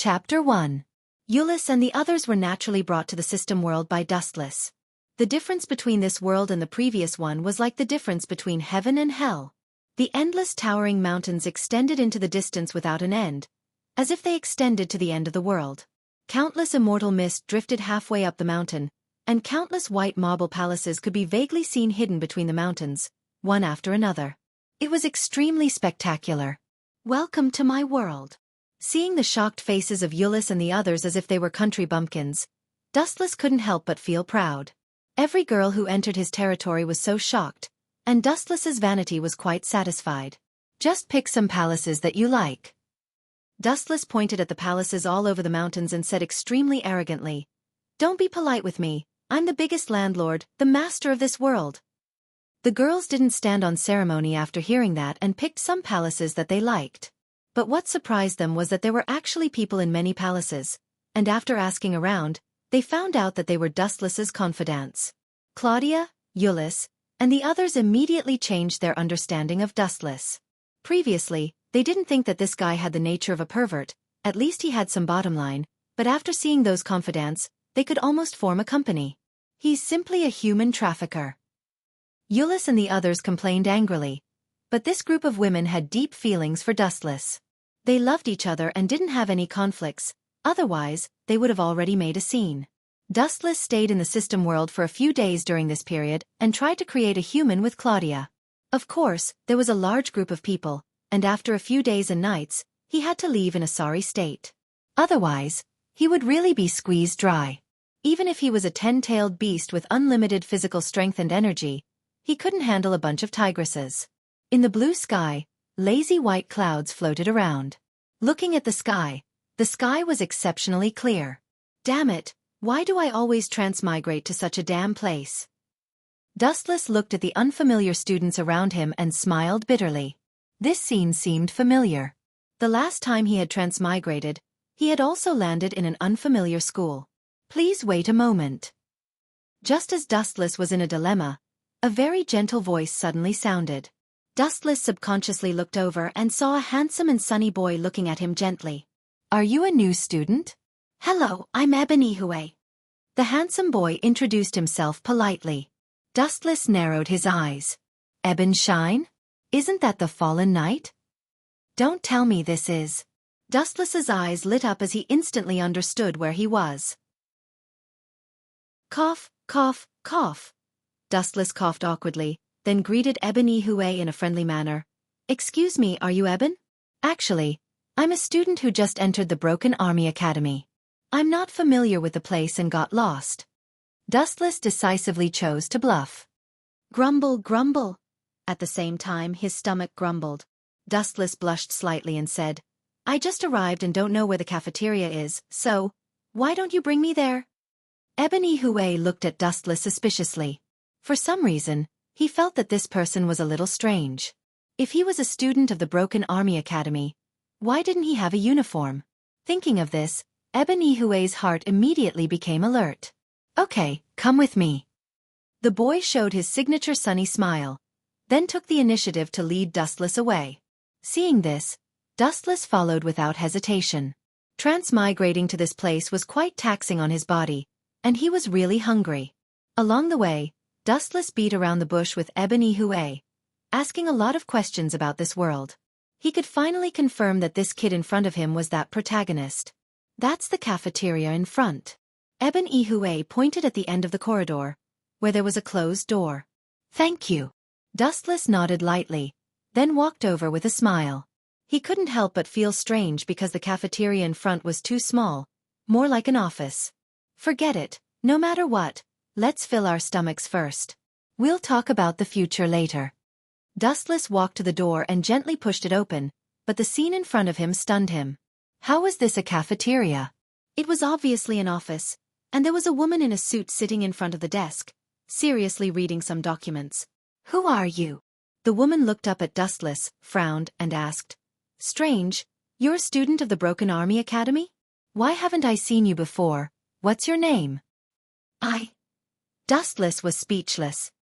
Chapter 1. Euless and the others were naturally brought to the system world by Dustless. The difference between this world and the previous one was like the difference between heaven and hell. The endless towering mountains extended into the distance without an end, as if they extended to the end of the world. Countless immortal mist drifted halfway up the mountain, and countless white marble palaces could be vaguely seen hidden between the mountains, one after another. It was extremely spectacular. Welcome to my world. Seeing the shocked faces of Euless and the others as if they were country bumpkins, Dustless couldn't help but feel proud. Every girl who entered his territory was so shocked, and Dustless's vanity was quite satisfied. Just pick some palaces that you like. Dustless pointed at the palaces all over the mountains and said extremely arrogantly, "Don't be polite with me, I'm the biggest landlord, the master of this world." The girls didn't stand on ceremony after hearing that and picked some palaces that they liked. But what surprised them was that there were actually people in many palaces, and after asking around, they found out that they were Dustless's confidants. Claudia, Euless, and the others immediately changed their understanding of Dustless. Previously, they didn't think that this guy had the nature of a pervert, at least he had some bottom line, but after seeing those confidants, they could almost form a company. He's simply a human trafficker. Euless and the others complained angrily, but this group of women had deep feelings for Dustless. They loved each other and didn't have any conflicts, otherwise, they would have already made a scene. Dustless stayed in the system world for a few days during this period and tried to create a human with Claudia. Of course, there was a large group of people, and after a few days and nights, he had to leave in a sorry state. Otherwise, he would really be squeezed dry. Even if he was a 10-tailed beast with unlimited physical strength and energy, he couldn't handle a bunch of tigresses. In the blue sky, lazy white clouds floated around. Looking at the sky was exceptionally clear. Damn it, why do I always transmigrate to such a damn place? Dustless looked at the unfamiliar students around him and smiled bitterly. This scene seemed familiar. The last time he had transmigrated, he had also landed in an unfamiliar school. Please wait a moment. Just as Dustless was in a dilemma, a very gentle voice suddenly sounded. Dustless subconsciously looked over and saw a handsome and sunny boy looking at him gently. "Are you a new student?" "Hello, I'm Hue." The handsome boy introduced himself politely. Dustless narrowed his eyes. "Shine? Isn't that the fallen knight?" "Don't tell me this is." Dustless's eyes lit up as he instantly understood where he was. Cough, cough, cough. Dustless coughed awkwardly, then greeted Hue in a friendly manner. "Excuse me, are you Eben?" "Actually, I'm a student who just entered the Broken Army Academy. I'm not familiar with the place and got lost." Dustless decisively chose to bluff. Grumble, grumble. At the same time, his stomach grumbled. Dustless blushed slightly and said, "I just arrived and don't know where the cafeteria is, so, why don't you bring me there?" Hue looked at Dustless suspiciously. For some reason, he felt that this person was a little strange. If he was a student of the Broken Army Academy, why didn't he have a uniform? Thinking of this, Hue's heart immediately became alert. "Okay, come with me." The boy showed his signature sunny smile, then took the initiative to lead Dustless away. Seeing this, Dustless followed without hesitation. Transmigrating to this place was quite taxing on his body, and he was really hungry. Along the way, Dustless beat around the bush with Hue, asking a lot of questions about this world. He could finally confirm that this kid in front of him was that protagonist. "That's the cafeteria in front." Hue pointed at the end of the corridor, where there was a closed door. "Thank you." Dustless nodded lightly, then walked over with a smile. He couldn't help but feel strange because the cafeteria in front was too small, more like an office. Forget it, no matter what, let's fill our stomachs first. We'll talk about the future later. Dustless walked to the door and gently pushed it open, but the scene in front of him stunned him. How was this a cafeteria? It was obviously an office, and there was a woman in a suit sitting in front of the desk, seriously reading some documents. "Who are you?" The woman looked up at Dustless, frowned, and asked. "Strange, you're a student of the Broken Army Academy? Why haven't I seen you before? What's your name?" Dustless was speechless.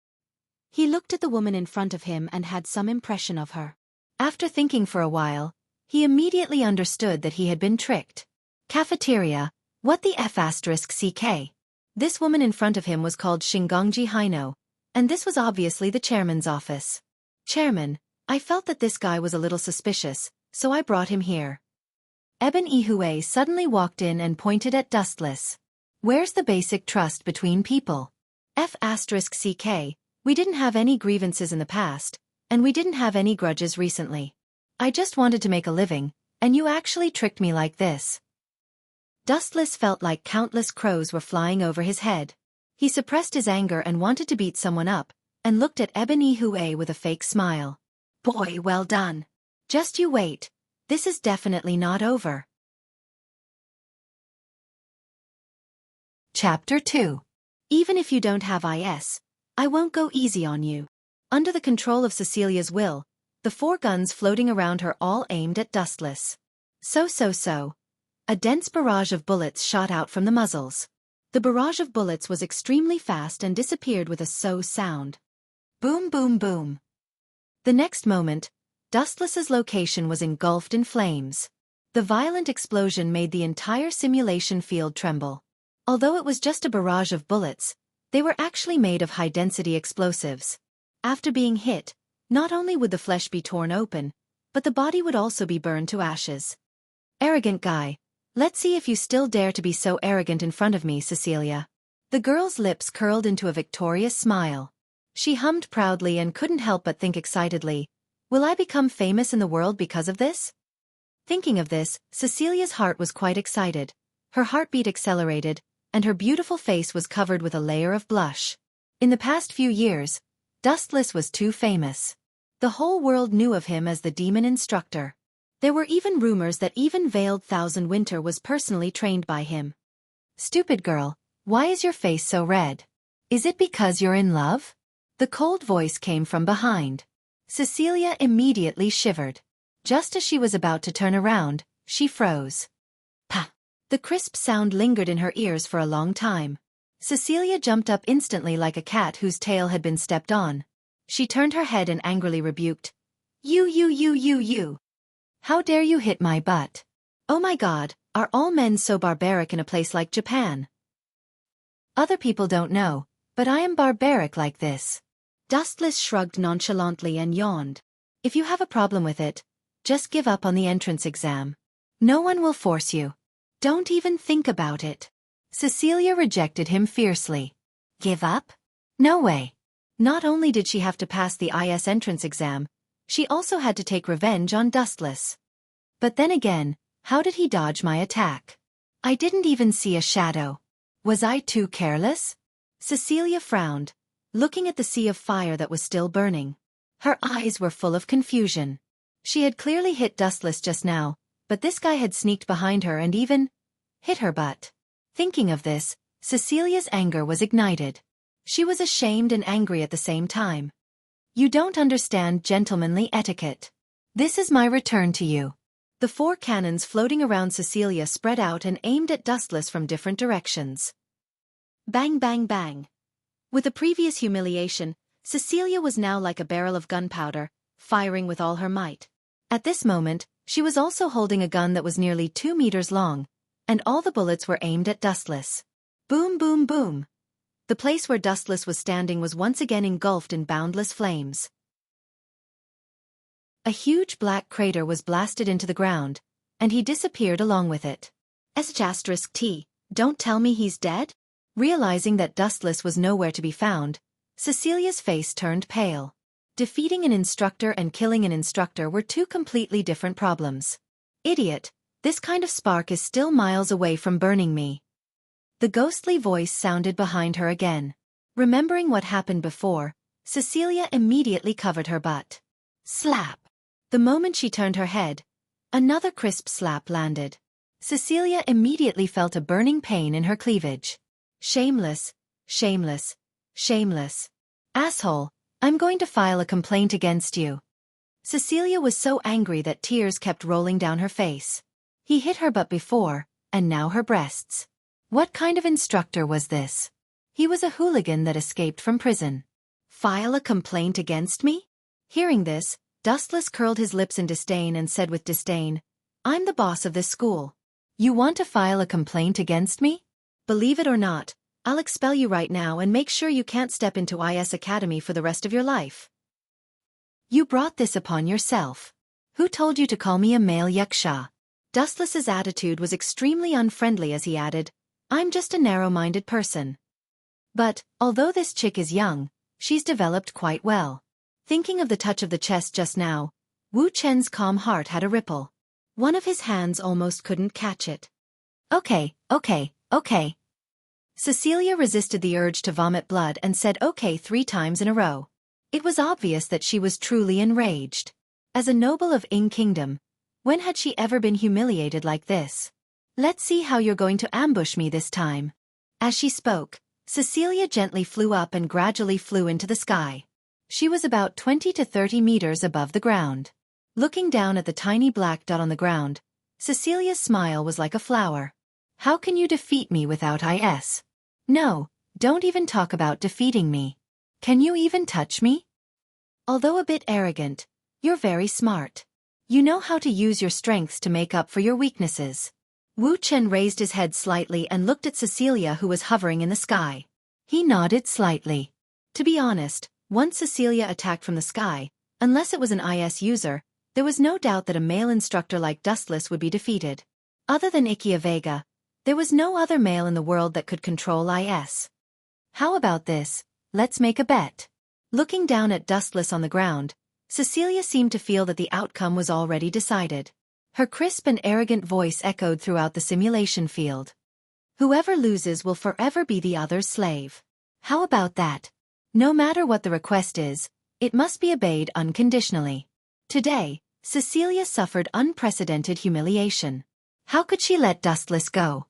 He looked at the woman in front of him and had some impression of her. After thinking for a while, he immediately understood that he had been tricked. Cafeteria. What the F***ck? This woman in front of him was called Shingongji Haino, and this was obviously the chairman's office. Chairman, I felt that this guy was a little suspicious, so I brought him here. Eben Ihue suddenly walked in and pointed at Dustless. Where's the basic trust between people? F***ck, we didn't have any grievances in the past, and we didn't have any grudges recently. I just wanted to make a living, and you actually tricked me like this. Dustless felt like countless crows were flying over his head. He suppressed his anger and wanted to beat someone up, and looked at Eben Ihue with a fake smile. Boy, well done. Just you wait. This is definitely not over. Chapter 2. Even if you don't have IS, I won't go easy on you. Under the control of Cecilia's will, the 4 guns floating around her all aimed at Dustless. So. A dense barrage of bullets shot out from the muzzles. The barrage of bullets was extremely fast and disappeared with a so sound. Boom boom boom. The next moment, Dustless's location was engulfed in flames. The violent explosion made the entire simulation field tremble. Although it was just a barrage of bullets, they were actually made of high-density explosives. After being hit, not only would the flesh be torn open, but the body would also be burned to ashes. Arrogant guy. Let's see if you still dare to be so arrogant in front of me, Cecilia. The girl's lips curled into a victorious smile. She hummed proudly and couldn't help but think excitedly, will I become famous in the world because of this? Thinking of this, Cecilia's heart was quite excited. Her heartbeat accelerated, and her beautiful face was covered with a layer of blush. In the past few years, Dustless was too famous. The whole world knew of him as the demon instructor. There were even rumors that even Veiled Thousand Winter was personally trained by him. Stupid girl, why is your face so red? Is it because you're in love? The cold voice came from behind. Cecilia immediately shivered. Just as she was about to turn around, she froze. Pah! The crisp sound lingered in her ears for a long time. Cecilia jumped up instantly like a cat whose tail had been stepped on. She turned her head and angrily rebuked. You. How dare you hit my butt? Oh my God, are all men so barbaric in a place like Japan? Other people don't know, but I am barbaric like this. Dustless shrugged nonchalantly and yawned. If you have a problem with it, just give up on the entrance exam. No one will force you. Don't even think about it. Cecilia rejected him fiercely. Give up? No way. Not only did she have to pass the IS entrance exam, she also had to take revenge on Dustless. But then again, how did he dodge my attack? I didn't even see a shadow. Was I too careless? Cecilia frowned, looking at the sea of fire that was still burning. Her eyes were full of confusion. She had clearly hit Dustless just now, but this guy had sneaked behind her and even hit her butt. Thinking of this, Cecilia's anger was ignited. She was ashamed and angry at the same time. You don't understand gentlemanly etiquette. This is my return to you. The 4 cannons floating around Cecilia spread out and aimed at Dustless from different directions. Bang bang bang. With the previous humiliation, Cecilia was now like a barrel of gunpowder, firing with all her might. At this moment, she was also holding a gun that was nearly 2 meters long, and all the bullets were aimed at Dustless. Boom boom boom. The place where Dustless was standing was once again engulfed in boundless flames. A huge black crater was blasted into the ground, and he disappeared along with it. *T, don't tell me he's dead? Realizing that Dustless was nowhere to be found, Cecilia's face turned pale. Defeating an instructor and killing an instructor were 2 completely different problems. Idiot, this kind of spark is still miles away from burning me. The ghostly voice sounded behind her again. Remembering what happened before, Cecilia immediately covered her butt. Slap! The moment she turned her head, another crisp slap landed. Cecilia immediately felt a burning pain in her cleavage. Shameless, shameless, shameless. Asshole, I'm going to file a complaint against you. Cecilia was so angry that tears kept rolling down her face. He hit her butt before, and now her breasts. What kind of instructor was this? He was a hooligan that escaped from prison. File a complaint against me? Hearing this, Dustless curled his lips in disdain and said with disdain, I'm the boss of this school. You want to file a complaint against me? Believe it or not, I'll expel you right now and make sure you can't step into IS Academy for the rest of your life. You brought this upon yourself. Who told you to call me a male Wuxia? Dustless's attitude was extremely unfriendly as he added, I'm just a narrow-minded person. But, although this chick is young, she's developed quite well. Thinking of the touch of the chest just now, Wu Chen's calm heart had a ripple. One of his hands almost couldn't catch it. Okay. Cecilia resisted the urge to vomit blood and said okay 3 times in a row. It was obvious that she was truly enraged. As a noble of Ying Kingdom, when had she ever been humiliated like this? Let's see how you're going to ambush me this time. As she spoke, Cecilia gently flew up and gradually flew into the sky. She was about 20 to 30 meters above the ground. Looking down at the tiny black dot on the ground, Cecilia's smile was like a flower. How can you defeat me without IS? No, don't even talk about defeating me. Can you even touch me? Although a bit arrogant, you're very smart. You know how to use your strengths to make up for your weaknesses. Wu Chen raised his head slightly and looked at Cecilia, who was hovering in the sky. He nodded slightly. To be honest, once Cecilia attacked from the sky, unless it was an IS user, there was no doubt that a male instructor like Dustless would be defeated. Other than Ikia Vega, there was no other male in the world that could control IS. How about this? Let's make a bet. Looking down at Dustless on the ground, Cecilia seemed to feel that the outcome was already decided. Her crisp and arrogant voice echoed throughout the simulation field. Whoever loses will forever be the other's slave. How about that? No matter what the request is, it must be obeyed unconditionally. Today, Cecilia suffered unprecedented humiliation. How could she let Dustless go?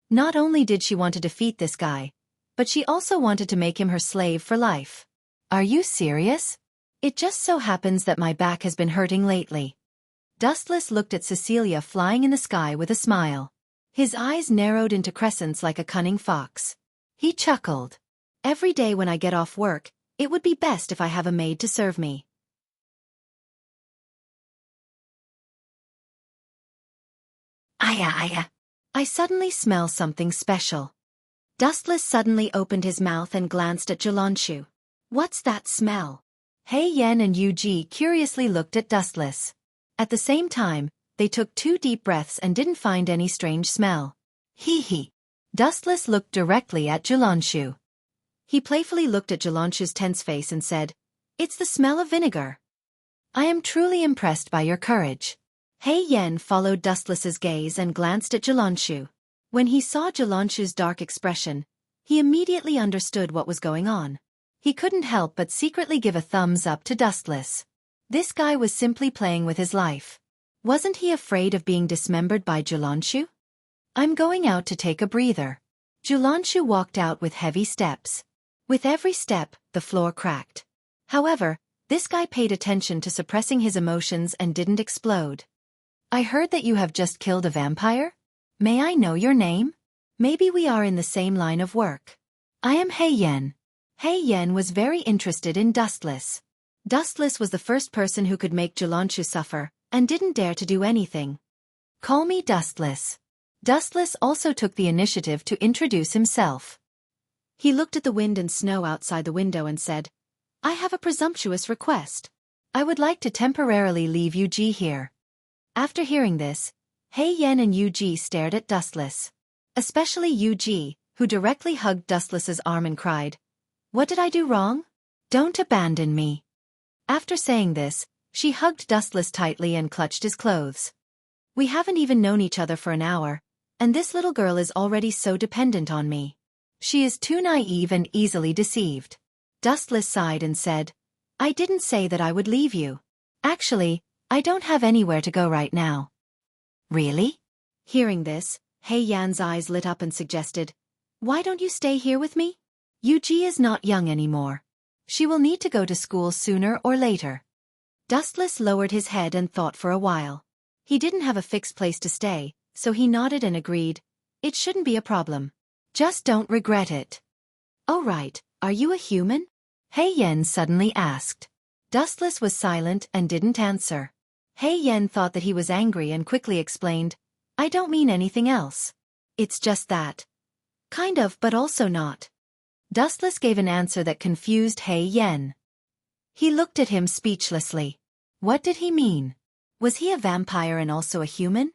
Not only did she want to defeat this guy, but she also wanted to make him her slave for life. Are you serious? It just so happens that my back has been hurting lately. Dustless looked at Cecilia flying in the sky with a smile. His eyes narrowed into crescents like a cunning fox. He chuckled. Every day when I get off work, it would be best if I have a maid to serve me. Aya. I suddenly smell something special. Dustless suddenly opened his mouth and glanced at Jilanshu. What's that smell? Hei Yan and Yu Ji curiously looked at Dustless. At the same time, they took 2 deep breaths and didn't find any strange smell. Hee. Dustless looked directly at Jilanshu. He playfully looked at Jilanshu's tense face and said, It's the smell of vinegar. I am truly impressed by your courage. Hei Yan followed Dustless's gaze and glanced at Jilanshu. When he saw Jilanshu's dark expression, he immediately understood what was going on. He couldn't help but secretly give a thumbs up to Dustless. This guy was simply playing with his life. Wasn't he afraid of being dismembered by Jilanshu? I'm going out to take a breather. Jilanshu walked out with heavy steps. With every step, the floor cracked. However, this guy paid attention to suppressing his emotions and didn't explode. I heard that you have just killed a vampire? May I know your name? Maybe we are in the same line of work. I am Hei Yan. Hei Yan was very interested in Dustless. Dustless was the first person who could make Jilanshu suffer, and didn't dare to do anything. Call me Dustless. Dustless also took the initiative to introduce himself. He looked at the wind and snow outside the window and said, I have a presumptuous request. I would like to temporarily leave Yu Ji here. After hearing this, Hei Yan and Yu Ji stared at Dustless. Especially Yu Ji, who directly hugged Dustless's arm and cried, What did I do wrong? Don't abandon me. After saying this, she hugged Dustless tightly and clutched his clothes. We haven't even known each other for an hour, and this little girl is already so dependent on me. She is too naive and easily deceived. Dustless sighed and said, I didn't say that I would leave you. Actually, I don't have anywhere to go right now. Really? Hearing this, Hei Yan's eyes lit up and suggested, Why don't you stay here with me? Yu Ji is not young anymore. She will need to go to school sooner or later. Dustless lowered his head and thought for a while. He didn't have a fixed place to stay, so he nodded and agreed, It shouldn't be a problem. Just don't regret it. Oh right, are you a human? Hei Yan suddenly asked. Dustless was silent and didn't answer. Hei Yen thought that he was angry and quickly explained, I don't mean anything else. It's just that. Kind of, but also not. Dustless gave an answer that confused Hei Yen. He looked at him speechlessly. What did he mean? Was he a vampire and also a human?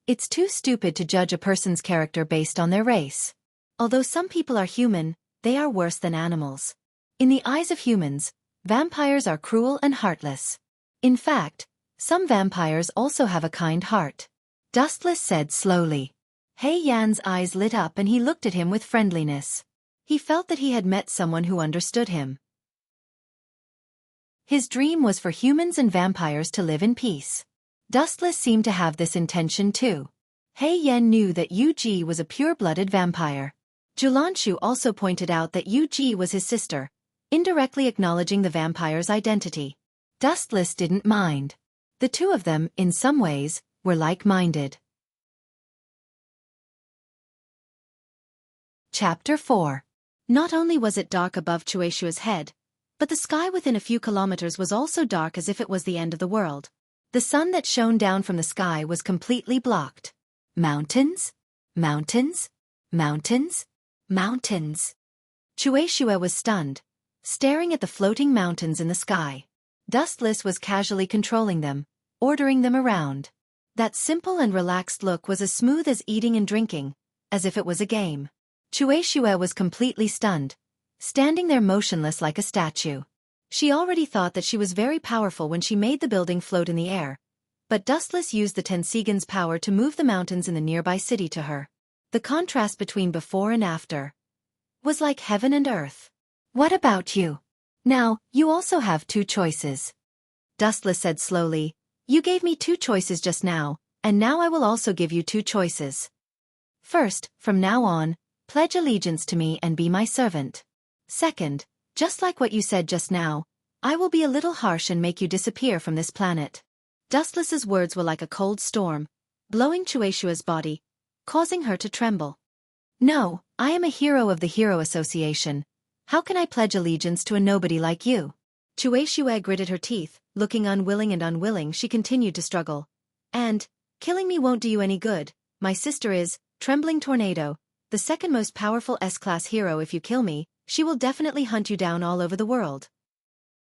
It's too stupid to judge a person's character based on their race. Although some people are human, they are worse than animals. In the eyes of humans, vampires are cruel and heartless. In fact, some vampires also have a kind heart. Dustless said slowly. Hei Yan's eyes lit up and he looked at him with friendliness. He felt that he had met someone who understood him. His dream was for humans and vampires to live in peace. Dustless seemed to have this intention too. Hei Yan knew that Yu Ji was a pure-blooded vampire. Julanshu also pointed out that Yu Ji was his sister, indirectly acknowledging the vampire's identity. Dustless didn't mind. The two of them, in some ways, were like-minded. Chapter 4. Not only was it dark above Chueshua's head, but the sky within a few kilometers was also dark as if it was the end of the world. The sun that shone down from the sky was completely blocked. Mountains? Mountains? Mountains? Mountains. Chueshua was stunned, staring at the floating mountains in the sky. Dustless was casually controlling them, ordering them around. That simple and relaxed look was as smooth as eating and drinking, as if it was a game. Chueshua was completely stunned, standing there motionless like a statue. She already thought that she was very powerful when she made the building float in the air, but Dustless used the Tensigan's power to move the mountains in the nearby city to her. The contrast between before and after was like heaven and earth. What about you? Now, you also have two choices. Dustless said slowly, you gave me two choices just now, and now I will also give you two choices. First, from now on, pledge allegiance to me and be my servant. Second, just like what you said just now, I will be a little harsh and make you disappear from this planet. Dustless's words were like a cold storm, blowing Chueshua's body, causing her to tremble. No, I am a hero of the Hero Association. How can I pledge allegiance to a nobody like you? Chueshua gritted her teeth, looking unwilling she continued to struggle. And, killing me won't do you any good. My sister is, Trembling Tornado, the second most powerful S-class hero. If you kill me, she will definitely hunt you down all over the world.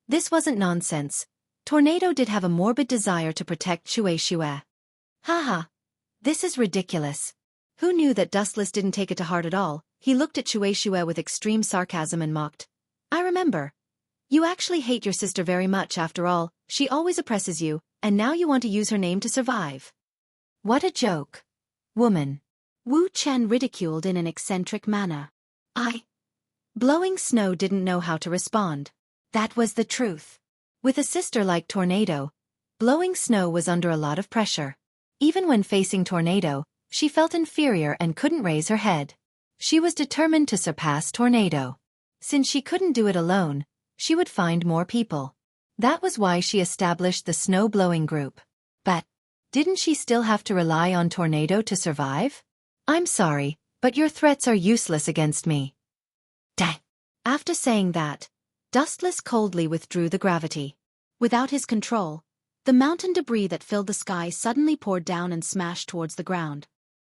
This wasn't nonsense. Tornado did have a morbid desire to protect Chueshua. Haha. This is ridiculous. Who knew that Dustless didn't take it to heart at all? He looked at Chueshua with extreme sarcasm and mocked. I remember. You actually hate your sister very much after all, she always oppresses you, and now you want to use her name to survive. What a joke. Woman. Wu Chen ridiculed in an eccentric manner. Blowing Snow didn't know how to respond. That was the truth. With a sister like Tornado, Blowing Snow was under a lot of pressure. Even when facing Tornado, she felt inferior and couldn't raise her head. She was determined to surpass Tornado. Since she couldn't do it alone, she would find more people. That was why she established the Snow Blowing Group. But, didn't she still have to rely on Tornado to survive? I'm sorry, but your threats are useless against me. Dang. After saying that, Dustless coldly withdrew the gravity. Without his control, the mountain debris that filled the sky suddenly poured down and smashed towards the ground.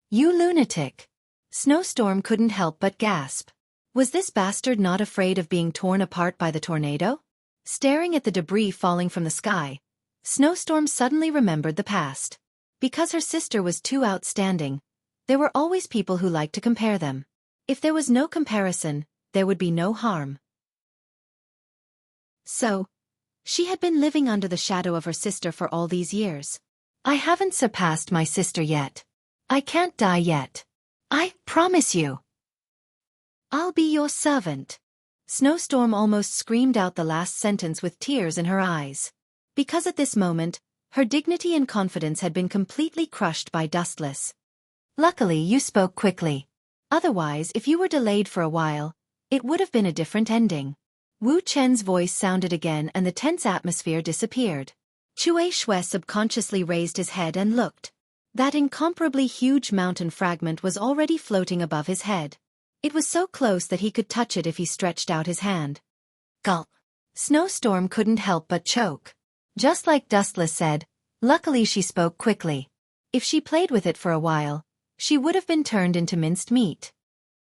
You lunatic! Snowstorm couldn't help but gasp. Was this bastard not afraid of being torn apart by the tornado? Staring at the debris falling from the sky, Snowstorm suddenly remembered the past. Because her sister was too outstanding, there were always people who liked to compare them. If there was no comparison, there would be no harm. So, she had been living under the shadow of her sister for all these years. I haven't surpassed my sister yet. I can't die yet. I promise you. I'll be your servant. Snowstorm almost screamed out the last sentence with tears in her eyes. Because at this moment, her dignity and confidence had been completely crushed by Dustless. Luckily you spoke quickly. Otherwise, if you were delayed for a while, it would have been a different ending. Wu Chen's voice sounded again and the tense atmosphere disappeared. Chueshua subconsciously raised his head and looked. That incomparably huge mountain fragment was already floating above his head. It was so close that he could touch it if he stretched out his hand. Gulp. Snowstorm couldn't help but choke. Just like Dustless said, Luckily she spoke quickly. If she played with it for a while, she would have been turned into minced meat.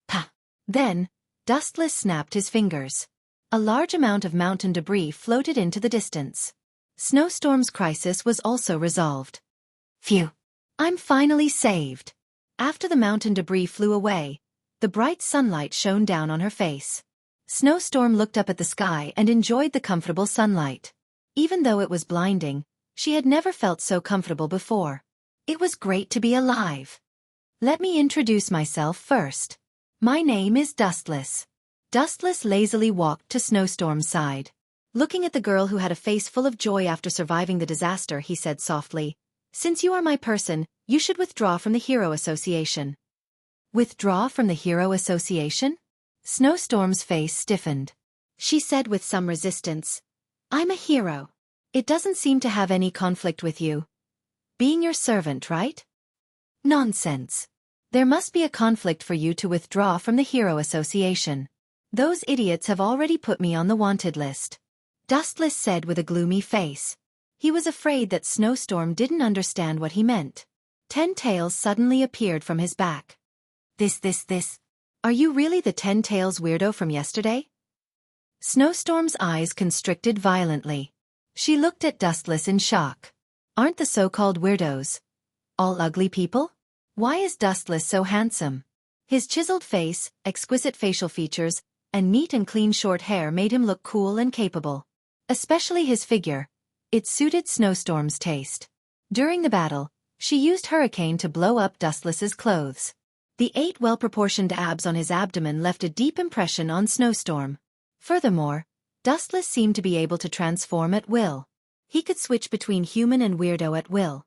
Pah! Then, Dustless snapped his fingers. A large amount of mountain debris floated into the distance. Snowstorm's crisis was also resolved. Phew! I'm finally saved. After the mountain debris flew away, the bright sunlight shone down on her face. Snowstorm looked up at the sky and enjoyed the comfortable sunlight. Even though it was blinding, she had never felt so comfortable before. It was great to be alive. Let me introduce myself first. My name is Dustless. Dustless lazily walked to Snowstorm's side. Looking at the girl who had a face full of joy after surviving the disaster, he said softly, "Since you are my person, you should withdraw from the Hero Association." Withdraw from the Hero Association? Snowstorm's face stiffened. She said with some resistance, "I'm a hero. It doesn't seem to have any conflict with you. Being your servant, right?" Nonsense. There must be a conflict for you to withdraw from the Hero Association. Those idiots have already put me on the wanted list. Dustless said with a gloomy face. He was afraid that Snowstorm didn't understand what he meant. 10 tails suddenly appeared from his back. This. Are you really the 10 tails weirdo from yesterday? Snowstorm's eyes constricted violently. She looked at Dustless in shock. Aren't the so-called weirdos all ugly people? Why is Dustless so handsome? His chiseled face, exquisite facial features, and neat and clean short hair made him look cool and capable. Especially his figure. It suited Snowstorm's taste. During the battle, she used Hurricane to blow up Dustless's clothes. The 8 well-proportioned abs on his abdomen left a deep impression on Snowstorm. Furthermore, Dustless seemed to be able to transform at will. He could switch between human and weirdo at will.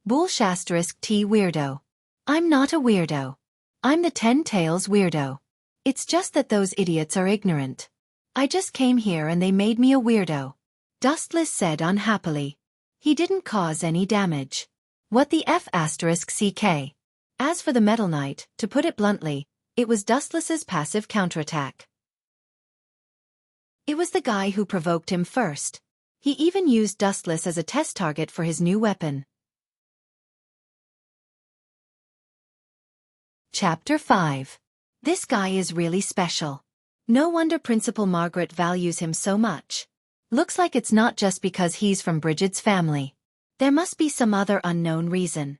T weirdo. I'm not a weirdo. I'm the 10 tails weirdo. It's just that those idiots are ignorant. I just came here and they made me a weirdo. Dustless said unhappily. He didn't cause any damage. What the F***CK? As for the Metal Knight, to put it bluntly, it was Dustless's passive counterattack. It was the guy who provoked him first. He even used Dustless as a test target for his new weapon. Chapter 5. This guy is really special. No wonder Principal Margaret values him so much. Looks like it's not just because he's from Bridget's family. There must be some other unknown reason.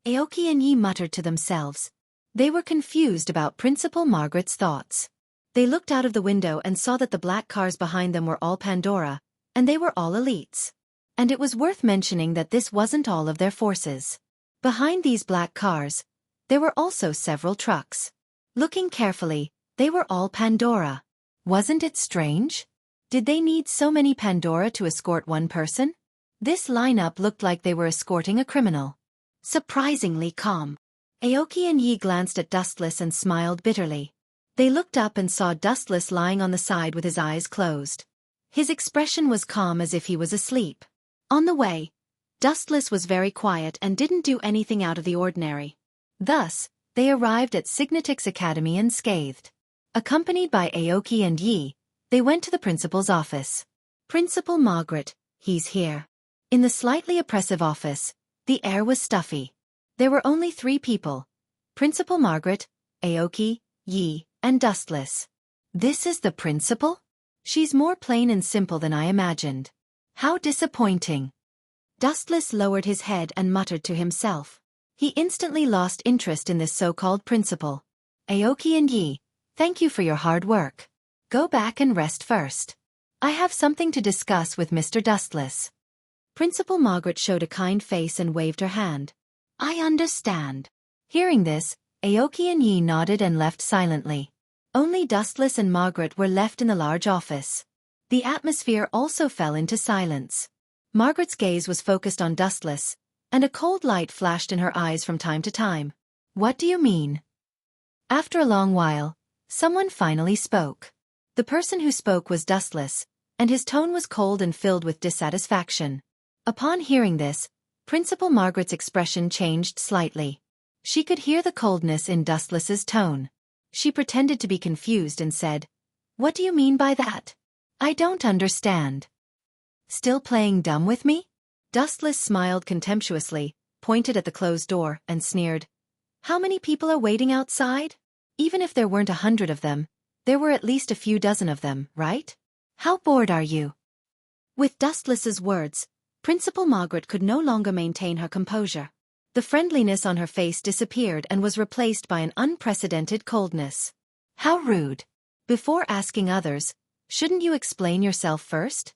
Aoki and Yi muttered to themselves. They were confused about Principal Margaret's thoughts. They looked out of the window and saw that the black cars behind them were all Pandora, and they were all elites. And it was worth mentioning that this wasn't all of their forces. Behind these black cars, there were also several trucks. Looking carefully, they were all Pandora. Wasn't it strange? Did they need so many Pandora to escort one person? This lineup looked like they were escorting a criminal. Surprisingly calm. Aoki and Yi glanced at Dustless and smiled bitterly. They looked up and saw Dustless lying on the side with his eyes closed. His expression was calm as if he was asleep. On the way, Dustless was very quiet and didn't do anything out of the ordinary. Thus, they arrived at Signetix Academy unscathed. Accompanied by Aoki and Yi, they went to the principal's office. Principal Margaret, he's here. In the slightly oppressive office, the air was stuffy. There were only 3 people. Principal Margaret, Aoki, Yi, and Dustless. This is the principal? She's more plain and simple than I imagined. How disappointing. Dustless lowered his head and muttered to himself. He instantly lost interest in this so-called principal. Aoki and Yi, thank you for your hard work. Go back and rest first. I have something to discuss with Mr. Dustless. Principal Margaret showed a kind face and waved her hand. I understand. Hearing this, Aoki and Yi nodded and left silently. Only Dustless and Margaret were left in the large office. The atmosphere also fell into silence. Margaret's gaze was focused on Dustless, and a cold light flashed in her eyes from time to time. What do you mean? After a long while, someone finally spoke. The person who spoke was Dustless, and his tone was cold and filled with dissatisfaction. Upon hearing this, Principal Margaret's expression changed slightly. She could hear the coldness in Dustless's tone. She pretended to be confused and said, "What do you mean by that? I don't understand." Still playing dumb with me? Dustless smiled contemptuously, pointed at the closed door, and sneered. How many people are waiting outside? Even if there weren't 100 of them, there were at least a few dozen of them, right? How bored are you? With Dustless's words, Principal Margaret could no longer maintain her composure. The friendliness on her face disappeared and was replaced by an unprecedented coldness. How rude. Before asking others, shouldn't you explain yourself first?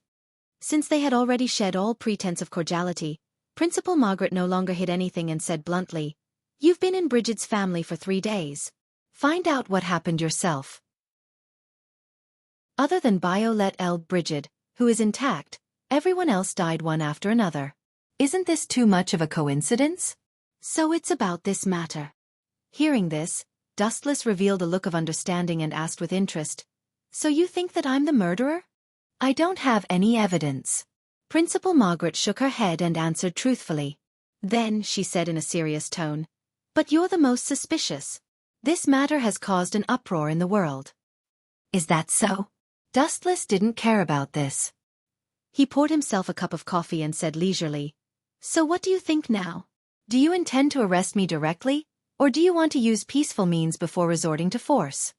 Since they had already shed all pretense of cordiality, Principal Margaret no longer hid anything and said bluntly, You've been in Bridget's family for 3 days. Find out what happened yourself. Other than Violet L. Bridget, who is intact, everyone else died one after another. Isn't this too much of a coincidence? So it's about this matter. Hearing this, Dustless revealed a look of understanding and asked with interest, So you think that I'm the murderer? I don't have any evidence. Principal Margaret shook her head and answered truthfully. Then, she said in a serious tone, But you're the most suspicious. This matter has caused an uproar in the world. Is that so? Dustless didn't care about this. He poured himself a cup of coffee and said leisurely, So what do you think now? Do you intend to arrest me directly, or do you want to use peaceful means before resorting to force?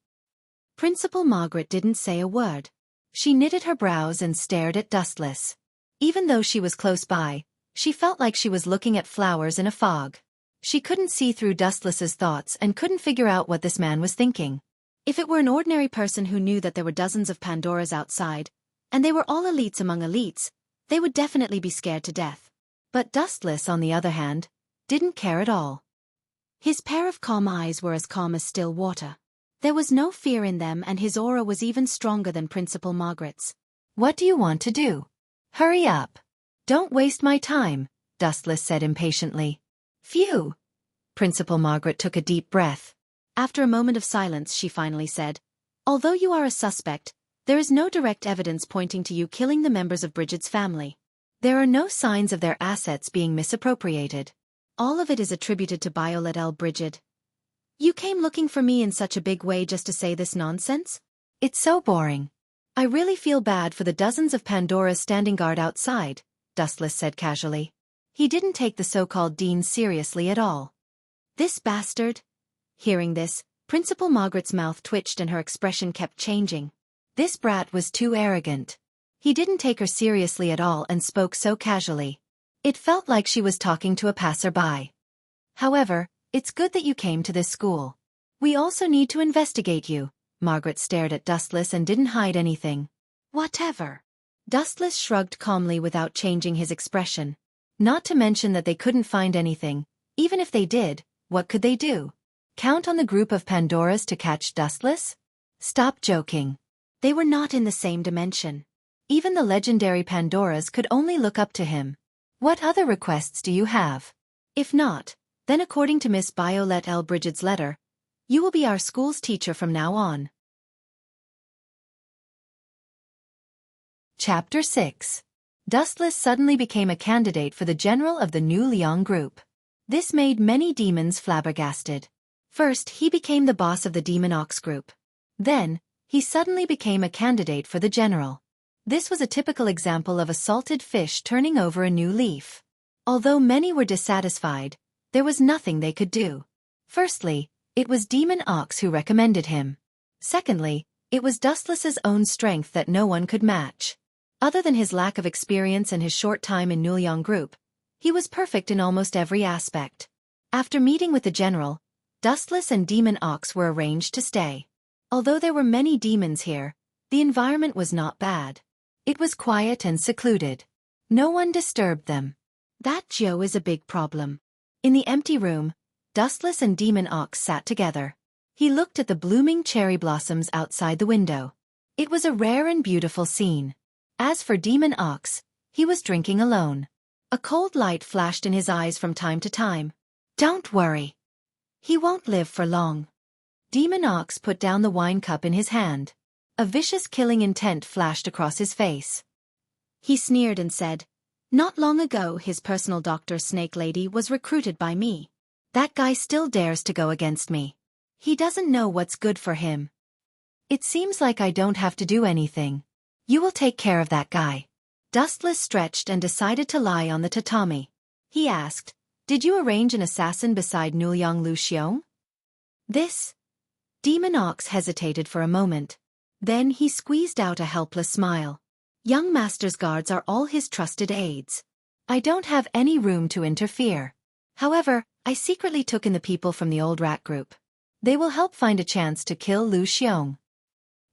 Principal Margaret didn't say a word. She knitted her brows and stared at Dustless. Even though she was close by, she felt like she was looking at flowers in a fog. She couldn't see through Dustless's thoughts and couldn't figure out what this man was thinking. If it were an ordinary person who knew that there were dozens of Pandoras outside, and they were all elites among elites, they would definitely be scared to death. But Dustless, on the other hand, didn't care at all. His pair of calm eyes were as calm as still water. There was no fear in them and his aura was even stronger than Principal Margaret's. What do you want to do? Hurry up. Don't waste my time, Dustless said impatiently. Phew. Principal Margaret took a deep breath. After a moment of silence she finally said, Although you are a suspect, there is no direct evidence pointing to you killing the members of Bridget's family. There are no signs of their assets being misappropriated. All of it is attributed to Violet L. Bridget. You came looking for me in such a big way just to say this nonsense? It's so boring. I really feel bad for the dozens of Pandoras standing guard outside, Dustless said casually. He didn't take the so-called dean seriously at all. This bastard? Hearing this, Principal Margaret's mouth twitched and her expression kept changing. This brat was too arrogant. He didn't take her seriously at all and spoke so casually. It felt like she was talking to a passerby. However, it's good that you came to this school. We also need to investigate you. Margaret stared at Dustless and didn't hide anything. Whatever. Dustless shrugged calmly without changing his expression. Not to mention that they couldn't find anything. Even if they did, what could they do? Count on the group of Pandoras to catch Dustless? Stop joking. They were not in the same dimension. Even the legendary Pandoras could only look up to him. What other requests do you have? If not, then according to Miss Violet L. Bridget's letter, you will be our school's teacher from now on. Chapter 6. Dustless suddenly became a candidate for the general of the New Liang group. This made many demons flabbergasted. First, he became the boss of the Demon Ox group. Then, he suddenly became a candidate for the general. This was a typical example of a salted fish turning over a new leaf. Although many were dissatisfied, there was nothing they could do. Firstly, it was Demon Ox who recommended him. Secondly, it was Dustless's own strength that no one could match. Other than his lack of experience and his short time in Nuliang group, he was perfect in almost every aspect. After meeting with the general, Dustless and Demon Ox were arranged to stay. Although there were many demons here, the environment was not bad. It was quiet and secluded. No one disturbed them. That Joe is a big problem. In the empty room, Dustless and Demon Ox sat together. He looked at the blooming cherry blossoms outside the window. It was a rare and beautiful scene. As for Demon Ox, he was drinking alone. A cold light flashed in his eyes from time to time. Don't worry. He won't live for long. Demon Ox put down the wine cup in his hand. A vicious killing intent flashed across his face. He sneered and said, Not long ago his personal doctor Snake Lady was recruited by me. That guy still dares to go against me. He doesn't know what's good for him. It seems like I don't have to do anything. You will take care of that guy. Dustless stretched and decided to lie on the tatami. He asked, "Did you arrange an assassin beside Nuliang Luxiong?" This demon ox hesitated for a moment. Then he squeezed out a helpless smile. "Young master's guards are all his trusted aides. I don't have any room to interfere. However, I secretly took in the people from the old rat group. They will help find a chance to kill Lu Xiong."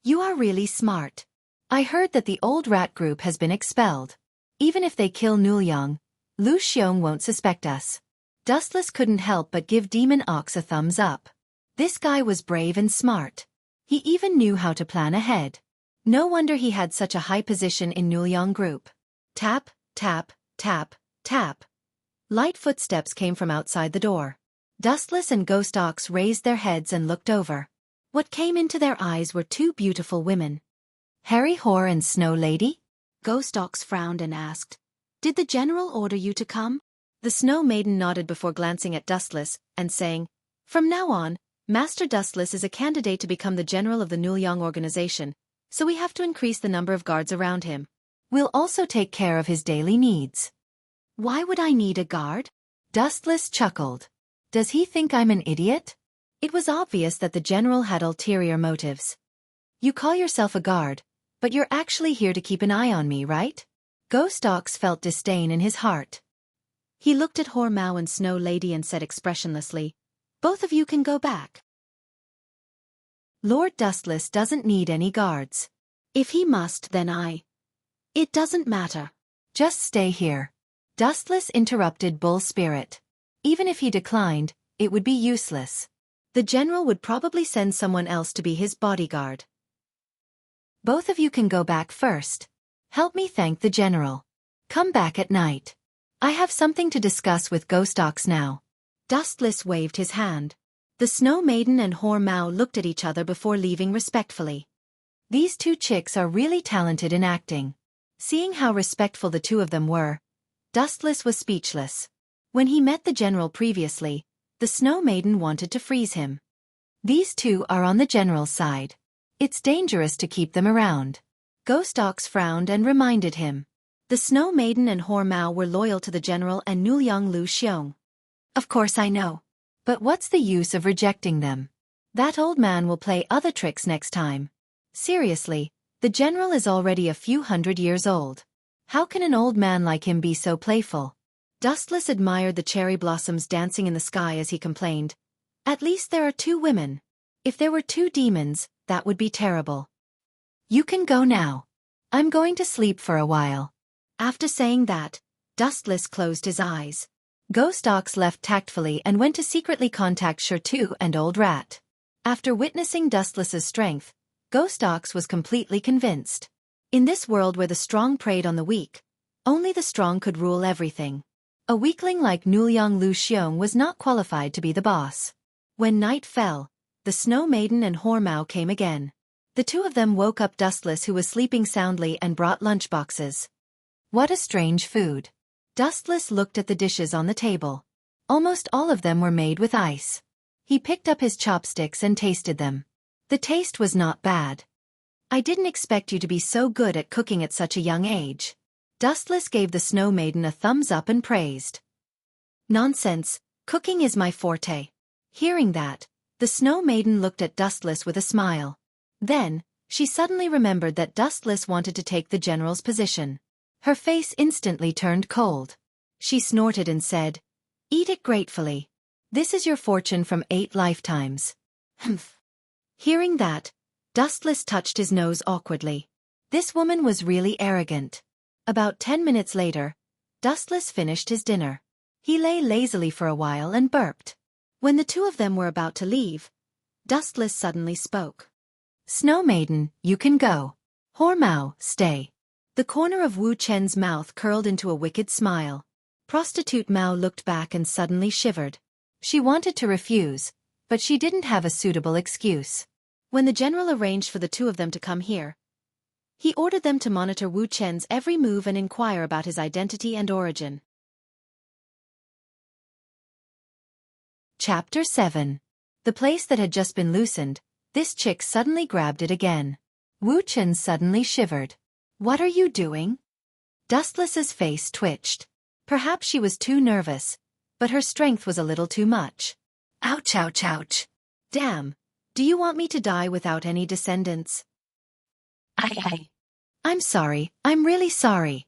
"You are really smart. I heard that the old rat group has been expelled. Even if they kill Nuliang, Lu Xiong won't suspect us." Dustless couldn't help but give Demon Ox a thumbs up. This guy was brave and smart. He even knew how to plan ahead. No wonder he had such a high position in Nuliang group. Tap, tap, tap, tap. Light footsteps came from outside the door. Dustless and Ghost Ox raised their heads and looked over. What came into their eyes were two beautiful women. Harry Whore and Snow Lady? Ghost Ox frowned and asked, "Did the general order you to come?" The Snow Maiden nodded before glancing at Dustless and saying, "From now on, Master Dustless is a candidate to become the general of the Nuliang organization, so we have to increase the number of guards around him. We'll also take care of his daily needs." "Why would I need a guard?" Dustless chuckled. "Does he think I'm an idiot?" It was obvious that the general had ulterior motives. "You call yourself a guard, but you're actually here to keep an eye on me, right?" Ghost Ox felt disdain in his heart. He looked at Hor Mao and Snow Lady and said expressionlessly, "Both of you can go back. Lord Dustless doesn't need any guards. If he must, then It doesn't matter. Just stay here." Dustless interrupted Bull Spirit. Even if he declined, it would be useless. The general would probably send someone else to be his bodyguard. "Both of you can go back first. Help me thank the general. Come back at night. I have something to discuss with Ghost Ox now." Dustless waved his hand. The Snow Maiden and Hor Mao looked at each other before leaving respectfully. These two chicks are really talented in acting. Seeing how respectful the two of them were, Dustless was speechless. When he met the general previously, the Snow Maiden wanted to freeze him. These two are on the general's side. It's dangerous to keep them around. Ghost Ox frowned and reminded him. The Snow Maiden and Hor Mao were loyal to the general and Nuliang Lu Xiong. "Of course I know. But what's the use of rejecting them? That old man will play other tricks next time. Seriously, the general is already a few hundred years old. How can an old man like him be so playful?" Dustless admired the cherry blossoms dancing in the sky as he complained, "At least there are two women. If there were two demons, that would be terrible. You can go now. I'm going to sleep for a while." After saying that, Dustless closed his eyes. Ghost Ox left tactfully and went to secretly contact Shertu and Old Rat. After witnessing Dustless's strength, Ghost Ox was completely convinced. In this world where the strong preyed on the weak, only the strong could rule everything. A weakling like Nuliang Lu Xiong was not qualified to be the boss. When night fell, the Snow Maiden and Hor Mao came again. The two of them woke up Dustless, who was sleeping soundly, and brought lunchboxes. What a strange food. Dustless looked at the dishes on the table. Almost all of them were made with ice. He picked up his chopsticks and tasted them. The taste was not bad. "I didn't expect you to be so good at cooking at such a young age." Dustless gave the Snow Maiden a thumbs up and praised. "Nonsense, cooking is my forte." Hearing that, the Snow Maiden looked at Dustless with a smile. Then, she suddenly remembered that Dustless wanted to take the general's position. Her face instantly turned cold. She snorted and said, "Eat it gratefully. This is your fortune from 8 lifetimes. Humph." Hearing that, Dustless touched his nose awkwardly. This woman was really arrogant. About 10 minutes later, Dustless finished his dinner. He lay lazily for a while and burped. When the two of them were about to leave, Dustless suddenly spoke. "Snow Maiden, you can go. Hor Mao, stay." The corner of Wu Chen's mouth curled into a wicked smile. Prostitute Mao looked back and suddenly shivered. She wanted to refuse, but she didn't have a suitable excuse. When the general arranged for the two of them to come here, he ordered them to monitor Wu Chen's every move and inquire about his identity and origin. Chapter 7. The place that had just been loosened, this chick suddenly grabbed it again. Wu Chen suddenly shivered. "What are you doing?" Dustless's face twitched. Perhaps she was too nervous, but her strength was a little too much. Ouch, ouch, ouch. Damn. Do you want me to die without any descendants? Aye. I'm sorry, I'm really sorry.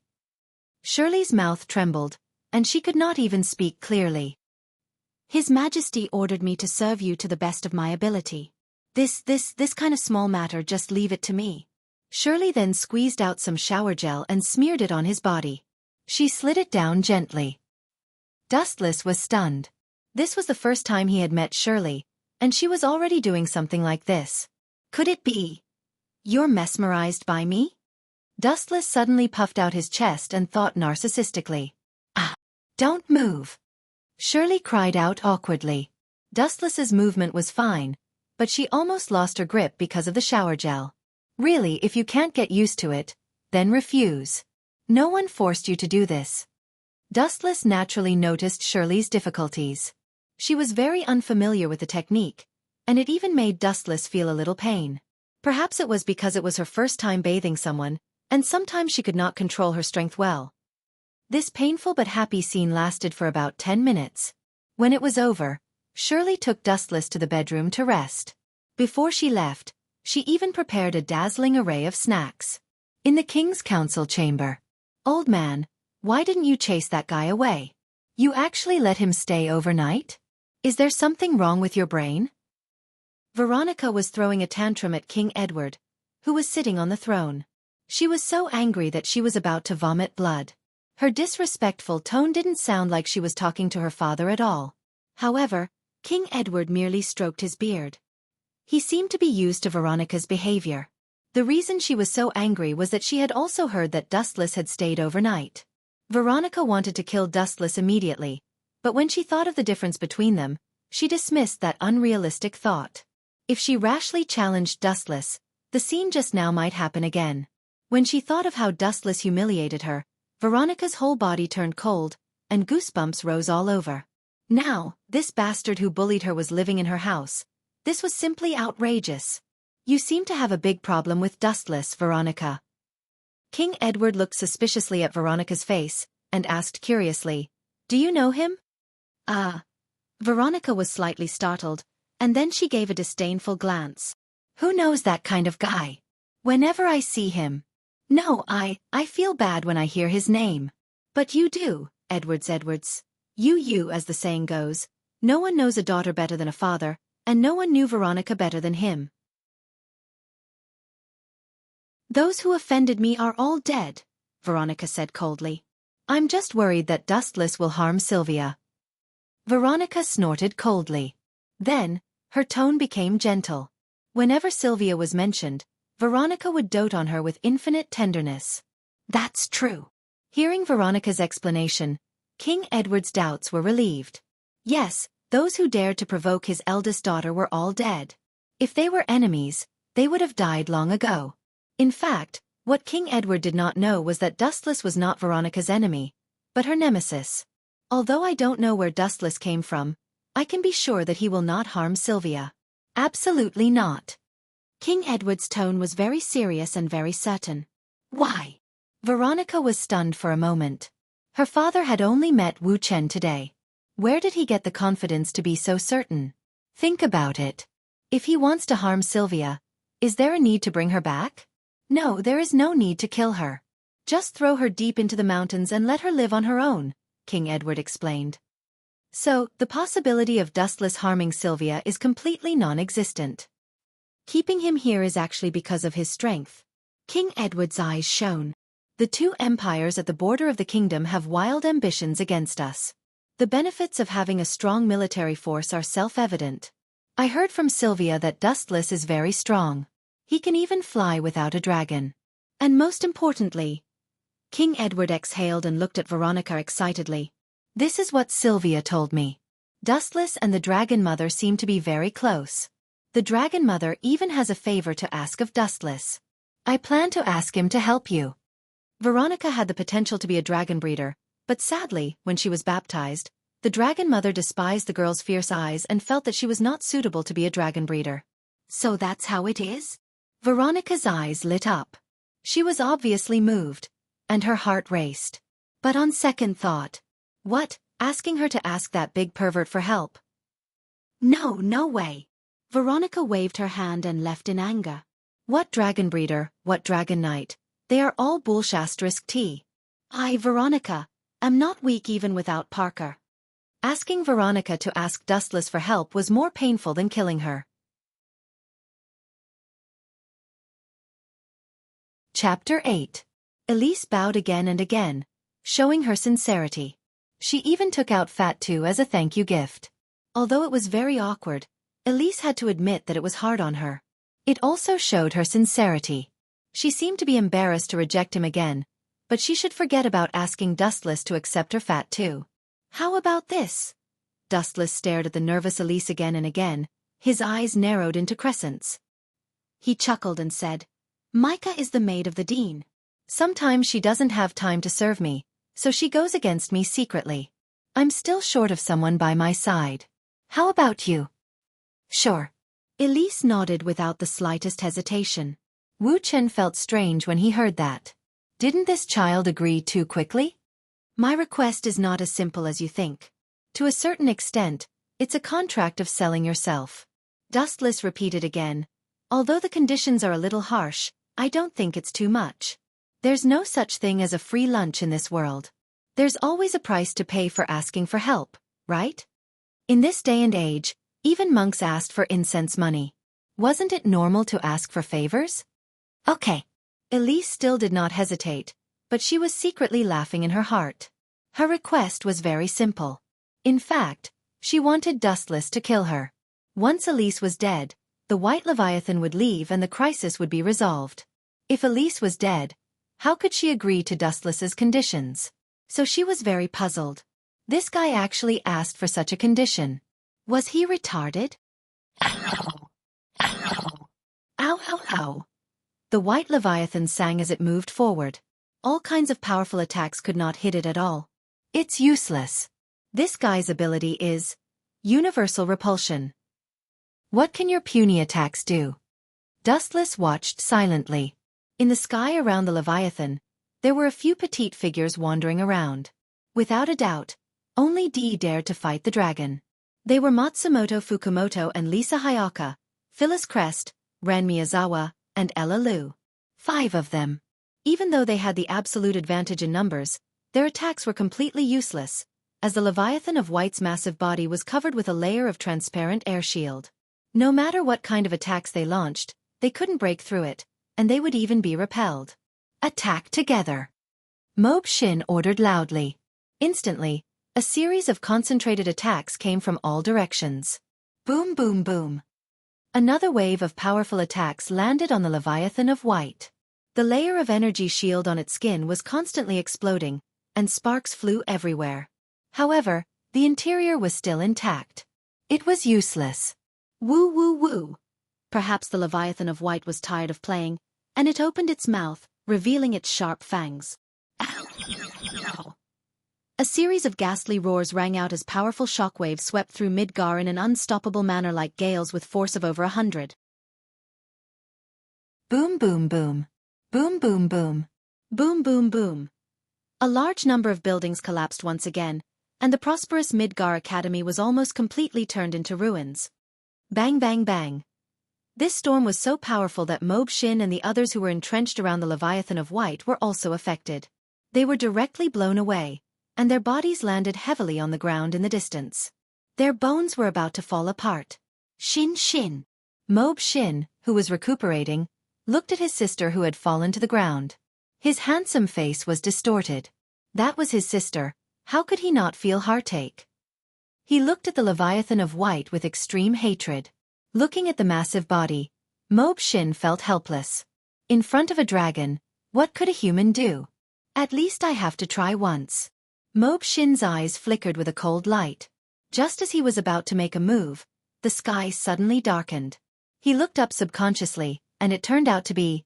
Shirley's mouth trembled, and she could not even speak clearly. His Majesty ordered me to serve you to the best of my ability. This kind of small matter, just leave it to me. Shirley then squeezed out some shower gel and smeared it on his body. She slid it down gently. Dustless was stunned. This was the first time he had met Shirley, and she was already doing something like this. Could it be? You're mesmerized by me? Dustless suddenly puffed out his chest and thought narcissistically. Ah! Don't move! Shirley cried out awkwardly. Dustless's movement was fine, but she almost lost her grip because of the shower gel. Really, if you can't get used to it, then refuse. No one forced you to do this. Dustless naturally noticed Shirley's difficulties. She was very unfamiliar with the technique, and it even made Dustless feel a little pain. Perhaps it was because it was her first time bathing someone, and sometimes she could not control her strength well. This painful but happy scene lasted for about 10 minutes. When it was over, Shirley took Dustless to the bedroom to rest. Before she left, she even prepared a dazzling array of snacks. In the king's council chamber. Old man, why didn't you chase that guy away? You actually let him stay overnight? Is there something wrong with your brain? Veronica was throwing a tantrum at King Edward, who was sitting on the throne. She was so angry that she was about to vomit blood. Her disrespectful tone didn't sound like she was talking to her father at all. However, King Edward merely stroked his beard. He seemed to be used to Veronica's behavior. The reason she was so angry was that she had also heard that Dustless had stayed overnight. Veronica wanted to kill Dustless immediately, but when she thought of the difference between them, she dismissed that unrealistic thought. If she rashly challenged Dustless, the scene just now might happen again. When she thought of how Dustless humiliated her, Veronica's whole body turned cold, and goosebumps rose all over. Now, this bastard who bullied her was living in her house. This was simply outrageous. You seem to have a big problem with Dustless, Veronica. King Edward looked suspiciously at Veronica's face, and asked curiously, Do you know him? Veronica was slightly startled, and then she gave a disdainful glance. Who knows that kind of guy? Whenever I see him. No, I feel bad when I hear his name. But you do, Edwards. You as the saying goes. No one knows a daughter better than a father, and no one knew Veronica better than him. Those who offended me are all dead, Veronica said coldly. I'm just worried that Dustless will harm Sylvia. Veronica snorted coldly. Then, her tone became gentle. Whenever Sylvia was mentioned, Veronica would dote on her with infinite tenderness. That's true. Hearing Veronica's explanation, King Edward's doubts were relieved. Yes, those who dared to provoke his eldest daughter were all dead. If they were enemies, they would have died long ago. In fact, what King Edward did not know was that Dustless was not Veronica's enemy, but her nemesis. Although I don't know where Dustless came from, I can be sure that he will not harm Sylvia. Absolutely not. King Edward's tone was very serious and very certain. Why? Veronica was stunned for a moment. Her father had only met Wuxia today. Where did he get the confidence to be so certain? Think about it. If he wants to harm Sylvia, is there a need to bring her back? No, there is no need to kill her. Just throw her deep into the mountains and let her live on her own, King Edward explained. So, the possibility of Dustless harming Sylvia is completely non-existent. Keeping him here is actually because of his strength. King Edward's eyes shone. The two empires at the border of the kingdom have wild ambitions against us. The benefits of having a strong military force are self-evident. I heard from Sylvia that Dustless is very strong. He can even fly without a dragon. And most importantly, King Edward exhaled and looked at Veronica excitedly. This is what Sylvia told me. Dustless and the Dragon Mother seem to be very close. The Dragon Mother even has a favor to ask of Dustless. I plan to ask him to help you. Veronica had the potential to be a dragon breeder, but sadly, when she was baptized, the Dragon Mother despised the girl's fierce eyes and felt that she was not suitable to be a dragon breeder. So that's how it is? Veronica's eyes lit up. She was obviously moved. and her heart raced. But on second thought, what, asking her to ask that big pervert for help? No, no way. Veronica waved her hand and left in anger. What dragon breeder, what dragon knight, they are all bullshit. I, Veronica, am not weak even without Parker. Asking Veronica to ask Dustless for help was more painful than killing her. Chapter 8. Elise bowed again and again, showing her sincerity. She even took out Fat 2 as a thank you gift. Although it was very awkward, Elise had to admit that it was hard on her. It also showed her sincerity. She seemed to be embarrassed to reject him again, but she should forget about asking Dustless to accept her Fat 2. How about this? Dustless stared at the nervous Elise again and again, his eyes narrowed into crescents. He chuckled and said, Micah is the maid of the dean. Sometimes she doesn't have time to serve me, so she goes against me secretly. I'm still short of someone by my side. How about you? Sure. Elise nodded without the slightest hesitation. Wu Chen felt strange when he heard that. Didn't this child agree too quickly? My request is not as simple as you think. To a certain extent, it's a contract of selling yourself. Dustless repeated again. Although the conditions are a little harsh, I don't think it's too much. There's no such thing as a free lunch in this world. There's always a price to pay for asking for help, right? In this day and age, even monks asked for incense money. Wasn't it normal to ask for favors? Okay. Elise still did not hesitate, but she was secretly laughing in her heart. Her request was very simple. In fact, she wanted Dustless to kill her. Once Elise was dead, the White Leviathan would leave and the crisis would be resolved. If Elise was dead, how could she agree to Dustless's conditions? So she was very puzzled. This guy actually asked for such a condition. Was he retarded? Ow! Ow! Ow, ow, ow! The White Leviathan sang as it moved forward. All kinds of powerful attacks could not hit it at all. It's useless. This guy's ability is universal repulsion. What can your puny attacks do? Dustless watched silently. In the sky around the Leviathan, there were a few petite figures wandering around. Without a doubt, only D dared to fight the dragon. They were Matsumoto Fukumoto and Lisa Hayaka, Phyllis Crest, Ran Miyazawa, and Ella Liu. 5 of them. Even though they had the absolute advantage in numbers, their attacks were completely useless, as the Leviathan of White's massive body was covered with a layer of transparent air shield. No matter what kind of attacks they launched, they couldn't break through it, and they would even be repelled. Attack together! Mobe Shin ordered loudly. Instantly, a series of concentrated attacks came from all directions. Boom, boom, boom. Another wave of powerful attacks landed on the Leviathan of White. The layer of energy shield on its skin was constantly exploding, and sparks flew everywhere. However, the interior was still intact. It was useless. Woo woo woo. Perhaps the Leviathan of White was tired of playing, and it opened its mouth, revealing its sharp fangs. Ow! Ow! A series of ghastly roars rang out as powerful shockwaves swept through Midgar in an unstoppable manner like gales with force of over 100. Boom boom boom. Boom boom boom. Boom boom boom. A large number of buildings collapsed once again, and the prosperous Midgar Academy was almost completely turned into ruins. Bang bang bang. This storm was so powerful that Mobe Shin and the others who were entrenched around the Leviathan of White were also affected. They were directly blown away, and their bodies landed heavily on the ground in the distance. Their bones were about to fall apart. Shin Shin. Mobe Shin, who was recuperating, looked at his sister who had fallen to the ground. His handsome face was distorted. That was his sister. How could he not feel heartache? He looked at the Leviathan of White with extreme hatred. Looking at the massive body, Mobe Shin felt helpless. In front of a dragon, what could a human do? At least I have to try once. Mobe Shin's eyes flickered with a cold light. Just as he was about to make a move, the sky suddenly darkened. He looked up subconsciously, and it turned out to be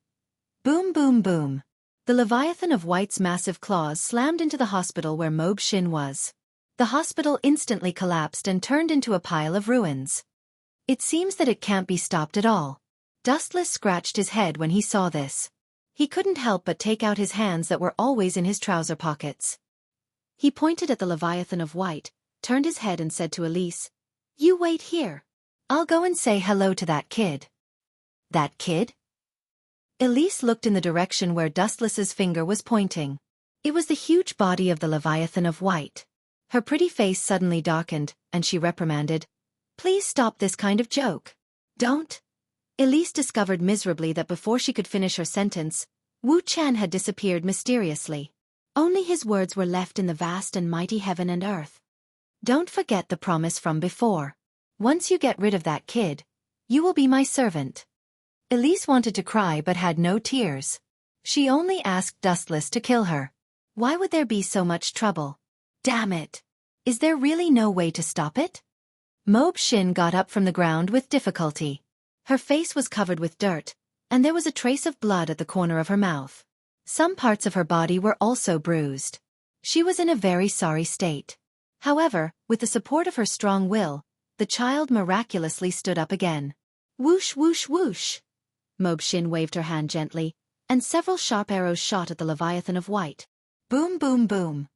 boom boom boom. The Leviathan of White's massive claws slammed into the hospital where Mobe Shin was. The hospital instantly collapsed and turned into a pile of ruins. It seems that it can't be stopped at all. Dustless scratched his head when he saw this. He couldn't help but take out his hands that were always in his trouser pockets. He pointed at the Leviathan of White, turned his head and said to Elise, "You wait here. I'll go and say hello to that kid." That kid? Elise looked in the direction where Dustless's finger was pointing. It was the huge body of the Leviathan of White. Her pretty face suddenly darkened, and she reprimanded, "Please stop this kind of joke. Don't." Elise discovered miserably that before she could finish her sentence, Wu Qian had disappeared mysteriously. Only his words were left in the vast and mighty heaven and earth. "Don't forget the promise from before. Once you get rid of that kid, you will be my servant." Elise wanted to cry but had no tears. She only asked Dustless to kill her. Why would there be so much trouble? Damn it! Is there really no way to stop it? Mobe Shin got up from the ground with difficulty. Her face was covered with dirt, and there was a trace of blood at the corner of her mouth. Some parts of her body were also bruised. She was in a very sorry state. However, with the support of her strong will, the child miraculously stood up again. Whoosh whoosh whoosh! Mobe Shin waved her hand gently, and several sharp arrows shot at the Leviathan of White. Boom boom boom!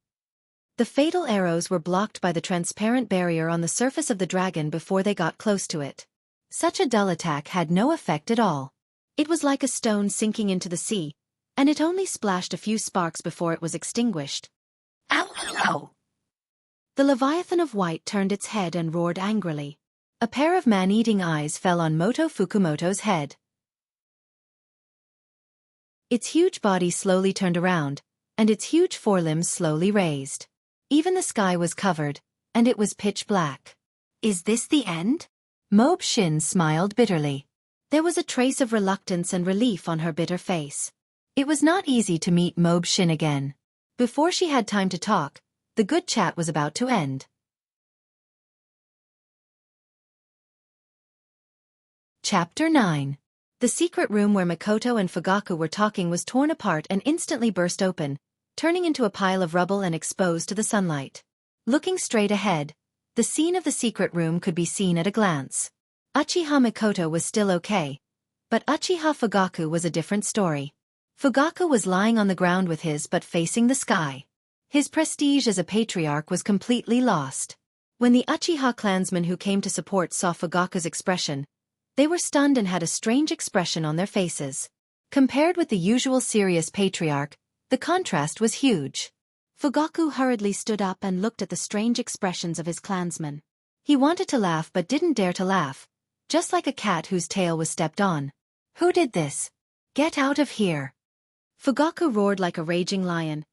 The fatal arrows were blocked by the transparent barrier on the surface of the dragon before they got close to it. Such a dull attack had no effect at all. It was like a stone sinking into the sea, and it only splashed a few sparks before it was extinguished. Ow! Ow! The Leviathan of White turned its head and roared angrily. A pair of man-eating eyes fell on Moto Fukumoto's head. Its huge body slowly turned around, and its huge forelimbs slowly raised. Even the sky was covered, and it was pitch black. Is this the end? Mobe Shin smiled bitterly. There was a trace of reluctance and relief on her bitter face. It was not easy to meet Mobe Shin again. Before she had time to talk, the good chat was about to end. Chapter 9. The secret room where Makoto and Fugaku were talking was torn apart and instantly burst open, turning into a pile of rubble and exposed to the sunlight. Looking straight ahead, the scene of the secret room could be seen at a glance. Uchiha Makoto was still okay, but Uchiha Fugaku was a different story. Fugaku was lying on the ground with his butt facing the sky. His prestige as a patriarch was completely lost. When the Uchiha clansmen who came to support saw Fugaku's expression, they were stunned and had a strange expression on their faces. Compared with the usual serious patriarch, the contrast was huge. Fugaku hurriedly stood up and looked at the strange expressions of his clansmen. He wanted to laugh but didn't dare to laugh, just like a cat whose tail was stepped on. Who did this? Get out of here! Fugaku roared like a raging lion.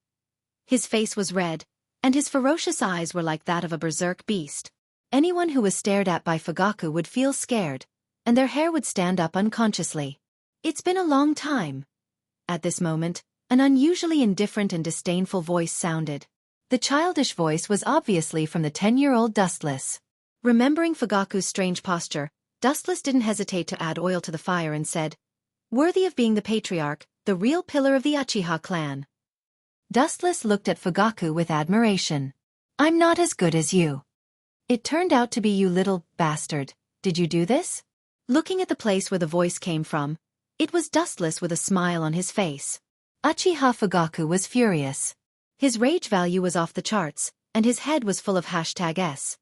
His face was red, and his ferocious eyes were like that of a berserk beast. Anyone who was stared at by Fugaku would feel scared, and their hair would stand up unconsciously. It's been a long time. At this moment, an unusually indifferent and disdainful voice sounded. The childish voice was obviously from the 10-year-old Dustless. Remembering Fugaku's strange posture, Dustless didn't hesitate to add oil to the fire and said, "Worthy of being the patriarch, the real pillar of the Uchiha clan." Dustless looked at Fugaku with admiration. "I'm not as good as you." "It turned out to be you, little bastard. Did you do this?" Looking at the place where the voice came from, it was Dustless with a smile on his face. Uchiha Fugaku was furious. His rage value was off the charts, and his head was full of #S.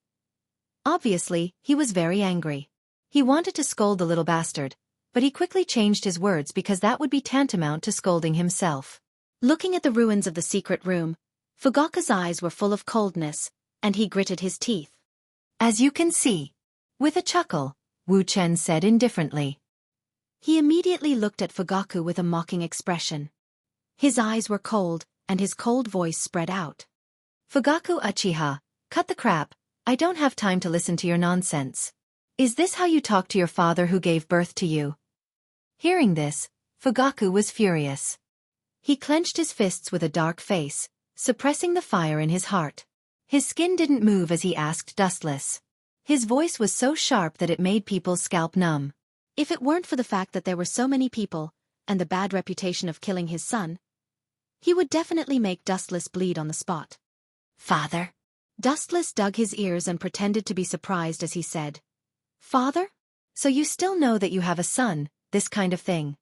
Obviously, he was very angry. He wanted to scold the little bastard, but he quickly changed his words because that would be tantamount to scolding himself. Looking at the ruins of the secret room, Fugaku's eyes were full of coldness, and he gritted his teeth. "As you can see." With a chuckle, Wu Chen said indifferently. He immediately looked at Fugaku with a mocking expression. His eyes were cold, and his cold voice spread out. "Fugaku Uchiha, cut the crap, I don't have time to listen to your nonsense. Is this how you talk to your father who gave birth to you?" Hearing this, Fugaku was furious. He clenched his fists with a dark face, suppressing the fire in his heart. His skin didn't move as he asked Dustless. His voice was so sharp that it made people's scalp numb. If it weren't for the fact that there were so many people, and the bad reputation of killing his son, he would definitely make Dustless bleed on the spot. "Father?" Dustless dug his ears and pretended to be surprised as he said, "Father? So you still know that you have a son, this kind of thing?"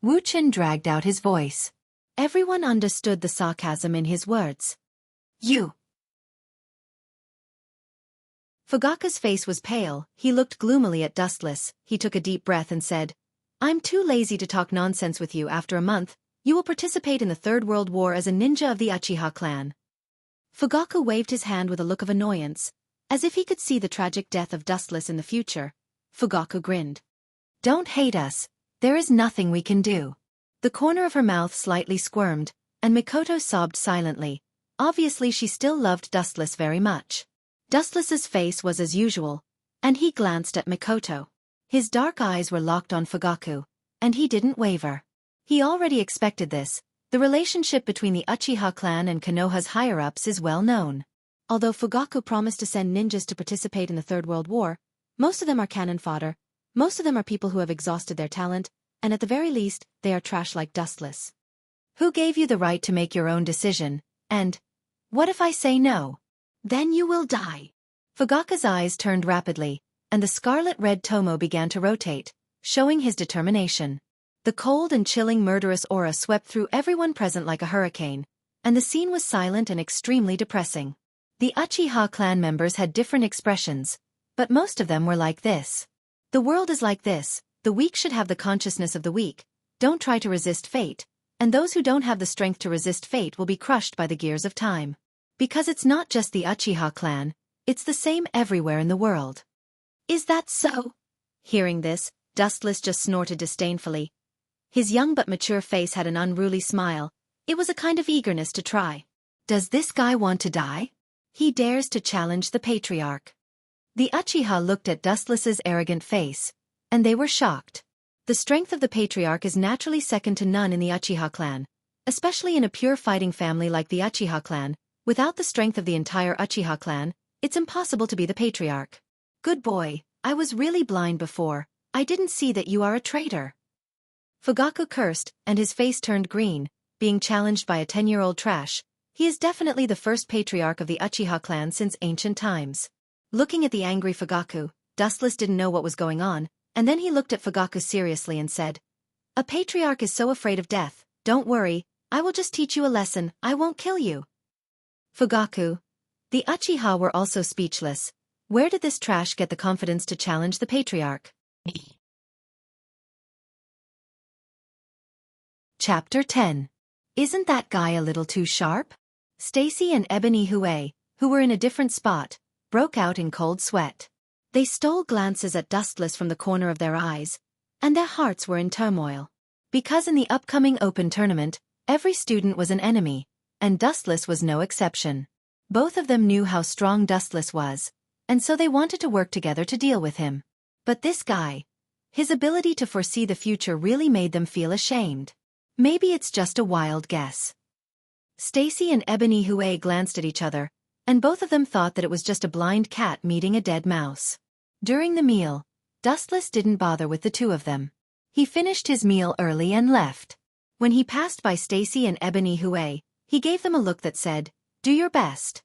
Wuxian dragged out his voice. Everyone understood the sarcasm in his words. You. Fugaku's face was pale, he looked gloomily at Dustless, he took a deep breath and said, I'm too lazy to talk nonsense with you. After a month, you will participate in the Third World War as a ninja of the Uchiha clan. Fugaku waved his hand with a look of annoyance, as if he could see the tragic death of Dustless in the future. Fugaku grinned. Don't hate us, there is nothing we can do. The corner of her mouth slightly squirmed, and Mikoto sobbed silently. Obviously she still loved Dustless very much. Dustless's face was as usual, and he glanced at Mikoto. His dark eyes were locked on Fugaku, and he didn't waver. He already expected this. The relationship between the Uchiha clan and Konoha's higher-ups is well known. Although Fugaku promised to send ninjas to participate in the Third World War, most of them are cannon fodder, most of them are people who have exhausted their talent, and at the very least, they are trash like Dustless. Who gave you the right to make your own decision, and what if I say no? Then you will die. Fugaku's eyes turned rapidly, and the scarlet-red tomo began to rotate, showing his determination. The cold and chilling murderous aura swept through everyone present like a hurricane, and the scene was silent and extremely depressing. The Uchiha clan members had different expressions, but most of them were like this. The world is like this, the weak should have the consciousness of the weak, don't try to resist fate, and those who don't have the strength to resist fate will be crushed by the gears of time. Because it's not just the Uchiha clan, it's the same everywhere in the world. Is that so? Hearing this, Dustless just snorted disdainfully. His young but mature face had an unruly smile. It was a kind of eagerness to try. Does this guy want to die? He dares to challenge the patriarch. The Uchiha looked at Dustless's arrogant face, and they were shocked. The strength of the patriarch is naturally second to none in the Uchiha clan, especially in a pure fighting family like the Uchiha clan. Without the strength of the entire Uchiha clan, it's impossible to be the patriarch. Good boy, I was really blind before, I didn't see that you are a traitor. Fugaku cursed, and his face turned green, being challenged by a 10-year-old trash. He is definitely the first patriarch of the Uchiha clan since ancient times. Looking at the angry Fugaku, Dustless didn't know what was going on, and then he looked at Fugaku seriously and said, A patriarch is so afraid of death, don't worry, I will just teach you a lesson, I won't kill you. Fugaku. The Uchiha were also speechless. Where did this trash get the confidence to challenge the patriarch? Chapter 10. Isn't that guy a little too sharp? Stacy and Ebony Hue, who were in a different spot, broke out in cold sweat. They stole glances at Dustless from the corner of their eyes, and their hearts were in turmoil. Because in the upcoming open tournament, every student was an enemy, and Dustless was no exception. Both of them knew how strong Dustless was, and so they wanted to work together to deal with him. But this guy, his ability to foresee the future really made them feel ashamed. Maybe it's just a wild guess. Stacy and Ebony Hue glanced at each other, and both of them thought that it was just a blind cat meeting a dead mouse. During the meal, Dustless didn't bother with the two of them. He finished his meal early and left. When he passed by Stacy and Ebony Hue, he gave them a look that said, Do your best.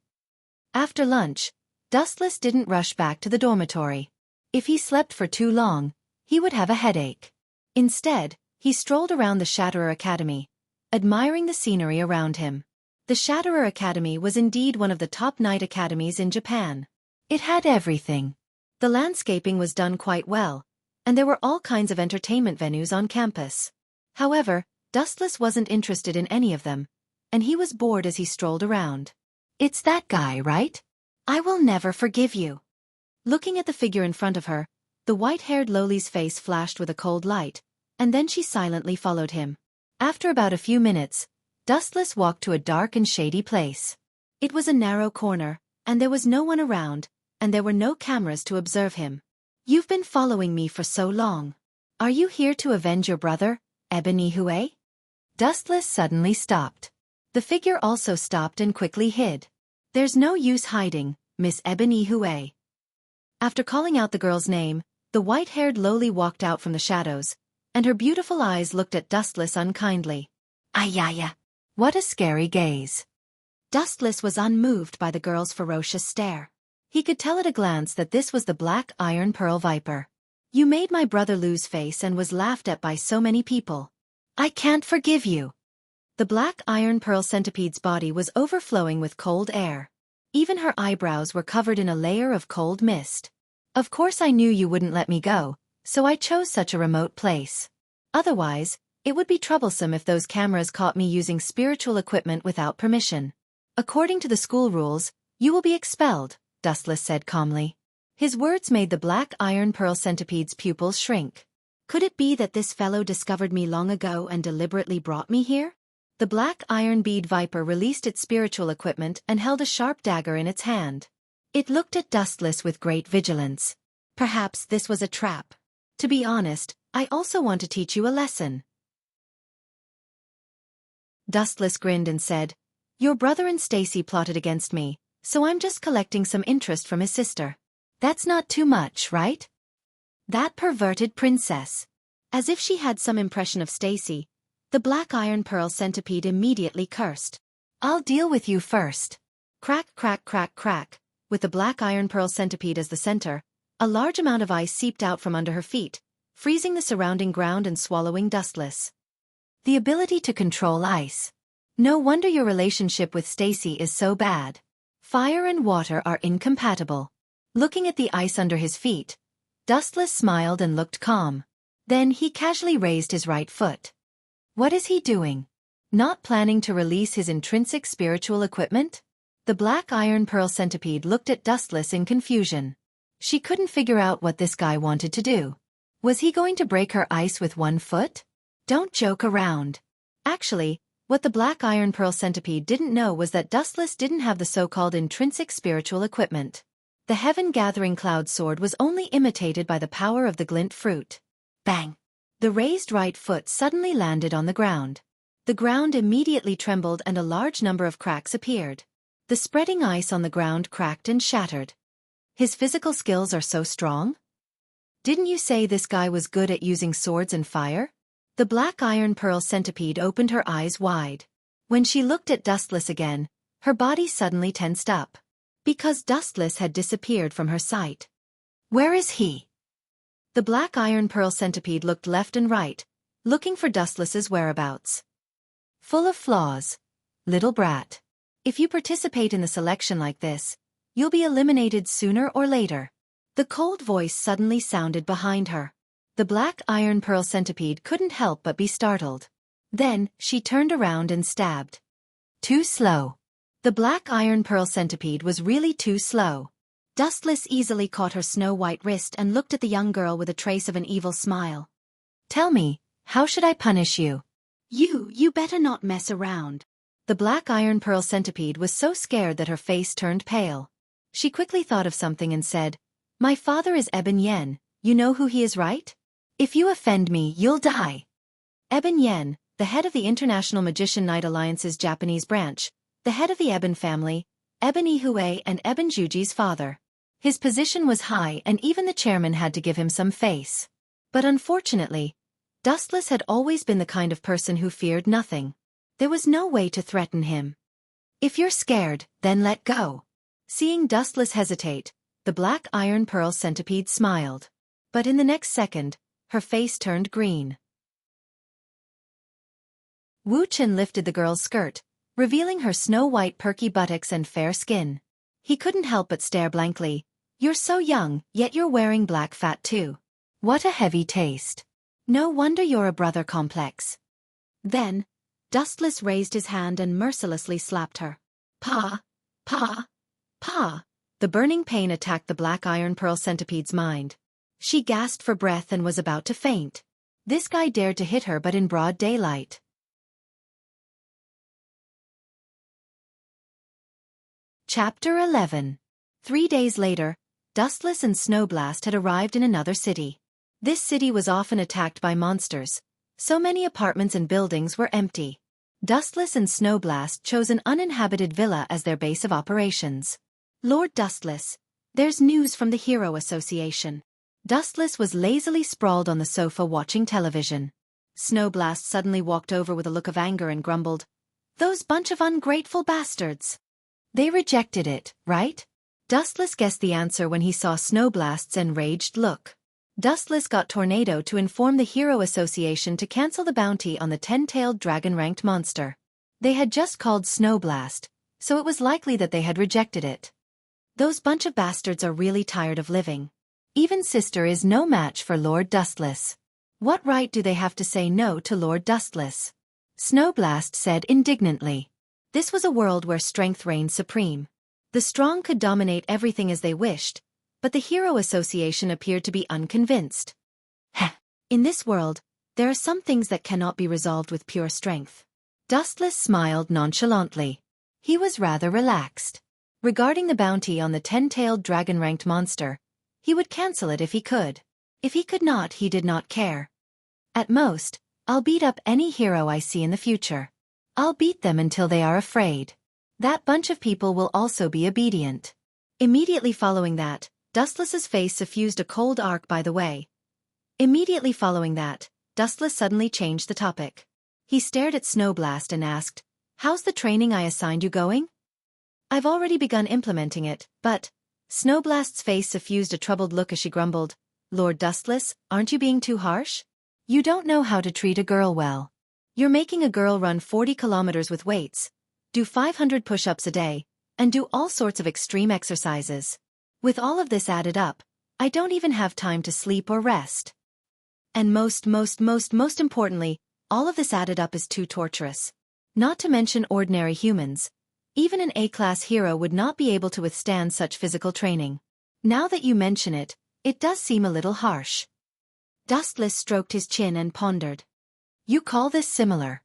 After lunch, Dustless didn't rush back to the dormitory. If he slept for too long, he would have a headache. Instead, he strolled around the Shatterer Academy, admiring the scenery around him. The Shatterer Academy was indeed one of the top night academies in Japan. It had everything. The landscaping was done quite well, and there were all kinds of entertainment venues on campus. However, Dustless wasn't interested in any of them, and he was bored as he strolled around. It's that guy, right? I will never forgive you. Looking at the figure in front of her, the white-haired Loli's face flashed with a cold light, and then she silently followed him. After about a few minutes, Dustless walked to a dark and shady place. It was a narrow corner, and there was no one around, and there were no cameras to observe him. You've been following me for so long. Are you here to avenge your brother, Ebony Hue? Dustless suddenly stopped. The figure also stopped and quickly hid. There's no use hiding, Miss Ebony Hue. After calling out the girl's name, the white-haired Loli walked out from the shadows, and her beautiful eyes looked at Dustless unkindly. Ayaya! What a scary gaze. Dustless was unmoved by the girl's ferocious stare. He could tell at a glance that this was the Black Iron Pearl Viper. You made my brother lose face and was laughed at by so many people. I can't forgive you. The black iron pearl centipede's body was overflowing with cold air. Even her eyebrows were covered in a layer of cold mist. Of course I knew you wouldn't let me go, so I chose such a remote place. Otherwise, it would be troublesome if those cameras caught me using spiritual equipment without permission. According to the school rules, you will be expelled, Dustless said calmly. His words made the black iron pearl centipede's pupils shrink. Could it be that this fellow discovered me long ago and deliberately brought me here? The black iron bead viper released its spiritual equipment and held a sharp dagger in its hand. It looked at Dustless with great vigilance. Perhaps this was a trap. To be honest, I also want to teach you a lesson. Dustless grinned and said, Your brother and Stacy plotted against me, so I'm just collecting some interest from his sister. That's not too much, right? That perverted princess. As if she had some impression of Stacy, the black iron pearl centipede immediately cursed. I'll deal with you first. Crack, crack, crack, crack. With the black iron pearl centipede as the center, a large amount of ice seeped out from under her feet, freezing the surrounding ground and swallowing Dustless. The ability to control ice. No wonder your relationship with Stacy is so bad. Fire and water are incompatible. Looking at the ice under his feet, Dustless smiled and looked calm. Then he casually raised his right foot. What is he doing? Not planning to release his intrinsic spiritual equipment? The black iron pearl centipede looked at Dustless in confusion. She couldn't figure out what this guy wanted to do. Was he going to break her ice with one foot? Don't joke around. Actually, what the black iron pearl centipede didn't know was that Dustless didn't have the so-called intrinsic spiritual equipment. The heaven-gathering cloud sword was only imitated by the power of the glint fruit. Bang! The raised right foot suddenly landed on the ground. The ground immediately trembled and a large number of cracks appeared. The spreading ice on the ground cracked and shattered. His physical skills are so strong? Didn't you say this guy was good at using swords and fire? The black iron pearl centipede opened her eyes wide. When she looked at Dustless again, her body suddenly tensed up. Because Dustless had disappeared from her sight. Where is he? The black iron pearl centipede looked left and right, looking for Dustless's whereabouts. Full of flaws. Little brat. If you participate in the selection like this, you'll be eliminated sooner or later. The cold voice suddenly sounded behind her. The black iron pearl centipede couldn't help but be startled. Then, she turned around and stabbed. Too slow. The black iron pearl centipede was really too slow. Dustless easily caught her snow-white wrist and looked at the young girl with a trace of an evil smile. Tell me, how should I punish you? You better not mess around. The black iron pearl centipede was so scared that her face turned pale. She quickly thought of something and said, My father is Eben Yen, you know who he is, right? If you offend me, you'll die. Eben Yen, the head of the International Magician Knight Alliance's Japanese branch, the head of the Eben family, Eben Ihue and Eben Juji's father. His position was high and even the chairman had to give him some face. But unfortunately, Dustless had always been the kind of person who feared nothing. There was no way to threaten him. If you're scared, then let go. Seeing Dustless hesitate, the black iron pearl centipede smiled. But in the next second, her face turned green. Wu Chen lifted the girl's skirt, revealing her snow-white perky buttocks and fair skin. He couldn't help but stare blankly. You're so young, yet you're wearing black fat too. What a heavy taste. No wonder you're a brother complex. Then, Dustless raised his hand and mercilessly slapped her. Pa! Pa! Pa! The burning pain attacked the black iron pearl centipede's mind. She gasped for breath and was about to faint. This guy dared to hit her but in broad daylight. Chapter 11. 3 days later, Dustless and Snowblast had arrived in another city. This city was often attacked by monsters. So many apartments and buildings were empty. Dustless and Snowblast chose an uninhabited villa as their base of operations. Lord Dustless, there's news from the Hero Association. Dustless was lazily sprawled on the sofa watching television. Snowblast suddenly walked over with a look of anger and grumbled, Those bunch of ungrateful bastards. They rejected it, right? Dustless guessed the answer when he saw Snowblast's enraged look. Dustless got Tornado to inform the Hero Association to cancel the bounty on the 10-tailed dragon-ranked monster. They had just called Snowblast, so it was likely that they had rejected it. Those bunch of bastards are really tired of living. Even Sister is no match for Lord Dustless. What right do they have to say no to Lord Dustless? Snowblast said indignantly. This was a world where strength reigned supreme. The strong could dominate everything as they wished, but the Hero Association appeared to be unconvinced. Heh. In this world, there are some things that cannot be resolved with pure strength. Dustless smiled nonchalantly. He was rather relaxed. Regarding the bounty on the 10-tailed dragon-ranked monster, he would cancel it if he could. If he could not, he did not care. At most, I'll beat up any hero I see in the future. I'll beat them until they are afraid. That bunch of people will also be obedient. Immediately following that, Dustless's face suffused a cold arc by the way. Immediately following that, Dustless suddenly changed the topic. He stared at Snowblast and asked, "How's the training I assigned you going?" "I've already begun implementing it, but..." Snowblast's face suffused a troubled look as she grumbled, "Lord Dustless, aren't you being too harsh? You don't know how to treat a girl well. You're making a girl run 40 kilometers with weights, do 500 push-ups a day, and do all sorts of extreme exercises. With all of this added up, I don't even have time to sleep or rest. And most importantly, all of this added up is too torturous. Not to mention ordinary humans. Even an A-class hero would not be able to withstand such physical training. Now that you mention it, it does seem a little harsh." Dustless stroked his chin and pondered. "You call this similar?"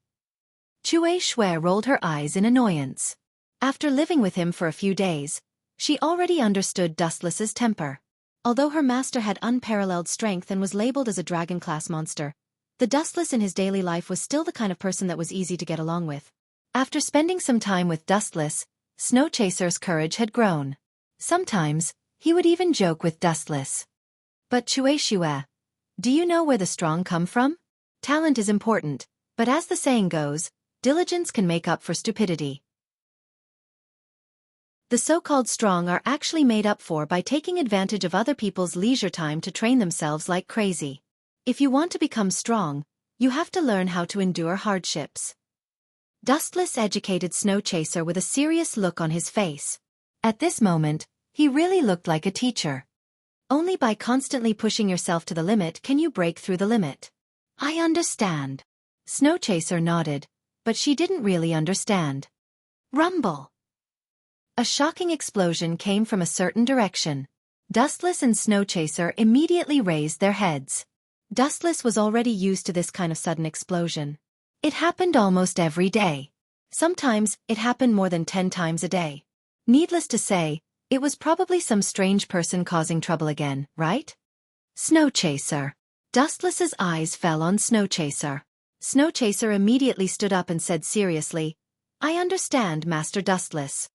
Chue Shui rolled her eyes in annoyance. After living with him for a few days, she already understood Dustless's temper. Although her master had unparalleled strength and was labeled as a dragon-class monster, the Dustless in his daily life was still the kind of person that was easy to get along with. After spending some time with Dustless, Snowchaser's courage had grown. Sometimes, he would even joke with Dustless. "But Chue Shui, do you know where the strong come from? Talent is important, but as the saying goes, diligence can make up for stupidity. The so-called strong are actually made up for by taking advantage of other people's leisure time to train themselves like crazy. If you want to become strong, you have to learn how to endure hardships." Dustless educated Snowchaser with a serious look on his face. At this moment, he really looked like a teacher. Only by constantly pushing yourself to the limit can you break through the limit. "I understand." Snowchaser nodded, but she didn't really understand. Rumble! A shocking explosion came from a certain direction. Dustless and Snowchaser immediately raised their heads. Dustless was already used to this kind of sudden explosion. It happened almost every day. Sometimes, it happened more than 10 times a day. Needless to say, it was probably some strange person causing trouble again, right? Snowchaser. Dustless's eyes fell on Snowchaser. Snowchaser immediately stood up and said seriously, "I understand, Master Dustless."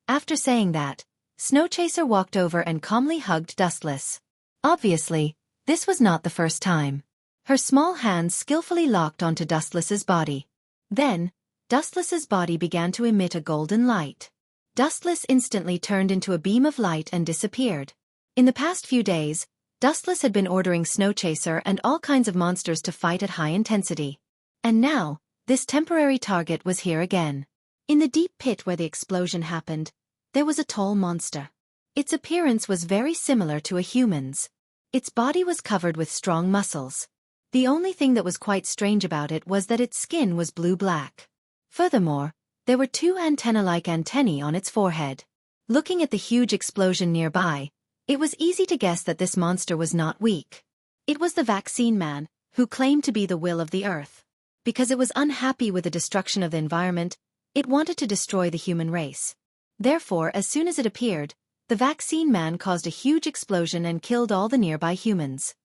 After saying that, Snowchaser walked over and calmly hugged Dustless. Obviously, this was not the first time. Her small hands skillfully locked onto Dustless's body. Then, Dustless's body began to emit a golden light. Dustless instantly turned into a beam of light and disappeared. In the past few days, Dustless had been ordering Snowchaser and all kinds of monsters to fight at high intensity. And now, this temporary target was here again. In the deep pit where the explosion happened, there was a tall monster. Its appearance was very similar to a human's. Its body was covered with strong muscles. The only thing that was quite strange about it was that its skin was blue-black. Furthermore, there were 2 antenna-like antennae on its forehead. Looking at the huge explosion nearby, it was easy to guess that this monster was not weak. It was the Vaccine Man, who claimed to be the will of the Earth. Because it was unhappy with the destruction of the environment, it wanted to destroy the human race. Therefore, as soon as it appeared, the Vaccine Man caused a huge explosion and killed all the nearby humans.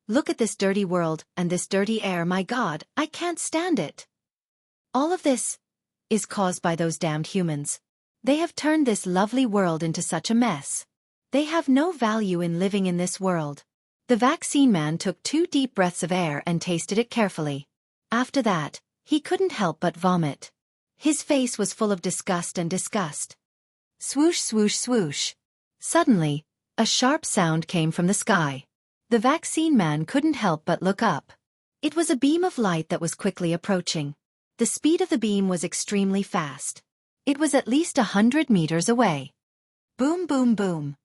"Look at this dirty world and this dirty air, my God, I can't stand it. All of this is caused by those damned humans. They have turned this lovely world into such a mess. They have no value in living in this world." The Vaccine Man took 2 deep breaths of air and tasted it carefully. After that, he couldn't help but vomit. His face was full of disgust and disgust. Swoosh, swoosh, swoosh. Suddenly, a sharp sound came from the sky. The vaccine man couldn't help but look up. It was a beam of light that was quickly approaching. The speed of the beam was extremely fast. It was at least 100 meters away. Boom, boom, boom.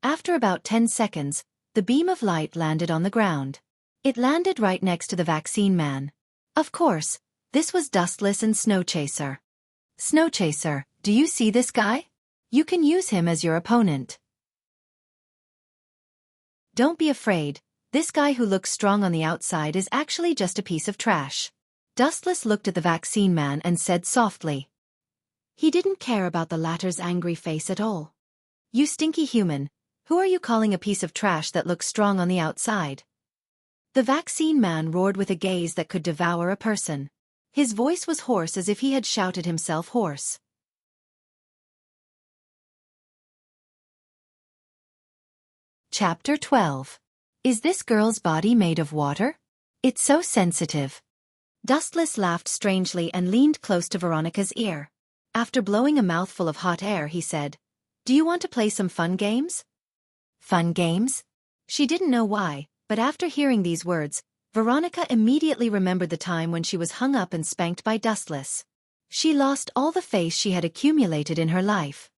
After about 10 seconds, the beam of light landed on the ground. It landed right next to the vaccine man. Of course, this was Dustless and Snowchaser. Snowchaser, do you see this guy? You can use him as your opponent. Don't be afraid, this guy who looks strong on the outside is actually just a piece of trash. Dustless looked at the vaccine man and said softly. He didn't care about the latter's angry face at all. You stinky human, who are you calling a piece of trash that looks strong on the outside? The vaccine man roared with a gaze that could devour a person. His voice was hoarse as if he had shouted himself hoarse. Chapter 12. Is this girl's body made of water? It's so sensitive. Dustless laughed strangely and leaned close to Veronica's ear. After blowing a mouthful of hot air, he said, "Do you want to play some fun games?" Fun games? She didn't know why, but after hearing these words, Veronica immediately remembered the time when she was hung up and spanked by Dustless. She lost all the face she had accumulated in her life.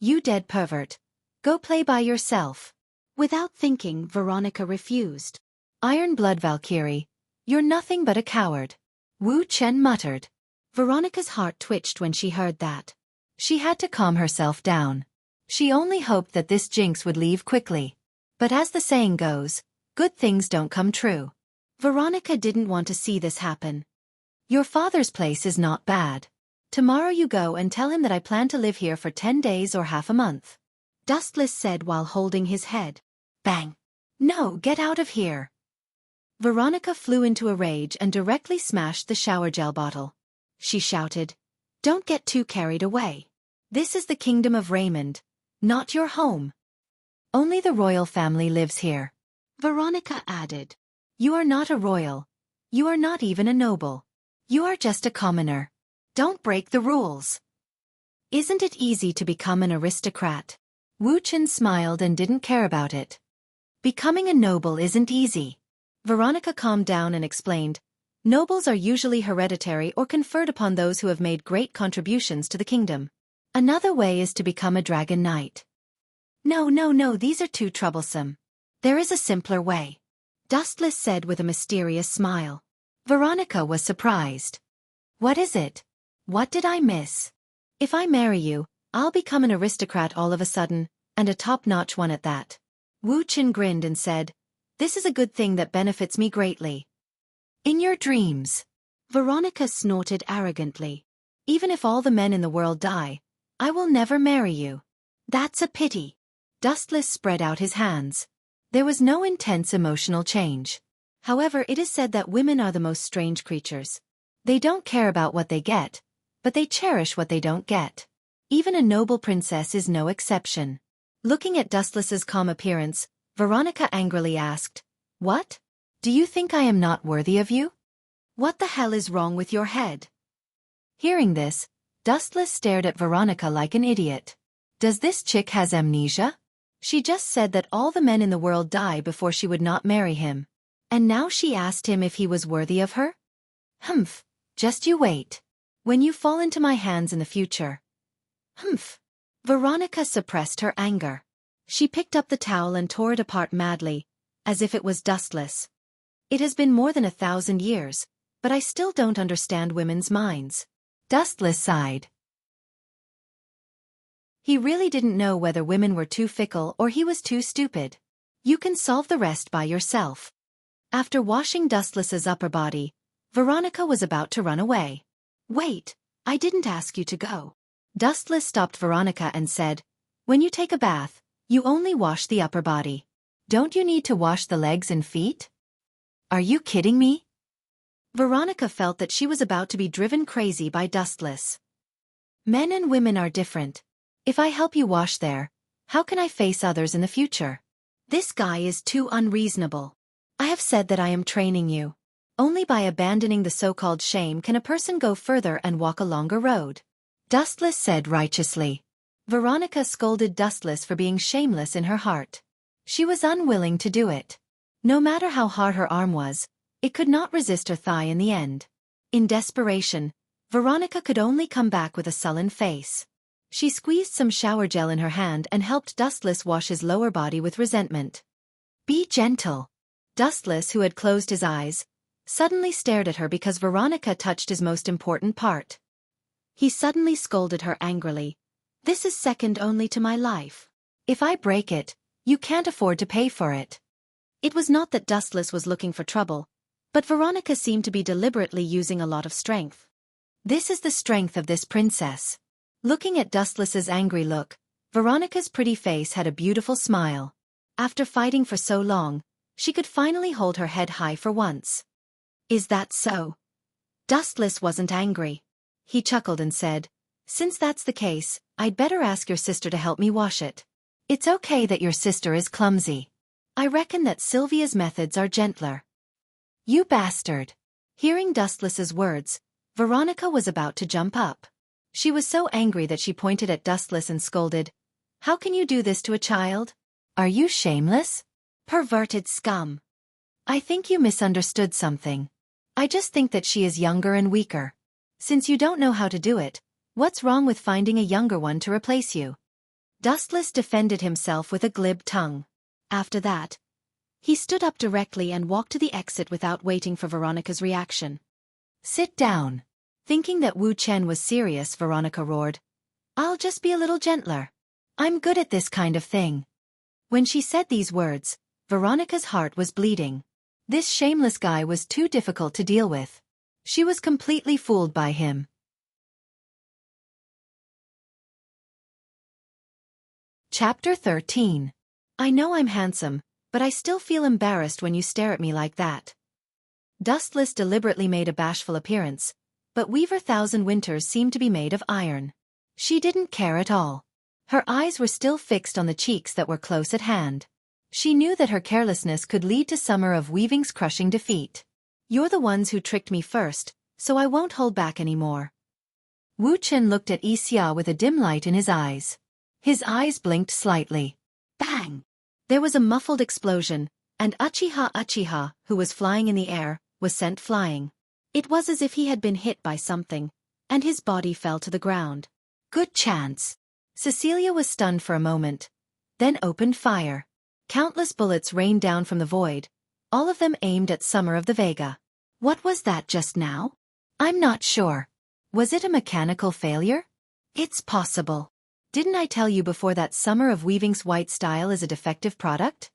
You dead pervert. Go play by yourself. Without thinking, Veronica refused. Iron Blood Valkyrie, you're nothing but a coward. Wu Chen muttered. Veronica's heart twitched when she heard that. She had to calm herself down. She only hoped that this jinx would leave quickly. But as the saying goes, good things don't come true. Veronica didn't want to see this happen. Your father's place is not bad. Tomorrow you go and tell him that I plan to live here for 10 days or half a month. Dustless said while holding his head. Bang! No, get out of here! Veronica flew into a rage and directly smashed the shower gel bottle. She shouted, "Don't get too carried away. This is the kingdom of Raymond, not your home. Only the royal family lives here." Veronica added, "You are not a royal. You are not even a noble. You are just a commoner. Don't break the rules." Isn't it easy to become an aristocrat? Wu Chen smiled and didn't care about it. Becoming a noble isn't easy. Veronica calmed down and explained, nobles are usually hereditary or conferred upon those who have made great contributions to the kingdom. Another way is to become a dragon knight. No, these are too troublesome. There is a simpler way. Dustless said with a mysterious smile. Veronica was surprised. What is it? What did I miss? If I marry you, I'll become an aristocrat all of a sudden, and a top-notch one at that. Wu Chen grinned and said, "This is a good thing that benefits me greatly." In your dreams. Veronica snorted arrogantly. Even if all the men in the world die, I will never marry you. That's a pity. Dustless spread out his hands. There was no intense emotional change. However, it is said that women are the most strange creatures. They don't care about what they get, but they cherish what they don't get. Even a noble princess is no exception. Looking at Dustless's calm appearance, Veronica angrily asked, "What? Do you think I am not worthy of you? What the hell is wrong with your head?" Hearing this, Dustless stared at Veronica like an idiot. Does this chick has amnesia? She just said that all the men in the world die before she would not marry him. And now she asked him if he was worthy of her? Humph, just you wait. When you fall into my hands in the future. Humph. Veronica suppressed her anger. She picked up the towel and tore it apart madly, as if it was dustless. It has been more than 1,000 years, but I still don't understand women's minds. Dustless sighed. He really didn't know whether women were too fickle or he was too stupid. You can solve the rest by yourself. After washing Dustless's upper body, Veronica was about to run away. Wait, I didn't ask you to go. Dustless stopped Veronica and said, when you take a bath, you only wash the upper body. Don't you need to wash the legs and feet? Are you kidding me? Veronica felt that she was about to be driven crazy by Dustless. Men and women are different. If I help you wash there, how can I face others in the future? This guy is too unreasonable. I have said that I am training you. Only by abandoning the so-called shame can a person go further and walk a longer road. Dustless said righteously. Veronica scolded Dustless for being shameless in her heart. She was unwilling to do it. No matter how hard her arm was, it could not resist her thigh in the end. In desperation, Veronica could only come back with a sullen face. She squeezed some shower gel in her hand and helped Dustless wash his lower body with resentment. Be gentle. Dustless, who had closed his eyes, suddenly stared at her because Veronica touched his most important part. He suddenly scolded her angrily. This is second only to my life. If I break it, you can't afford to pay for it. It was not that Dustless was looking for trouble, but Veronica seemed to be deliberately using a lot of strength. This is the strength of this princess. Looking at Dustless's angry look, Veronica's pretty face had a beautiful smile. After fighting for so long, she could finally hold her head high for once. Is that so? Dustless wasn't angry. He chuckled and said, since that's the case, I'd better ask your sister to help me wash it. It's okay that your sister is clumsy. I reckon that Sylvia's methods are gentler. You bastard. Hearing Dustless's words, Veronica was about to jump up. She was so angry that she pointed at Dustless and scolded, how can you do this to a child? Are you shameless? Perverted scum. I think you misunderstood something. I just think that she is younger and weaker. Since you don't know how to do it, what's wrong with finding a younger one to replace you? Dustless defended himself with a glib tongue. After that, he stood up directly and walked to the exit without waiting for Veronica's reaction. Sit down. Thinking that Wu Chen was serious, Veronica roared, I'll just be a little gentler. I'm good at this kind of thing. When she said these words, Veronica's heart was bleeding. This shameless guy was too difficult to deal with. She was completely fooled by him. Chapter 13. I know I'm handsome, but I still feel embarrassed when you stare at me like that. Dustless deliberately made a bashful appearance, but Weaver Thousand Winters seemed to be made of iron. She didn't care at all. Her eyes were still fixed on the cheeks that were close at hand. She knew that her carelessness could lead to Summer of Weaving's crushing defeat. You're the ones who tricked me first, so I won't hold back anymore. Wu Chen looked at Wuxia with a dim light in his eyes. His eyes blinked slightly. Bang! There was a muffled explosion, and Uchiha, who was flying in the air, was sent flying. It was as if he had been hit by something, and his body fell to the ground. Good chance. Cecilia was stunned for a moment, then opened fire. Countless bullets rained down from the void, all of them aimed at Summer of the Vega. What was that just now? I'm not sure. Was it a mechanical failure? It's possible. Didn't I tell you before that Summer of Weaving's white style is a defective product?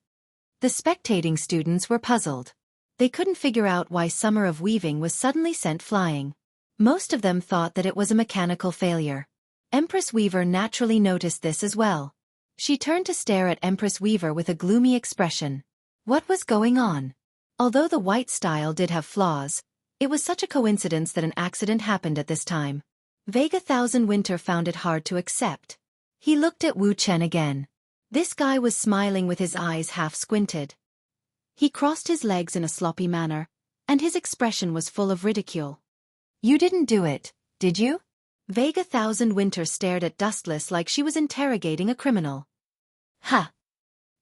The spectating students were puzzled. They couldn't figure out why Summer of Weaving was suddenly sent flying. Most of them thought that it was a mechanical failure. Empress Weaver naturally noticed this as well. She turned to stare at Empress Weaver with a gloomy expression. What was going on? Although the white style did have flaws, it was such a coincidence that an accident happened at this time. Vega Thousand Winter found it hard to accept. He looked at Wu Chen again. This guy was smiling with his eyes half squinted. He crossed his legs in a sloppy manner, and his expression was full of ridicule. You didn't do it, did you? Vega Thousand Winter stared at Dustless like she was interrogating a criminal. Ha!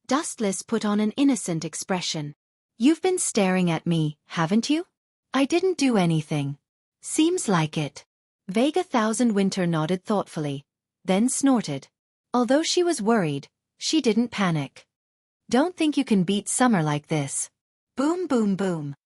Dustless put on an innocent expression. You've been staring at me, haven't you? I didn't do anything. Seems like it. Vega Thousand Winter nodded thoughtfully, then snorted. Although she was worried, she didn't panic. Don't think you can beat Summer like this. Boom boom boom.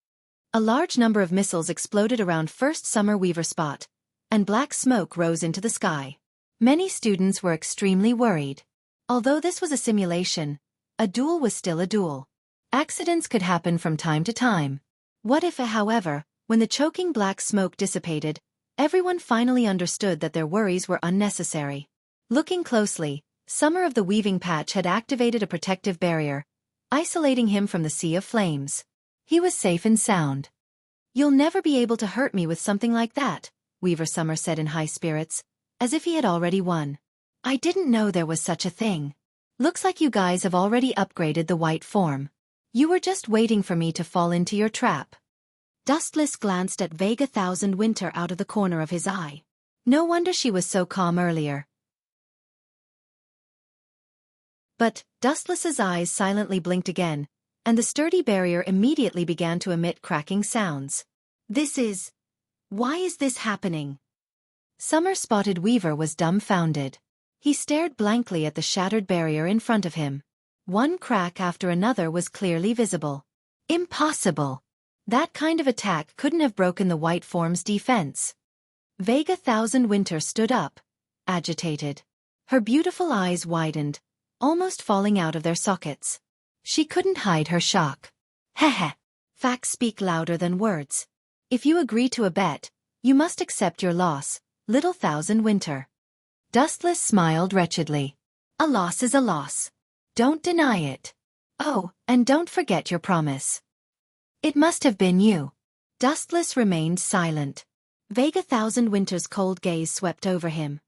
A large number of missiles exploded around First Summer Weaver spot, and black smoke rose into the sky. Many students were extremely worried. Although this was a simulation, a duel was still a duel. Accidents could happen from time to time. What if, however, when the choking black smoke dissipated, everyone finally understood that their worries were unnecessary? Looking closely, Summer of the Weaving Patch had activated a protective barrier, isolating him from the sea of flames. He was safe and sound. You'll never be able to hurt me with something like that, Weaver Summer said in high spirits, as if he had already won. I didn't know there was such a thing. Looks like you guys have already upgraded the white form. You were just waiting for me to fall into your trap. Dustless glanced at Vega Thousand Winter out of the corner of his eye. No wonder she was so calm earlier. But Dustless's eyes silently blinked again, and the sturdy barrier immediately began to emit cracking sounds. Why is this happening? Summer-Spotted Weaver was dumbfounded. He stared blankly at the shattered barrier in front of him. One crack after another was clearly visible. Impossible! That kind of attack couldn't have broken the white form's defense. Vega Thousand Winter stood up, agitated. Her beautiful eyes widened, almost falling out of their sockets. She couldn't hide her shock. Heh. Facts speak louder than words. If you agree to a bet, you must accept your loss, little Thousand Winter. Dustless smiled wretchedly. A loss is a loss. Don't deny it. Oh, and don't forget your promise. It must have been you. Dustless remained silent. Vega Thousand Winter's cold gaze swept over him.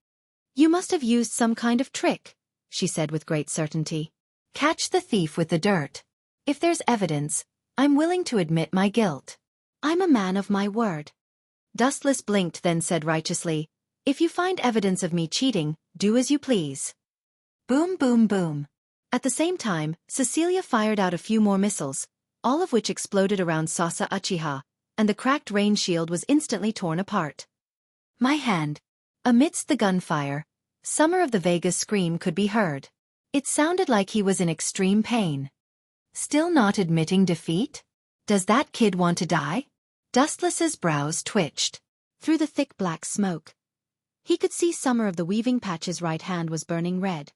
You must have used some kind of trick, she said with great certainty. Catch the thief with the dirt. If there's evidence, I'm willing to admit my guilt. I'm a man of my word. Dustless blinked, then said righteously, if you find evidence of me cheating, do as you please. Boom, boom, boom. At the same time, Cecilia fired out a few more missiles, all of which exploded around Sasa Uchiha, and the cracked rain shield was instantly torn apart. My hand. Amidst the gunfire, Summer of the Vega's scream could be heard. It sounded like he was in extreme pain. Still not admitting defeat? Does that kid want to die? Dustless's brows twitched. Through the thick black smoke, he could see Summer of the Weaving Patch's right hand was burning red.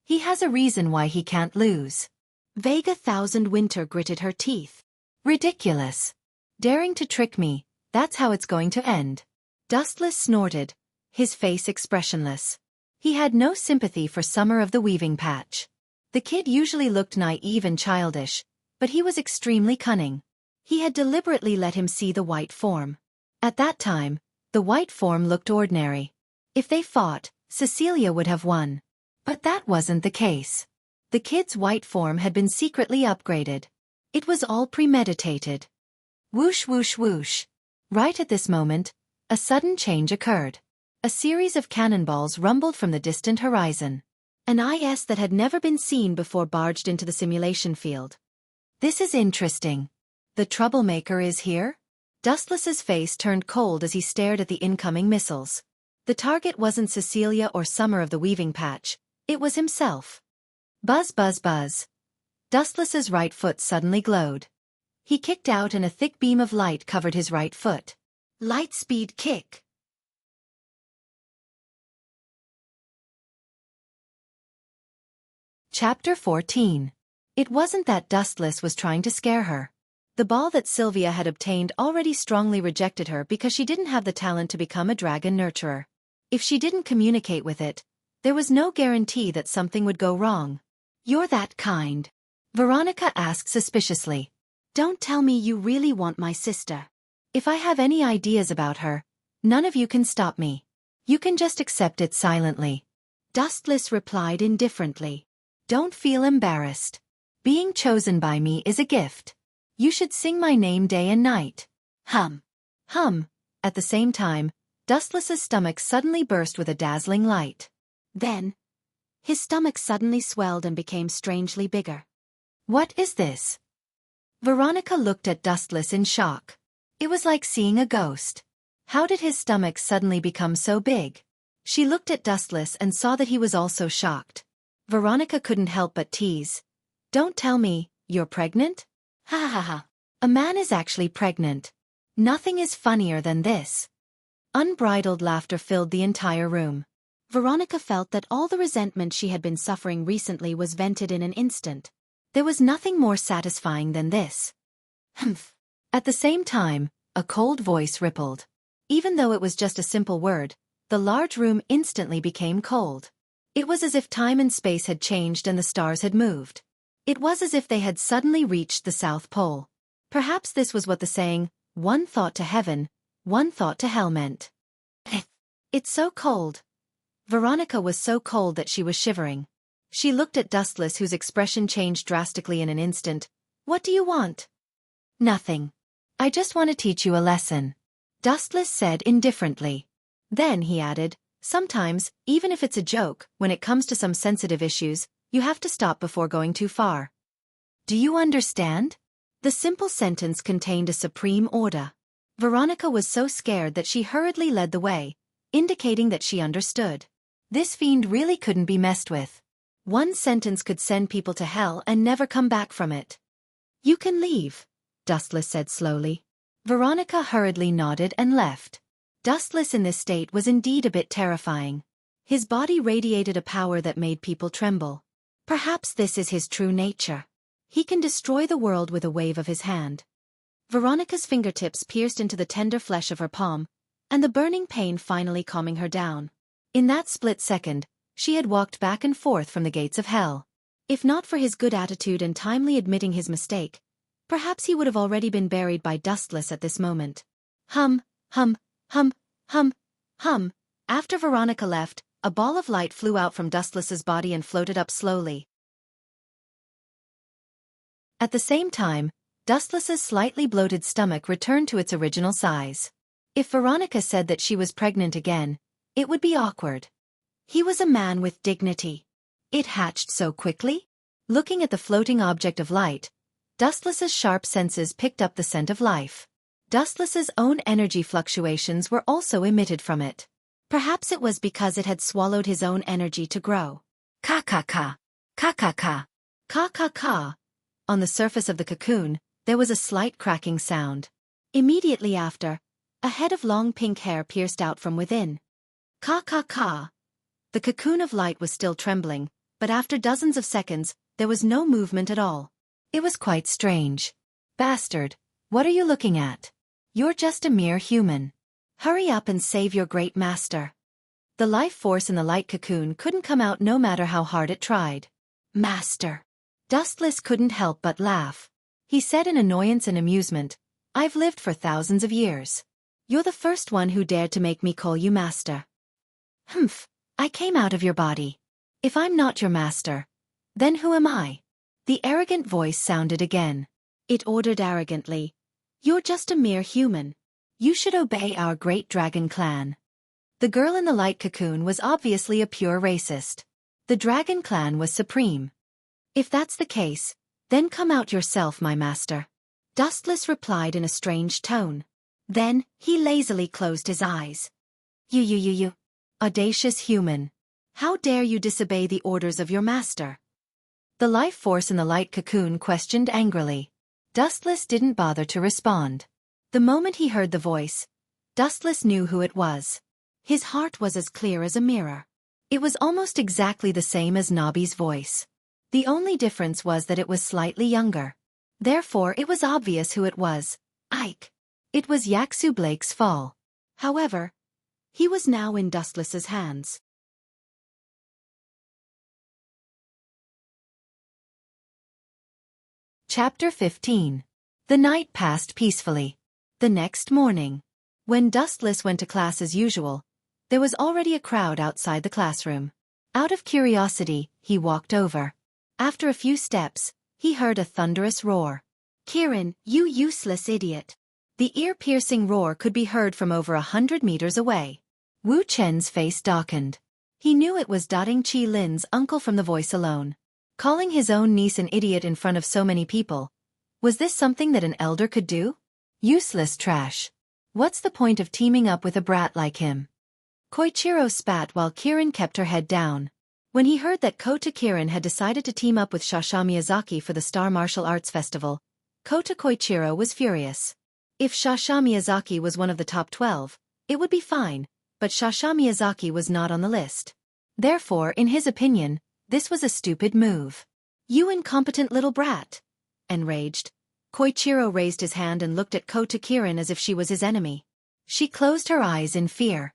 He has a reason why he can't lose. Vega Thousand Winter gritted her teeth. Ridiculous. Daring to trick me, that's how it's going to end. Dustless snorted, his face expressionless. He had no sympathy for Summer of the Weaving Patch. The kid usually looked naive and childish, but he was extremely cunning. He had deliberately let him see the white form. At that time, the white form looked ordinary. If they fought, Cecilia would have won. But that wasn't the case. The kid's white form had been secretly upgraded. It was all premeditated. Whoosh whoosh whoosh. Right at this moment, a sudden change occurred. A series of cannonballs rumbled from the distant horizon. An IS that had never been seen before barged into the simulation field. This is interesting. The troublemaker is here? Dustless's face turned cold as he stared at the incoming missiles. The target wasn't Cecilia or Summer of the Weaving Patch, it was himself. Buzz buzz buzz. Dustless's right foot suddenly glowed. He kicked out and a thick beam of light covered his right foot. Light speed kick. Chapter 14. It wasn't that Dustless was trying to scare her. The ball that Sylvia had obtained already strongly rejected her because she didn't have the talent to become a dragon nurturer. If she didn't communicate with it, there was no guarantee that something would go wrong. You're that kind? Veronica asked suspiciously. Don't tell me you really want my sister. If I have any ideas about her, none of you can stop me. You can just accept it silently. Dustless replied indifferently. Don't feel embarrassed. Being chosen by me is a gift. You should sing my name day and night. Hum. Hum. At the same time, Dustless's stomach suddenly burst with a dazzling light. Then, his stomach suddenly swelled and became strangely bigger. What is this? Veronica looked at Dustless in shock. It was like seeing a ghost. How did his stomach suddenly become so big? She looked at Dustless and saw that he was also shocked. Veronica couldn't help but tease. Don't tell me, you're pregnant? Ha ha ha. A man is actually pregnant. Nothing is funnier than this. Unbridled laughter filled the entire room. Veronica felt that all the resentment she had been suffering recently was vented in an instant. There was nothing more satisfying than this. Humph. At the same time, a cold voice rippled. Even though it was just a simple word, the large room instantly became cold. It was as if time and space had changed and the stars had moved. It was as if they had suddenly reached the South Pole. Perhaps this was what the saying, one thought to heaven, one thought to hell meant. It's so cold. Veronica was so cold that she was shivering. She looked at Dustless, whose expression changed drastically in an instant. What do you want? Nothing. I just want to teach you a lesson. Dustless said indifferently. Then he added, sometimes, even if it's a joke, when it comes to some sensitive issues, you have to stop before going too far. Do you understand? The simple sentence contained a supreme order. Veronica was so scared that she hurriedly led the way, indicating that she understood. This fiend really couldn't be messed with. One sentence could send people to hell and never come back from it. You can leave, Dustless said slowly. Veronica hurriedly nodded and left. Dustless in this state was indeed a bit terrifying. His body radiated a power that made people tremble. Perhaps this is his true nature. He can destroy the world with a wave of his hand. Veronica's fingertips pierced into the tender flesh of her palm, and the burning pain finally calming her down. In that split second, she had walked back and forth from the gates of hell. If not for his good attitude and timely admitting his mistake, perhaps he would have already been buried by Dustless at this moment. Hum, hum, hum, hum, hum. After Veronica left, a ball of light flew out from Dustless's body and floated up slowly. At the same time, Dustless's slightly bloated stomach returned to its original size. If Veronica said that she was pregnant again, it would be awkward. He was a man with dignity. It hatched so quickly? Looking at the floating object of light, Dustless's sharp senses picked up the scent of life. Dustless's own energy fluctuations were also emitted from it. Perhaps it was because it had swallowed his own energy to grow. Ka-ka-ka. Ka-ka-ka. Ka-ka-ka. On the surface of the cocoon, there was a slight cracking sound. Immediately after, a head of long pink hair pierced out from within. Ka-ka-ka. The cocoon of light was still trembling, but after dozens of seconds, there was no movement at all. It was quite strange. Bastard, what are you looking at? You're just a mere human. Hurry up and save your great master. The life force in the light cocoon couldn't come out no matter how hard it tried. Master. Dustless couldn't help but laugh. He said in annoyance and amusement, I've lived for thousands of years. You're the first one who dared to make me call you master. Humph, I came out of your body. If I'm not your master, then who am I? The arrogant voice sounded again. It ordered arrogantly, You're just a mere human. You should obey our great dragon clan. The girl in the light cocoon was obviously a pure racist. The dragon clan was supreme. If that's the case, then come out yourself, my master. Dustless replied in a strange tone. Then, he lazily closed his eyes. You. Audacious human. How dare you disobey the orders of your master? The life force in the light cocoon questioned angrily. Dustless didn't bother to respond. The moment he heard the voice, Dustless knew who it was. His heart was as clear as a mirror. It was almost exactly the same as Nobby's voice. The only difference was that it was slightly younger. Therefore it was obvious who it was. Ike. It was Yaksu Blake's fall. However, he was now in Dustless's hands. Chapter 15. The night passed peacefully. The next morning, when Dustless went to class as usual, there was already a crowd outside the classroom. Out of curiosity, he walked over. After a few steps, he heard a thunderous roar. Kirin, you useless idiot. The ear-piercing roar could be heard from over 100 meters away. Wu Chen's face darkened. He knew it was Ding Qi Lin's uncle from the voice alone. Calling his own niece an idiot in front of so many people. Was this something that an elder could do? Useless trash. What's the point of teaming up with a brat like him? Koichiro spat while Kirin kept her head down. When he heard that Kota Kirin had decided to team up with Shasha Miyazaki for the Star Martial Arts Festival, Kota Koichiro was furious. If Shasha Miyazaki was one of the top 12, it would be fine, but Shasha Miyazaki was not on the list. Therefore, in his opinion, this was a stupid move. You incompetent little brat! Enraged, Koichiro raised his hand and looked at Kota Kirin as if she was his enemy. She closed her eyes in fear.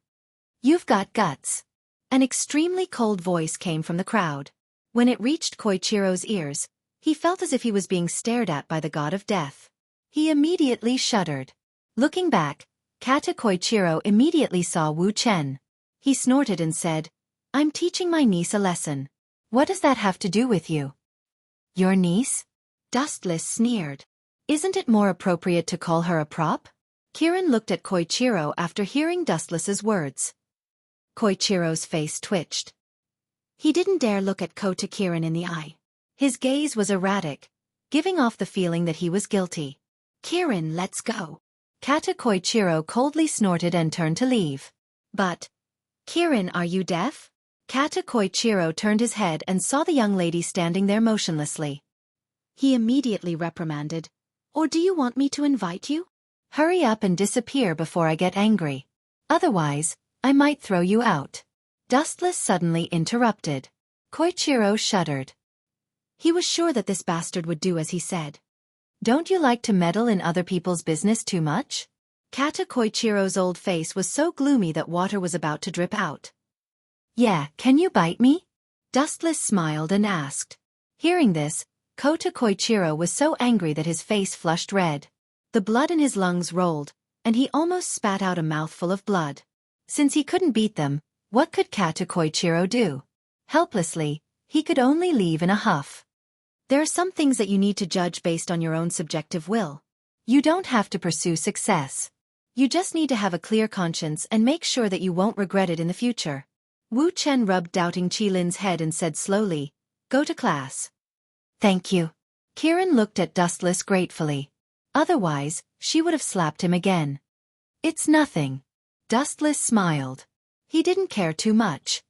You've got guts. An extremely cold voice came from the crowd. When it reached Koichiro's ears, he felt as if he was being stared at by the god of death. He immediately shuddered. Looking back, Kata Koichiro immediately saw Wu Chen. He snorted and said, I'm teaching my niece a lesson. What does that have to do with you? Your niece? Dustless sneered. Isn't it more appropriate to call her a prop? Kirin looked at Koichiro after hearing Dustless's words. Koichiro's face twitched. He didn't dare look at Kota Kirin in the eye. His gaze was erratic, giving off the feeling that he was guilty. "Kirin, let's go." Kata Koichiro coldly snorted and turned to leave. "But, Kirin, are you deaf?" Kata Koichiro turned his head and saw the young lady standing there motionlessly. He immediately reprimanded, "Or do you want me to invite you? Hurry up and disappear before I get angry. Otherwise, I might throw you out." Dustless suddenly interrupted. Koichiro shuddered. He was sure that this bastard would do as he said. "Don't you like to meddle in other people's business too much?" Kata Koichiro's old face was so gloomy that water was about to drip out. "Yeah, can you bite me?" Dustless smiled and asked. Hearing this, Kota Koichiro was so angry that his face flushed red. The blood in his lungs rolled, and he almost spat out a mouthful of blood. Since he couldn't beat them, what could Kata Koichiro do? Helplessly, he could only leave in a huff. There are some things that you need to judge based on your own subjective will. You don't have to pursue success. You just need to have a clear conscience and make sure that you won't regret it in the future. Wu Chen rubbed doubting Qilin's head and said slowly, "Go to class." "Thank you." Kirin looked at Dustless gratefully. Otherwise, she would have slapped him again. "It's nothing." Dustless smiled. He didn't care too much.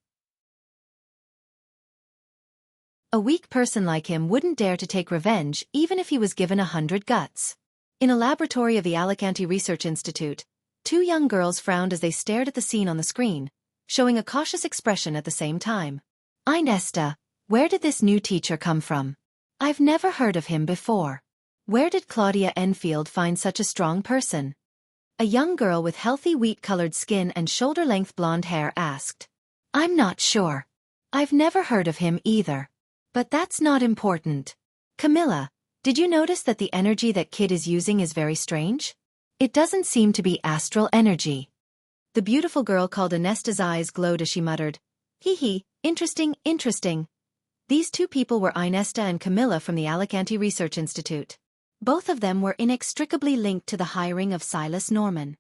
A weak person like him wouldn't dare to take revenge even if he was given 100 guts. In a laboratory of the Alicante Research Institute, two young girls frowned as they stared at the scene on the screen, showing a cautious expression at the same time. "Inesta, where did this new teacher come from? I've never heard of him before. Where did Claudia Enfield find such a strong person?" A young girl with healthy wheat-colored skin and shoulder-length blonde hair asked. "I'm not sure. I've never heard of him either. But that's not important. Camilla, did you notice that the energy that kid is using is very strange? It doesn't seem to be astral energy." The beautiful girl called Inesta's eyes glowed as she muttered, "Hee hee, interesting, interesting." These two people were Inesta and Camilla from the Alicante Research Institute. Both of them were inextricably linked to the hiring of Silas Norman.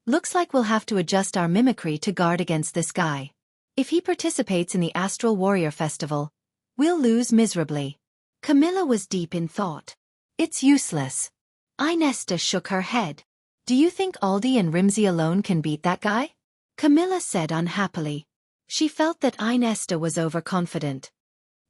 "Looks like we'll have to adjust our mimicry to guard against this guy. If he participates in the Astral Warrior Festival, we'll lose miserably." Camilla was deep in thought. "It's useless." Inesta shook her head. "Do you think Aldi and Rimsey alone can beat that guy?" Camilla said unhappily. She felt that Inesta was overconfident.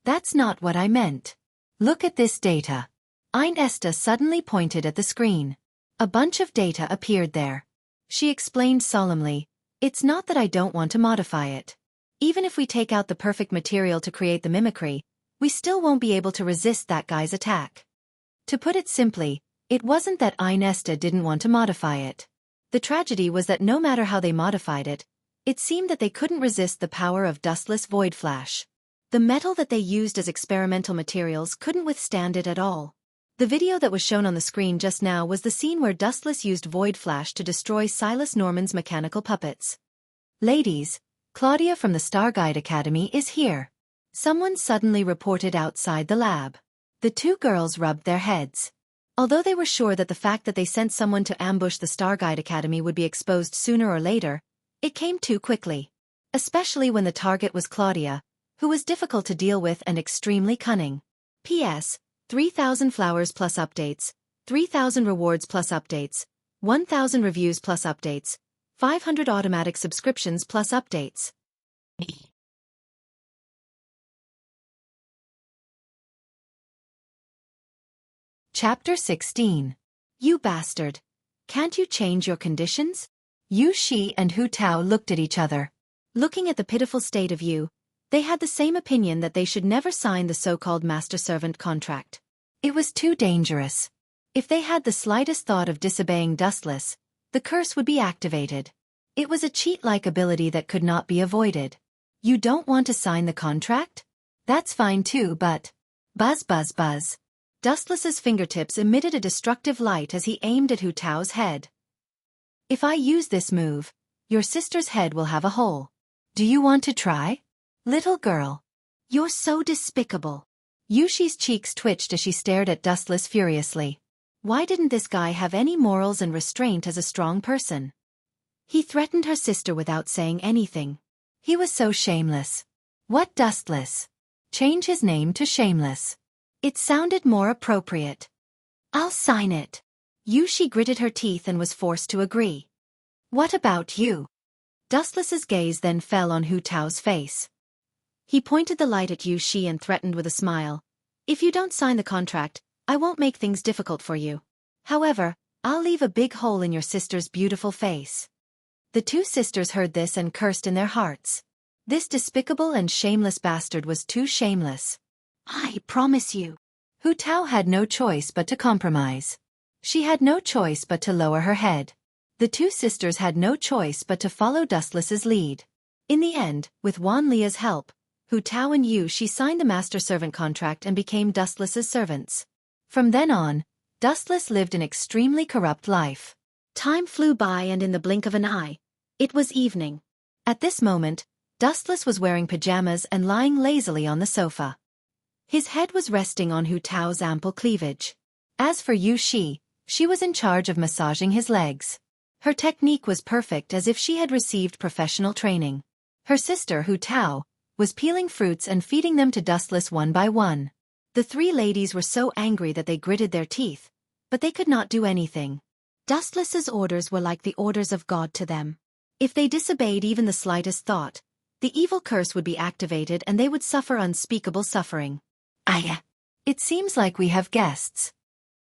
"That's not what I meant. Look at this data." Inesta suddenly pointed at the screen. A bunch of data appeared there. She explained solemnly, "It's not that I don't want to modify it. Even if we take out the perfect material to create the mimicry, we still won't be able to resist that guy's attack." To put it simply, it wasn't that Inesta didn't want to modify it. The tragedy was that no matter how they modified it, it seemed that they couldn't resist the power of Dustless Void Flash. The metal that they used as experimental materials couldn't withstand it at all. The video that was shown on the screen just now was the scene where Dustless used Void Flash to destroy Silas Norman's mechanical puppets. "Ladies, Claudia from the Starguide Academy is here," someone suddenly reported outside the lab. The two girls rubbed their heads. Although they were sure that the fact that they sent someone to ambush the Starguide Academy would be exposed sooner or later, it came too quickly. Especially when the target was Claudia, who was difficult to deal with and extremely cunning. P.S. 3,000 flowers plus updates, 3,000 rewards plus updates, 1,000 reviews plus updates, 500 automatic subscriptions plus updates. Chapter 16. You bastard. Can't you change your conditions? Yu Shi and Hu Tao looked at each other. Looking at the pitiful state of Yu, they had the same opinion that they should never sign the so-called master-servant contract. It was too dangerous. If they had the slightest thought of disobeying Dustless, the curse would be activated. It was a cheat-like ability that could not be avoided. "You don't want to sign the contract? That's fine too, but..." Buzz buzz buzz. Dustless's fingertips emitted a destructive light as he aimed at Hu Tao's head. "If I use this move, your sister's head will have a hole. Do you want to try? Little girl. You're so despicable." Yushi's cheeks twitched as she stared at Dustless furiously. Why didn't this guy have any morals and restraint as a strong person? He threatened her sister without saying anything. He was so shameless. What Dustless? Change his name to Shameless. It sounded more appropriate. I'll sign it. Yushi gritted her teeth and was forced to agree. What about you? Dustless's gaze then fell on Hu Tao's face. He pointed the light at Yushi and threatened with a smile. If you don't sign the contract, I won't make things difficult for you. However, I'll leave a big hole in your sister's beautiful face. The two sisters heard this and cursed in their hearts. This despicable and shameless bastard was too shameless. I promise you. Hu Tao had no choice but to compromise. She had no choice but to lower her head. The two sisters had no choice but to follow Dustless's lead. In the end, with Wan Lia's help, Hu Tao and Yushi signed the master-servant contract and became Dustless's servants. From then on, Dustless lived an extremely corrupt life. Time flew by and in the blink of an eye, it was evening. At this moment, Dustless was wearing pajamas and lying lazily on the sofa. His head was resting on Hu Tao's ample cleavage. As for Yushi, she was in charge of massaging his legs. Her technique was perfect as if she had received professional training. Her sister Hu Tao was peeling fruits and feeding them to Dustless one by one. The three ladies were so angry that they gritted their teeth, but they could not do anything. Dustless's orders were like the orders of God to them. If they disobeyed even the slightest thought, the evil curse would be activated and they would suffer unspeakable suffering. Aya! It seems like we have guests.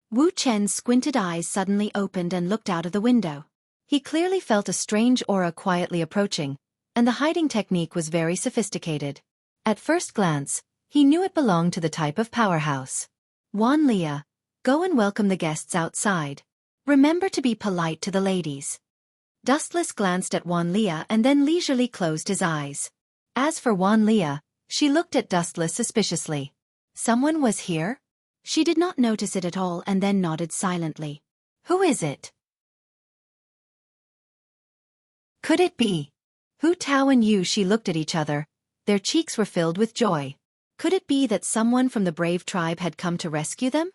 Wu Chen's squinted eyes suddenly opened and looked out of the window. He clearly felt a strange aura quietly approaching, and the hiding technique was very sophisticated. At first glance, he knew it belonged to the type of powerhouse. Wan Lia, go and welcome the guests outside. Remember to be polite to the ladies. Dustless glanced at Wan Lia and then leisurely closed his eyes. As for Wan Lia, she looked at Dustless suspiciously. Someone was here? She did not notice it at all and then nodded silently. Who is it? Could it be? Hu Tao and Yushi looked at each other. Their cheeks were filled with joy. Could it be that someone from the brave tribe had come to rescue them?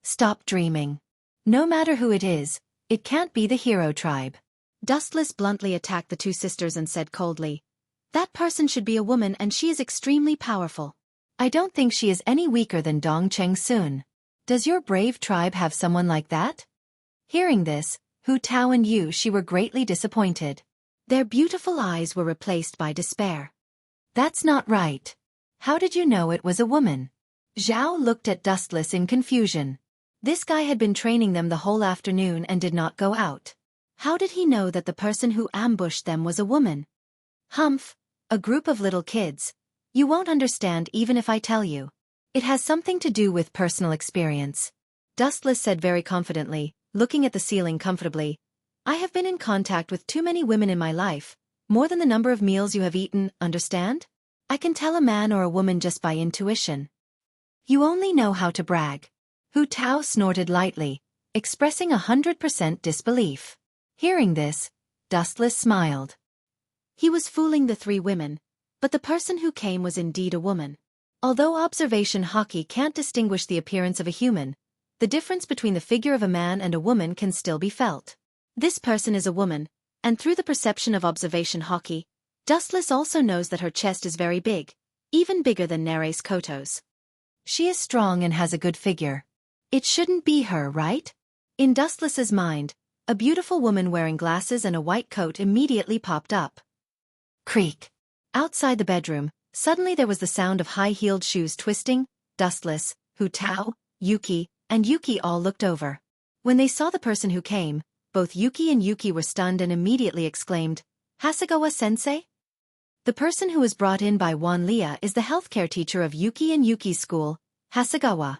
Stop dreaming. No matter who it is, it can't be the hero tribe. Dustless bluntly attacked the two sisters and said coldly, that person should be a woman and she is extremely powerful. I don't think she is any weaker than Dong Cheng Sun. Does your brave tribe have someone like that? Hearing this, Hu Tao and Yushi were greatly disappointed. Their beautiful eyes were replaced by despair. That's not right. How did you know it was a woman? Zhao looked at Dustless in confusion. This guy had been training them the whole afternoon and did not go out. How did he know that the person who ambushed them was a woman? Humph, a group of little kids. You won't understand even if I tell you. It has something to do with personal experience. Dustless said very confidently, looking at the ceiling comfortably. I have been in contact with too many women in my life, more than the number of meals you have eaten, understand? I can tell a man or a woman just by intuition. You only know how to brag. Hu Tao snorted lightly, expressing 100% disbelief. Hearing this, Dustless smiled. He was fooling the three women, but the person who came was indeed a woman. Although observation hockey can't distinguish the appearance of a human, the difference between the figure of a man and a woman can still be felt. This person is a woman, and through the perception of observation hockey, Dustless also knows that her chest is very big, even bigger than Nere's Koto's. She is strong and has a good figure. It shouldn't be her, right? In Dustless's mind, a beautiful woman wearing glasses and a white coat immediately popped up. Creak. Outside the bedroom, suddenly there was the sound of high-heeled shoes twisting. Dustless, Hu Tao, Yuki, and Yuki all looked over. When they saw the person who came, both Yuki and Yuki were stunned and immediately exclaimed, Hasegawa-sensei? The person who was brought in by Wan Lia is the healthcare teacher of Yuki and Yuki's school, Hasegawa.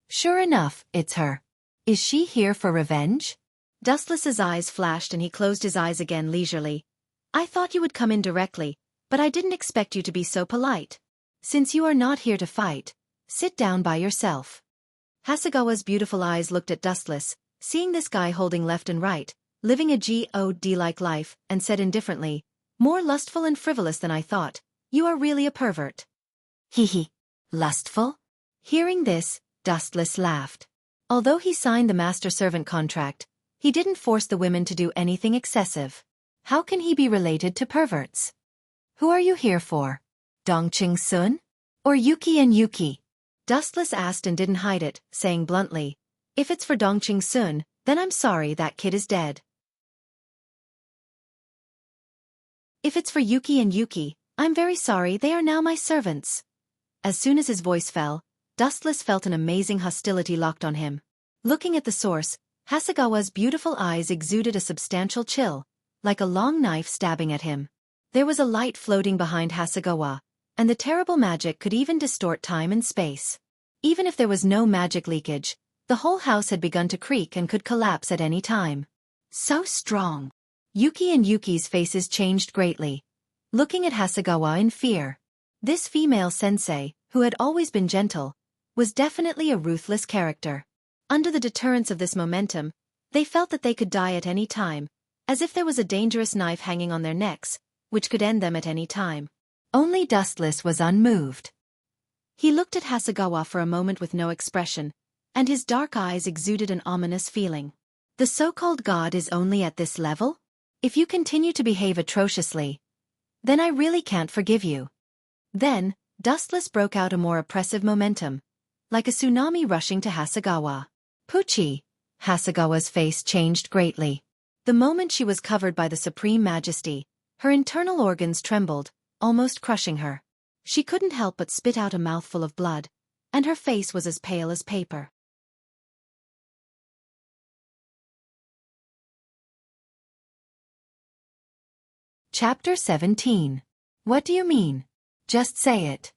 Sure enough, it's her. Is she here for revenge? Dustless's eyes flashed and he closed his eyes again leisurely. I thought you would come in directly, but I didn't expect you to be so polite. Since you are not here to fight, sit down by yourself. Hasegawa's beautiful eyes looked at Dustless, seeing this guy holding left and right, living a god-like life, and said indifferently, more lustful and frivolous than I thought, you are really a pervert. Hee. Lustful? Hearing this, Dustless laughed. Although he signed the master-servant contract, he didn't force the women to do anything excessive. How can he be related to perverts? Who are you here for? Dong Cheng Sun? Or Yuki and Yuki? Dustless asked and didn't hide it, saying bluntly, "If it's for Dongqing Sun, then I'm sorry that kid is dead. If it's for Yuki and Yuki, I'm very sorry they are now my servants." As soon as his voice fell, Dustless felt an amazing hostility locked on him. Looking at the source, Hasegawa's beautiful eyes exuded a substantial chill, like a long knife stabbing at him. There was a light floating behind Hasegawa, and the terrible magic could even distort time and space. Even if there was no magic leakage, the whole house had begun to creak and could collapse at any time. So strong. Yuki and Yuki's faces changed greatly, looking at Hasegawa in fear. This female sensei, who had always been gentle, was definitely a ruthless character. Under the deterrence of this momentum, they felt that they could die at any time, as if there was a dangerous knife hanging on their necks, which could end them at any time. Only Dustless was unmoved. He looked at Hasegawa for a moment with no expression, and his dark eyes exuded an ominous feeling. The so-called god is only at this level? If you continue to behave atrociously, then I really can't forgive you. Then, Dustless broke out a more oppressive momentum, like a tsunami rushing to Hasegawa. Pucci! Hasegawa's face changed greatly. The moment she was covered by the supreme majesty, her internal organs trembled, almost crushing her. She couldn't help but spit out a mouthful of blood, and her face was as pale as paper. Chapter 17. What do you mean? Just say it.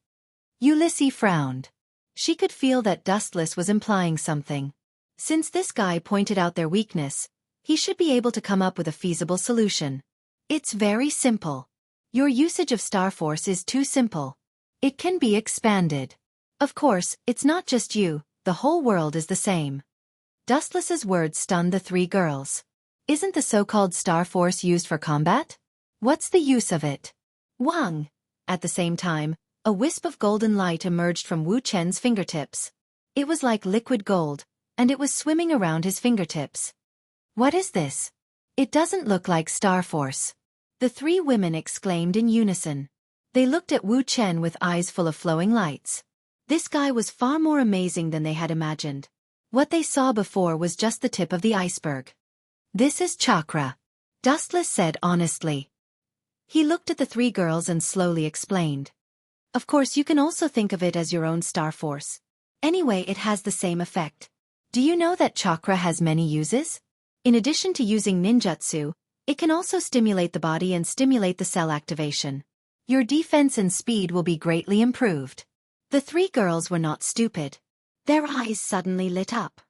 Ulysses frowned. She could feel that Dustless was implying something. Since this guy pointed out their weakness, he should be able to come up with a feasible solution. It's very simple. Your usage of Star Force is too simple. It can be expanded. Of course, it's not just you, the whole world is the same. Dustless's words stunned the three girls. Isn't the so-called Star Force used for combat? What's the use of it? Wang! At the same time, a wisp of golden light emerged from Wu Chen's fingertips. It was like liquid gold, and it was swimming around his fingertips. What is this? It doesn't look like Star Force. The three women exclaimed in unison. They looked at Wu Chen with eyes full of flowing lights. This guy was far more amazing than they had imagined. What they saw before was just the tip of the iceberg. This is chakra, Dustless said honestly. He looked at the three girls and slowly explained. Of course, you can also think of it as your own Star Force. Anyway, it has the same effect. Do you know that chakra has many uses? In addition to using ninjutsu, it can also stimulate the body and stimulate the cell activation. Your defense and speed will be greatly improved. The three girls were not stupid. Their eyes suddenly lit up.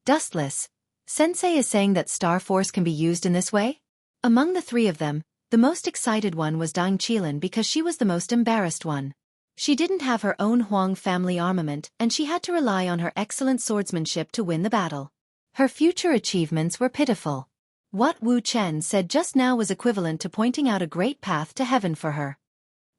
Dustless, Sensei is saying that Star Force can be used in this way? Among the three of them, the most excited one was Dang Qilin because she was the most embarrassed one. She didn't have her own Huang family armament and she had to rely on her excellent swordsmanship to win the battle. Her future achievements were pitiful. What Wu Chen said just now was equivalent to pointing out a great path to heaven for her.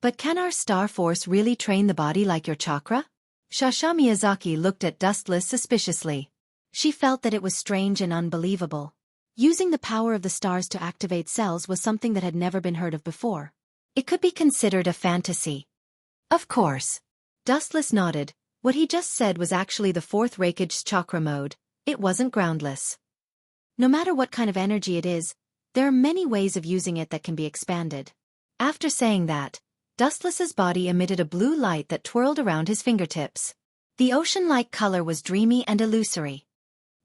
But can our Star Force really train the body like your chakra? Shasha Miyazaki looked at Dustless suspiciously. She felt that it was strange and unbelievable. Using the power of the stars to activate cells was something that had never been heard of before. It could be considered a fantasy. Of course. Dustless nodded. What he just said was actually the fourth Reikage's chakra mode. It wasn't groundless. No matter what kind of energy it is, there are many ways of using it that can be expanded. After saying that, Dustless's body emitted a blue light that twirled around his fingertips. The ocean-like color was dreamy and illusory.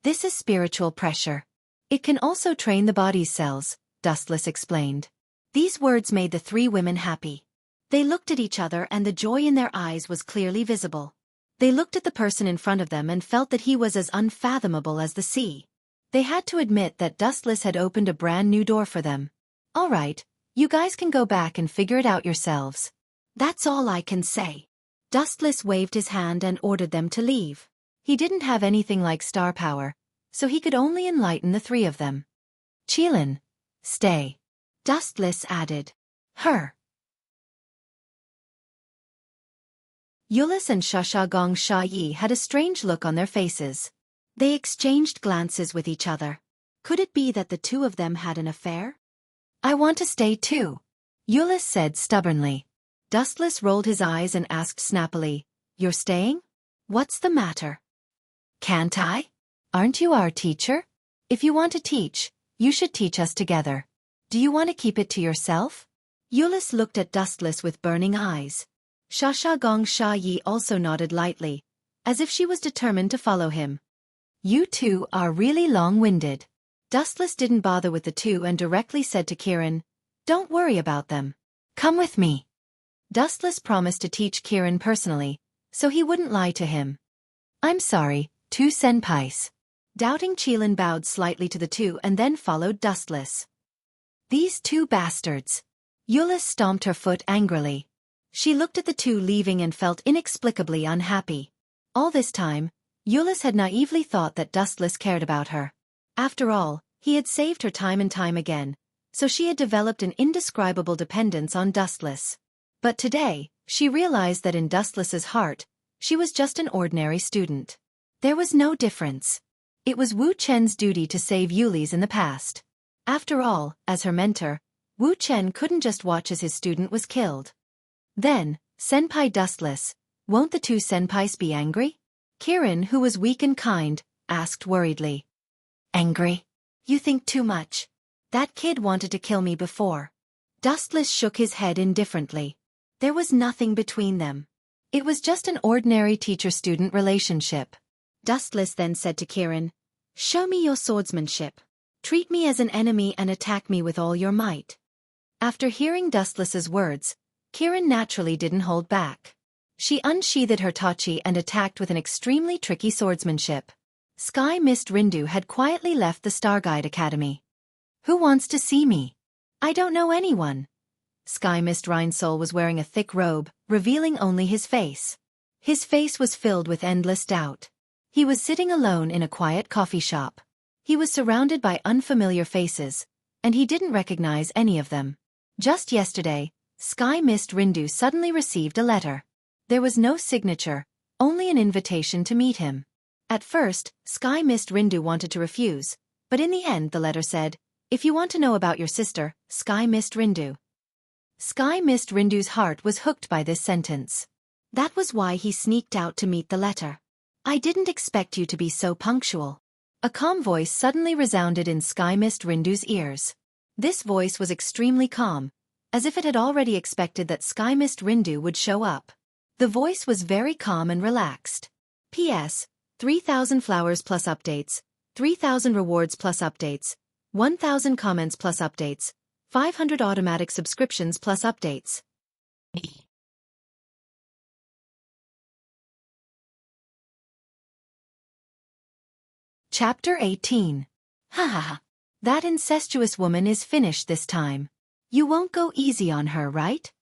This is spiritual pressure. It can also train the body's cells, Dustless explained. These words made the three women happy. They looked at each other and the joy in their eyes was clearly visible. They looked at the person in front of them and felt that he was as unfathomable as the sea. They had to admit that Dustless had opened a brand new door for them. All right, you guys can go back and figure it out yourselves. That's all I can say. Dustless waved his hand and ordered them to leave. He didn't have anything like star power, so he could only enlighten the three of them. Qilin, stay. Dustless added. Her. Yulis and Shashagong Sha-Yi had a strange look on their faces. They exchanged glances with each other. Could it be that the two of them had an affair? I want to stay too, Yulis said stubbornly. Dustless rolled his eyes and asked snappily, You're staying? What's the matter? Can't I? Aren't you our teacher? If you want to teach, you should teach us together. Do you want to keep it to yourself? Euless looked at Dustless with burning eyes. Sha Gong Sha Yi also nodded lightly, as if she was determined to follow him. You two are really long-winded. Dustless didn't bother with the two and directly said to Kirin, don't worry about them. Come with me. Dustless promised to teach Kirin personally, so he wouldn't lie to him. I'm sorry, two senpais. Doubting Qilin bowed slightly to the two and then followed Dustless. These two bastards. Euless stomped her foot angrily. She looked at the two leaving and felt inexplicably unhappy. All this time, Euless had naively thought that Dustless cared about her. After all, he had saved her time and time again, so she had developed an indescribable dependence on Dustless. But today, she realized that in Dustless's heart, she was just an ordinary student. There was no difference. It was Wu Chen's duty to save Yuli's in the past. After all, as her mentor, Wu Chen couldn't just watch as his student was killed. Then, Senpai Dustless, won't the two senpais be angry? Kirin, who was weak and kind, asked worriedly. Angry? You think too much. That kid wanted to kill me before. Dustless shook his head indifferently. There was nothing between them. It was just an ordinary teacher-student relationship. Dustless then said to Kirin, show me your swordsmanship. Treat me as an enemy and attack me with all your might. After hearing Dustless's words, Kirin naturally didn't hold back. She unsheathed her tachi and attacked with an extremely tricky swordsmanship. Sky Mist Rindu had quietly left the Starguide Academy. Who wants to see me? I don't know anyone. Sky Mist Rhinesoul was wearing a thick robe, revealing only his face. His face was filled with endless doubt. He was sitting alone in a quiet coffee shop. He was surrounded by unfamiliar faces, and he didn't recognize any of them. Just yesterday, Sky Mist Rindu suddenly received a letter. There was no signature, only an invitation to meet him. At first, Sky Mist Rindu wanted to refuse, but in the end the letter said, if you want to know about your sister, Sky Mist Rindu. Sky Mist Rindu's heart was hooked by this sentence. That was why he sneaked out to meet the letter. I didn't expect you to be so punctual. A calm voice suddenly resounded in Sky Mist Rindu's ears. This voice was extremely calm, as if it had already expected that Sky Mist Rindu would show up. The voice was very calm and relaxed. P.S. 3,000 flowers plus updates, 3,000 rewards plus updates, 1,000 comments plus updates, 500 automatic subscriptions plus updates. Chapter 18. Ha ha ha. That incestuous woman is finished this time. You won't go easy on her, right?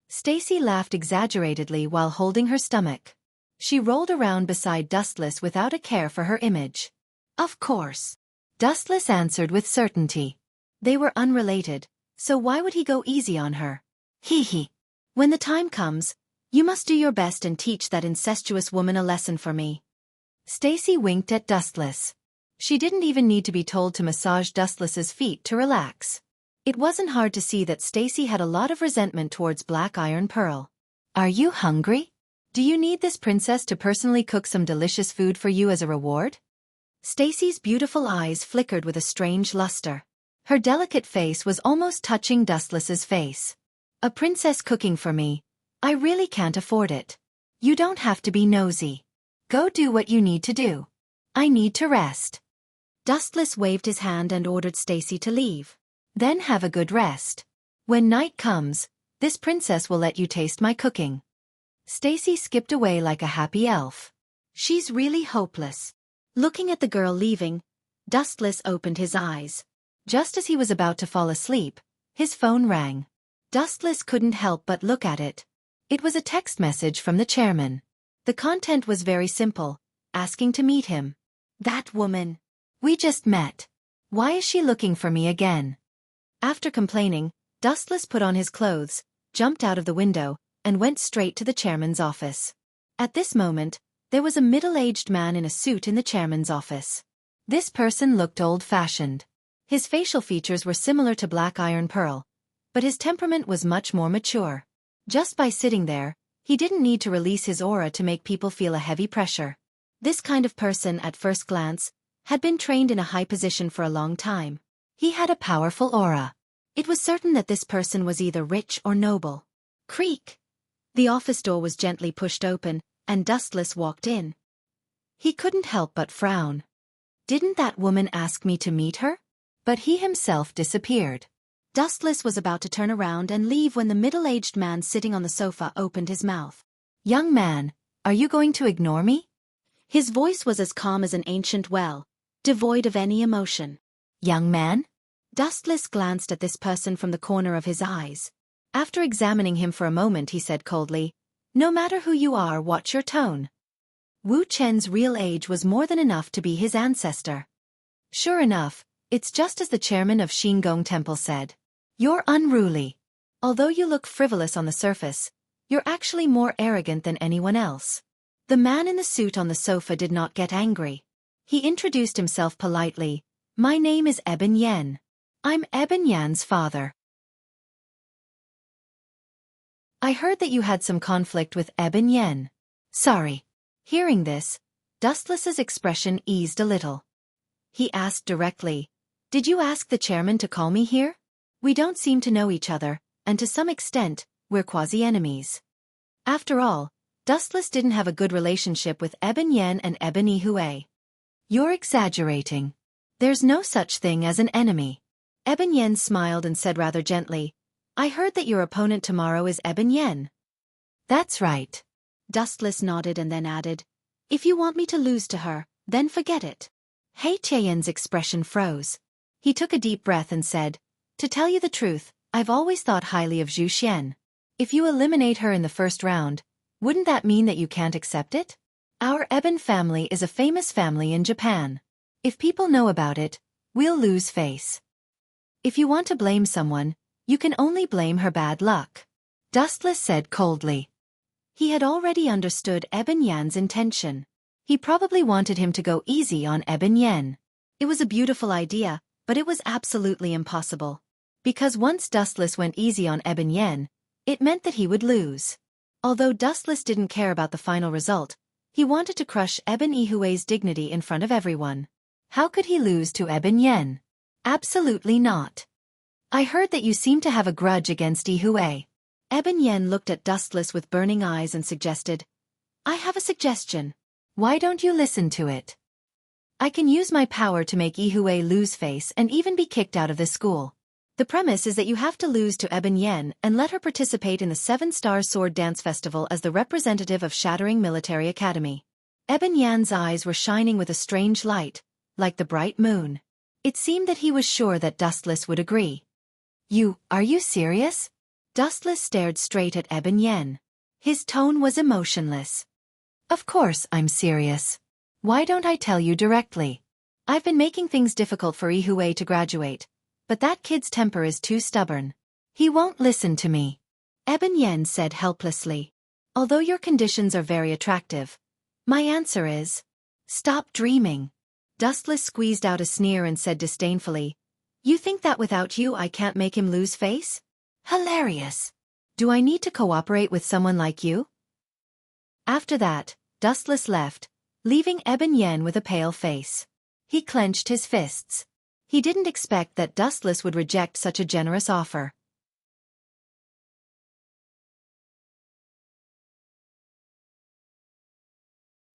Stacy laughed exaggeratedly while holding her stomach. She rolled around beside Dustless without a care for her image. Of course. Dustless answered with certainty. They were unrelated, so why would he go easy on her? Hee hee. When the time comes, you must do your best and teach that incestuous woman a lesson for me. Stacy winked at Dustless. She didn't even need to be told to massage Dustless's feet to relax. It wasn't hard to see that Stacy had a lot of resentment towards Black Iron Pearl. Are you hungry? Do you need this princess to personally cook some delicious food for you as a reward? Stacy's beautiful eyes flickered with a strange luster. Her delicate face was almost touching Dustless's face. A princess cooking for me. I really can't afford it. You don't have to be nosy. Go do what you need to do. I need to rest. Dustless waved his hand and ordered Stacy to leave. Then have a good rest. When night comes, this princess will let you taste my cooking. Stacy skipped away like a happy elf. She's really hopeless. Looking at the girl leaving, Dustless opened his eyes. Just as he was about to fall asleep, his phone rang. Dustless couldn't help but look at it. It was a text message from the chairman. The content was very simple, asking to meet him. That woman. We just met. Why is she looking for me again? After complaining, Dustless put on his clothes, jumped out of the window, and went straight to the chairman's office. At this moment, there was a middle-aged man in a suit in the chairman's office. This person looked old-fashioned. His facial features were similar to Black Iron Pearl, but his temperament was much more mature. Just by sitting there, He didn't need to release his aura to make people feel a heavy pressure. This kind of person, at first glance, had been trained in a high position for a long time. He had a powerful aura. It was certain that this person was either rich or noble. Creak! The office door was gently pushed open, and Dustless walked in. He couldn't help but frown. Didn't that woman ask me to meet her? But he himself disappeared. Dustless was about to turn around and leave when the middle-aged man sitting on the sofa opened his mouth. "Young man, are you going to ignore me?" His voice was as calm as an ancient well, devoid of any emotion. "Young man?" Dustless glanced at this person from the corner of his eyes. After examining him for a moment, he said coldly, "No matter who you are, watch your tone." Wu Chen's real age was more than enough to be his ancestor. Sure enough, it's just as the chairman of Xingong Temple said. "You're unruly. Although you look frivolous on the surface, you're actually more arrogant than anyone else." The man in the suit on the sofa did not get angry. He introduced himself politely. "My name is Eben Yen. I'm Eben Yan's father." "I heard that you had some conflict with Eben Yen." "Sorry." Hearing this, Dustless's expression eased a little. He asked directly, "Did you ask the chairman to call me here? We don't seem to know each other, and to some extent, we're quasi-enemies." After all, Dustless didn't have a good relationship with Eben Yen and Eben Hui. "You're exaggerating. There's no such thing as an enemy." Eben Yen smiled and said rather gently, "I heard that your opponent tomorrow is Eben Yen." "That's right." Dustless nodded and then added, "If you want me to lose to her, then forget it." Hei Tian's expression froze. He took a deep breath and said, "To tell you the truth, I've always thought highly of Zhu Xian. If you eliminate her in the first round, wouldn't that mean that you can't accept it? Our Eben family is a famous family in Japan. If people know about it, we'll lose face. If you want to blame someone, you can only blame her bad luck." Dustless said coldly. He had already understood Eben Yan's intention. He probably wanted him to go easy on Eben Yen. It was a beautiful idea, but it was absolutely impossible. Because once Dustless went easy on Eben Yen, it meant that he would lose. Although Dustless didn't care about the final result, he wanted to crush Eben Hui's dignity in front of everyone. How could he lose to Eben Yen? Absolutely not. "I heard that you seem to have a grudge against Hui." Eben Yen looked at Dustless with burning eyes and suggested, "I have a suggestion. Why don't you listen to it? I can use my power to make Hui lose face and even be kicked out of this school. The premise is that you have to lose to Eben Yen and let her participate in the 7-Star Sword Dance Festival as the representative of Shattering Military Academy." Eben Yan's eyes were shining with a strange light, like the bright moon. It seemed that he was sure that Dustless would agree. Are you serious?" Dustless stared straight at Eben Yen. His tone was emotionless. "Of course I'm serious. Why don't I tell you directly? I've been making things difficult for Hui to graduate, but that kid's temper is too stubborn. He won't listen to me." Eben Yen said helplessly, "Although your conditions are very attractive, my answer is, stop dreaming." Dustless squeezed out a sneer and said disdainfully, "You think that without you I can't make him lose face? Hilarious. Do I need to cooperate with someone like you?" After that, Dustless left, leaving Eben Yen with a pale face. He clenched his fists. He didn't expect that Dustless would reject such a generous offer.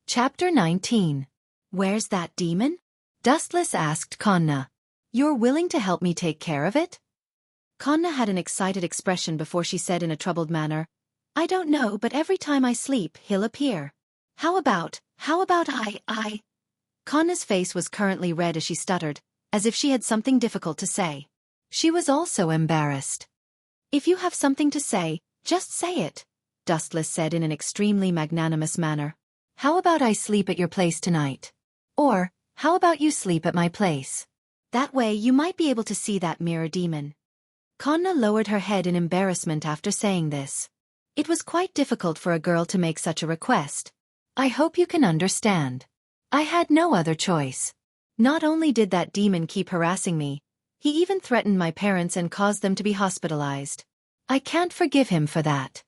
Chapter 19. Where's that demon? Dustless asked Konna. "You're willing to help me take care of it?" Konna had an excited expression before she said in a troubled manner, "I don't know, but every time I sleep, he'll appear. How about I? Konna's face was currently red as she stuttered, as if she had something difficult to say. She was also embarrassed. "If you have something to say, just say it," Dustless said in an extremely magnanimous manner. "How about I sleep at your place tonight? Or, how about you sleep at my place? That way you might be able to see that mirror demon." Konna lowered her head in embarrassment after saying this. It was quite difficult for a girl to make such a request. "I hope you can understand. I had no other choice. Not only did that demon keep harassing me, he even threatened my parents and caused them to be hospitalized. I can't forgive him for that."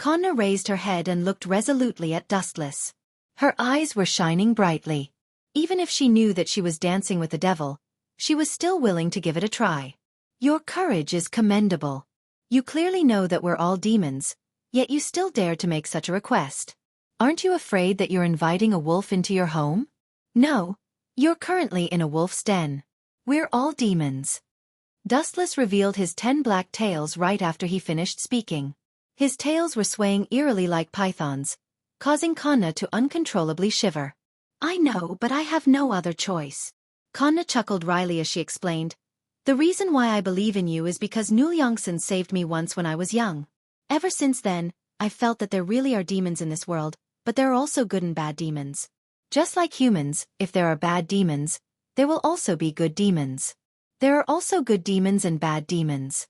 Kanna raised her head and looked resolutely at Dustless. Her eyes were shining brightly. Even if she knew that she was dancing with the devil, she was still willing to give it a try. Your courage is commendable. You clearly know that we're all demons, yet you still dare to make such a request. Aren't you afraid that you're inviting a wolf into your home? No, you're currently in a wolf's den. We're all demons. Dustless revealed his 10 black tails right after he finished speaking. His tails were swaying eerily like pythons, causing Kanna to uncontrollably shiver. I know, but I have no other choice. Kanna chuckled wryly as she explained, the reason why I believe in you is because Nulyongsen saved me once when I was young. Ever since then, I've felt that there really are demons in this world, but there are also good and bad demons. Just like humans, if there are bad demons, there will also be good demons. There are also good demons and bad demons.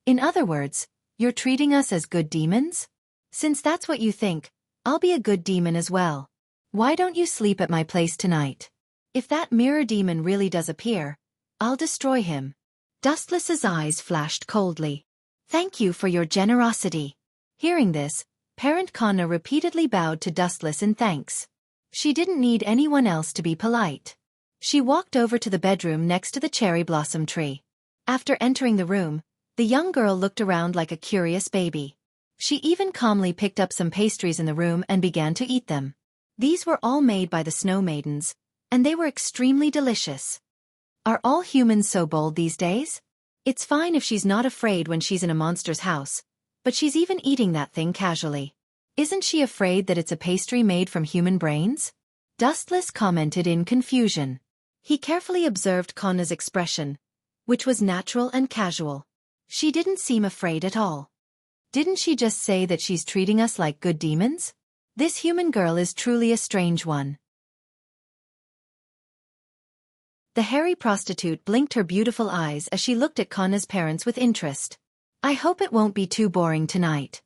In other words, you're treating us as good demons? Since that's what you think, I'll be a good demon as well. Why don't you sleep at my place tonight? If that mirror demon really does appear, I'll destroy him. Dustless's eyes flashed coldly. Thank you for your generosity. Hearing this, Parent Kanna repeatedly bowed to Dustless in thanks. She didn't need anyone else to be polite. She walked over to the bedroom next to the cherry blossom tree. After entering the room, the young girl looked around like a curious baby. She even calmly picked up some pastries in the room and began to eat them. These were all made by the Snow Maidens, and they were extremely delicious. Are all humans so bold these days? It's fine if she's not afraid when she's in a monster's house, but she's even eating that thing casually. Isn't she afraid that it's a pastry made from human brains? Dustless commented in confusion. He carefully observed Kanna's expression, which was natural and casual. She didn't seem afraid at all. Didn't she just say that she's treating us like good demons? This human girl is truly a strange one. The hairy prostitute blinked her beautiful eyes as she looked at Kanna's parents with interest. I hope it won't be too boring tonight.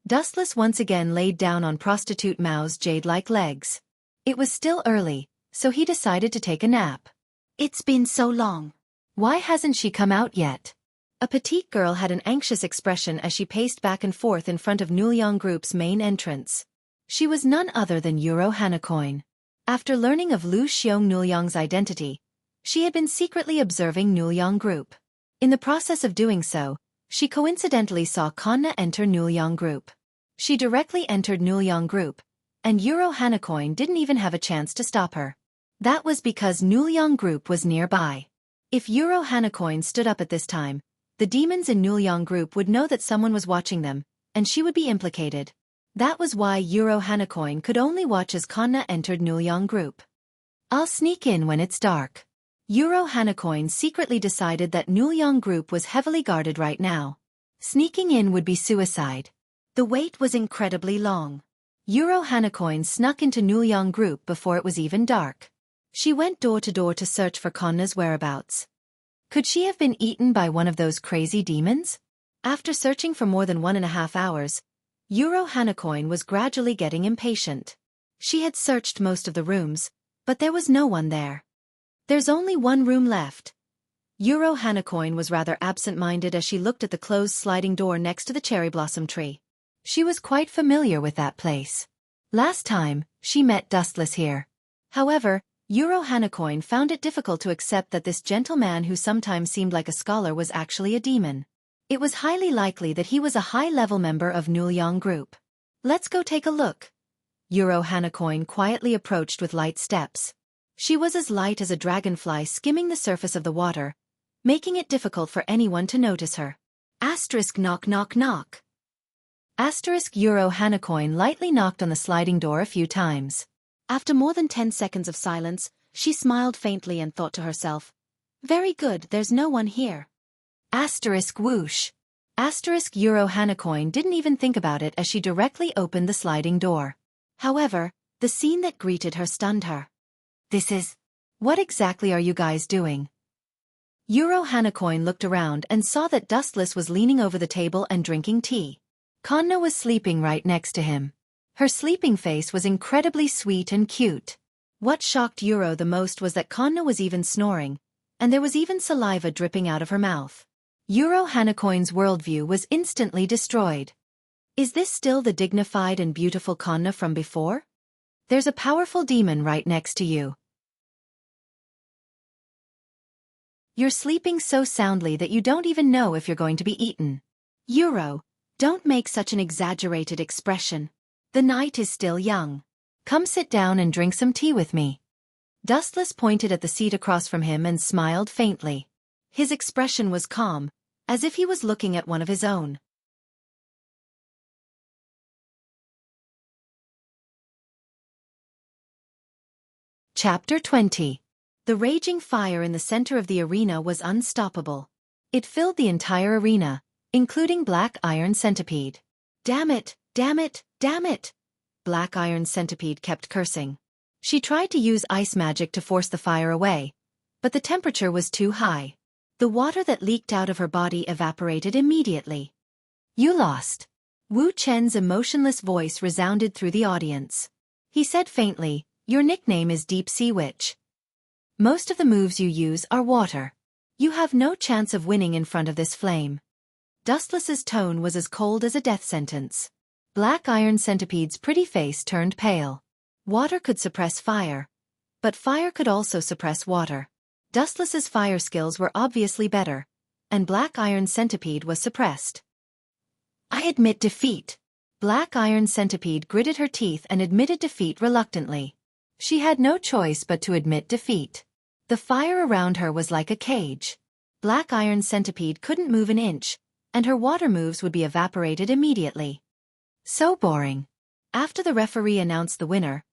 Dustless once again laid down on prostitute Mao's jade-like legs. It was still early, so he decided to take a nap. It's been so long. Why hasn't she come out yet? A petite girl had an anxious expression as she paced back and forth in front of Nulyong Group's main entrance. She was none other than Euro Hanacoin. After learning of Lu Xiong Nulyong's identity, she had been secretly observing Nulyong Group. In the process of doing so, she coincidentally saw Kanna enter Nulyong Group. She directly entered Nulyong Group, and Euro Hanacoin didn't even have a chance to stop her. That was because Nulyong Group was nearby. If Euro Hanacoin stood up at this time, the demons in Nulyong Group would know that someone was watching them, and she would be implicated. That was why Euro Hanacoin could only watch as Kanna entered Nulyong Group. I'll sneak in when it's dark. Euro Hanacoin secretly decided that Nulyong Group was heavily guarded right now. Sneaking in would be suicide. The wait was incredibly long. Euro Hanacoin snuck into Nulyong Group before it was even dark. She went door to door to search for Kanna's whereabouts. Could she have been eaten by one of those crazy demons? After searching for more than 1.5 hours, Euro Hanacoin was gradually getting impatient. She had searched most of the rooms, but there was no one there. There's only one room left. Euro Hanacoin was rather absent-minded as she looked at the closed sliding door next to the cherry blossom tree. She was quite familiar with that place. Last time, she met Dustless here. However, Euro Hanacoin found it difficult to accept that this gentleman who sometimes seemed like a scholar was actually a demon. It was highly likely that he was a high-level member of Nulyong Group. Let's go take a look. Euro Hanacoin quietly approached with light steps. She was as light as a dragonfly skimming the surface of the water, making it difficult for anyone to notice her. Asterisk knock knock knock. Asterisk Euro Hanacoin lightly knocked on the sliding door a few times. After more than 10 seconds of silence, she smiled faintly and thought to herself, very good, there's no one here. Asterisk whoosh. Asterisk Euro Hanacoin didn't even think about it as she directly opened the sliding door. However, the scene that greeted her stunned her. What exactly are you guys doing? Euro Hanacoin looked around and saw that Dustless was leaning over the table and drinking tea. Kanna was sleeping right next to him. Her sleeping face was incredibly sweet and cute. What shocked Euro the most was that Kanna was even snoring, and there was even saliva dripping out of her mouth. Euro Hanacoin's worldview was instantly destroyed. Is this still the dignified and beautiful Kanna from before? There's a powerful demon right next to you. You're sleeping so soundly that you don't even know if you're going to be eaten. Euro, don't make such an exaggerated expression. The night is still young. Come sit down and drink some tea with me. Dustless pointed at the seat across from him and smiled faintly. His expression was calm, as if he was looking at one of his own. Chapter 20. The raging fire in the center of the arena was unstoppable. It filled the entire arena, including Black Iron Centipede. Damn it, damn it, damn it! Black Iron Centipede kept cursing. She tried to use ice magic to force the fire away, but the temperature was too high. The water that leaked out of her body evaporated immediately. You lost. Wu Chen's emotionless voice resounded through the audience. He said faintly, your nickname is Deep Sea Witch. Most of the moves you use are water. You have no chance of winning in front of this flame. Dustless's tone was as cold as a death sentence. Black Iron Centipede's pretty face turned pale. Water could suppress fire, but fire could also suppress water. Dustless's fire skills were obviously better, and Black Iron Centipede was suppressed. I admit defeat. Black Iron Centipede gritted her teeth and admitted defeat reluctantly. She had no choice but to admit defeat. The fire around her was like a cage. Black Iron Centipede couldn't move an inch, and her water moves would be evaporated immediately. So boring. After the referee announced the winner,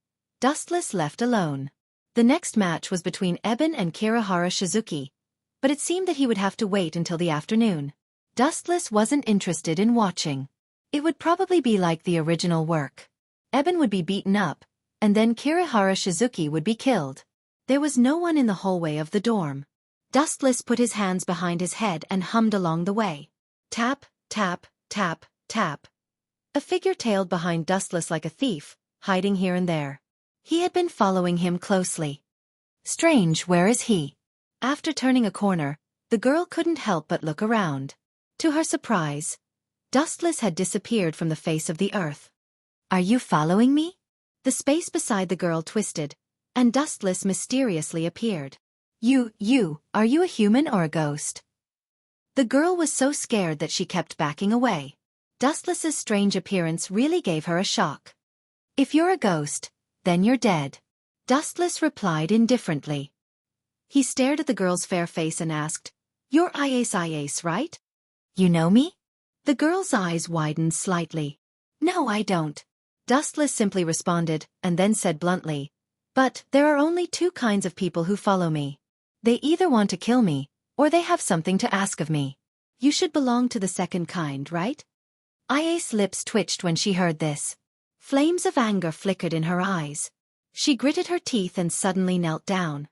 Dustless left alone. The next match was between Eben and Kirihara Shizuki, but it seemed that he would have to wait until the afternoon. Dustless wasn't interested in watching. It would probably be like the original work. Eben would be beaten up, and then Kirihara Shizuki would be killed. There was no one in the hallway of the dorm. Dustless put his hands behind his head and hummed along the way. Tap, tap, tap, tap. A figure tailed behind Dustless like a thief, hiding here and there. He had been following him closely. Strange, where is he? After turning a corner, the girl couldn't help but look around. To her surprise, Dustless had disappeared from the face of the earth. Are you following me? The space beside the girl twisted, and Dustless mysteriously appeared. Are you a human or a ghost? The girl was so scared that she kept backing away. Dustless's strange appearance really gave her a shock. If you're a ghost, then you're dead. Dustless replied indifferently. He stared at the girl's fair face and asked, You're Ice, right? You know me? The girl's eyes widened slightly. No, I don't. Dustless simply responded, and then said bluntly, But there are only two kinds of people who follow me. They either want to kill me, or they have something to ask of me. You should belong to the second kind, right? Ia's lips twitched when she heard this. Flames of anger flickered in her eyes. She gritted her teeth and suddenly knelt down.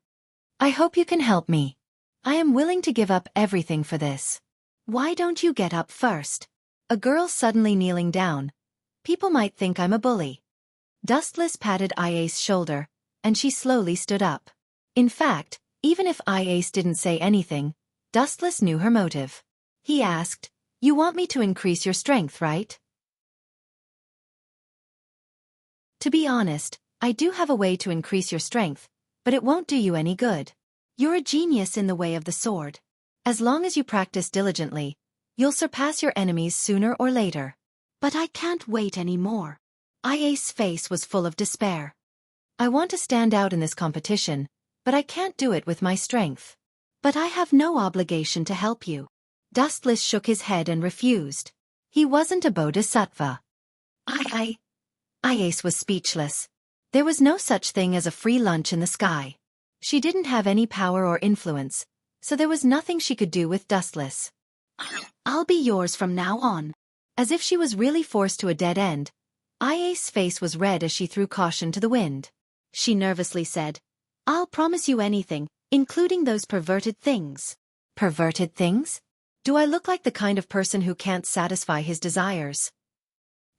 I hope you can help me. I am willing to give up everything for this. Why don't you get up first? A girl suddenly kneeling down. People might think I'm a bully. Dustless patted Ia's shoulder, and she slowly stood up. In fact, even if Ia didn't say anything, Dustless knew her motive. He asked, You want me to increase your strength, right? To be honest, I do have a way to increase your strength, but it won't do you any good. You're a genius in the way of the sword. As long as you practice diligently, you'll surpass your enemies sooner or later. But I can't wait anymore. Ia's face was full of despair. I want to stand out in this competition, but I can't do it with my strength. But I have no obligation to help you. Dustless shook his head and refused. He wasn't a bodhisattva. Ia was speechless. There was no such thing as a free lunch in the sky. She didn't have any power or influence, so there was nothing she could do with Dustless. I'll be yours from now on. As if she was really forced to a dead end, Ia's face was red as she threw caution to the wind. She nervously said, I'll promise you anything, including those perverted things. Perverted things? Do I look like the kind of person who can't satisfy his desires?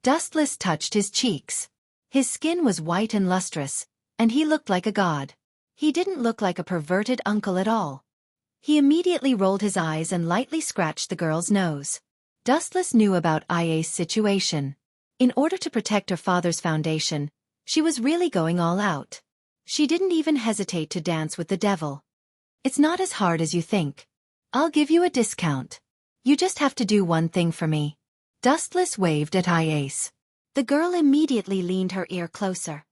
Dustless touched his cheeks. His skin was white and lustrous, and he looked like a god. He didn't look like a perverted uncle at all. He immediately rolled his eyes and lightly scratched the girl's nose. Dustless knew about Ia's situation. In order to protect her father's foundation, she was really going all out. She didn't even hesitate to dance with the devil. It's not as hard as you think. I'll give you a discount. You just have to do one thing for me. Dustless waved at Iace. The girl immediately leaned her ear closer.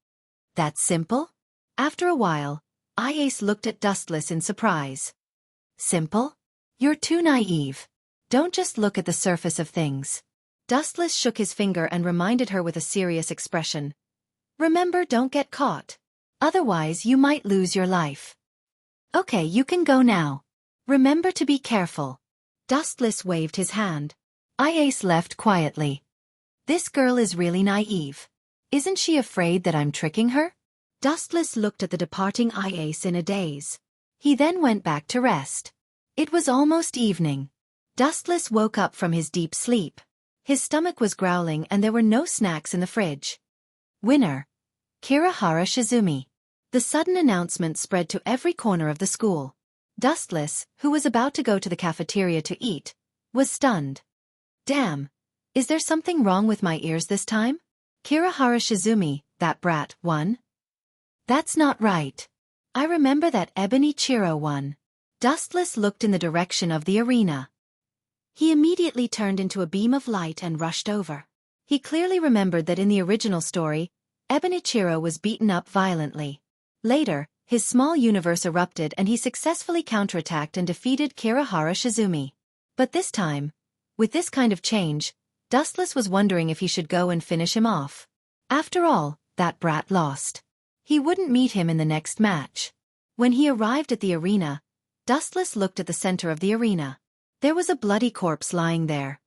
That's simple? After a while, Iace looked at Dustless in surprise. Simple? You're too naive. Don't just look at the surface of things. Dustless shook his finger and reminded her with a serious expression. Remember, don't get caught. Otherwise you might lose your life. Okay, you can go now. Remember to be careful. Dustless waved his hand. Iace left quietly. This girl is really naive. Isn't she afraid that I'm tricking her? Dustless looked at the departing Iace in a daze. He then went back to rest. It was almost evening. Dustless woke up from his deep sleep. His stomach was growling and there were no snacks in the fridge. Winner: Kirihara Shizumi. The sudden announcement spread to every corner of the school. Dustless, who was about to go to the cafeteria to eat, was stunned. Damn, is there something wrong with my ears this time? Kirihara Shizumi, that brat, won? That's not right. I remember that Ebony Chiro won. Dustless looked in the direction of the arena. He immediately turned into a beam of light and rushed over. He clearly remembered that in the original story, Ebonichiro was beaten up violently. Later, his small universe erupted and he successfully counterattacked and defeated Kirihara Shizumi. But this time, with this kind of change, Dustless was wondering if he should go and finish him off. After all, that brat lost. He wouldn't meet him in the next match. When he arrived at the arena, Dustless looked at the center of the arena. There was a bloody corpse lying there.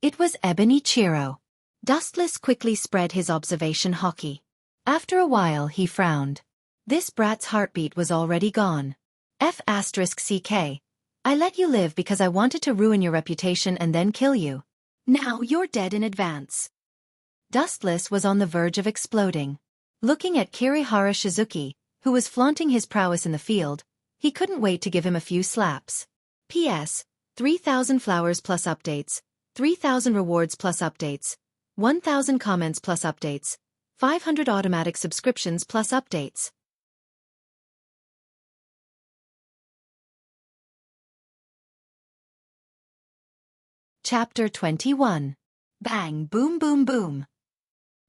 It was Ebonichiro. Dustless quickly spread his observation hockey. After a while he frowned. This brat's heartbeat was already gone. F***ck. I let you live because I wanted to ruin your reputation and then kill you. Now you're dead in advance. Dustless was on the verge of exploding. Looking at Kirihara Shizuki, who was flaunting his prowess in the field, he couldn't wait to give him a few slaps. P.S. 3,000 flowers plus updates, 3,000 rewards plus updates, 1,000 comments plus updates, 500 automatic subscriptions plus updates. Chapter 21. Bang, boom, boom, boom.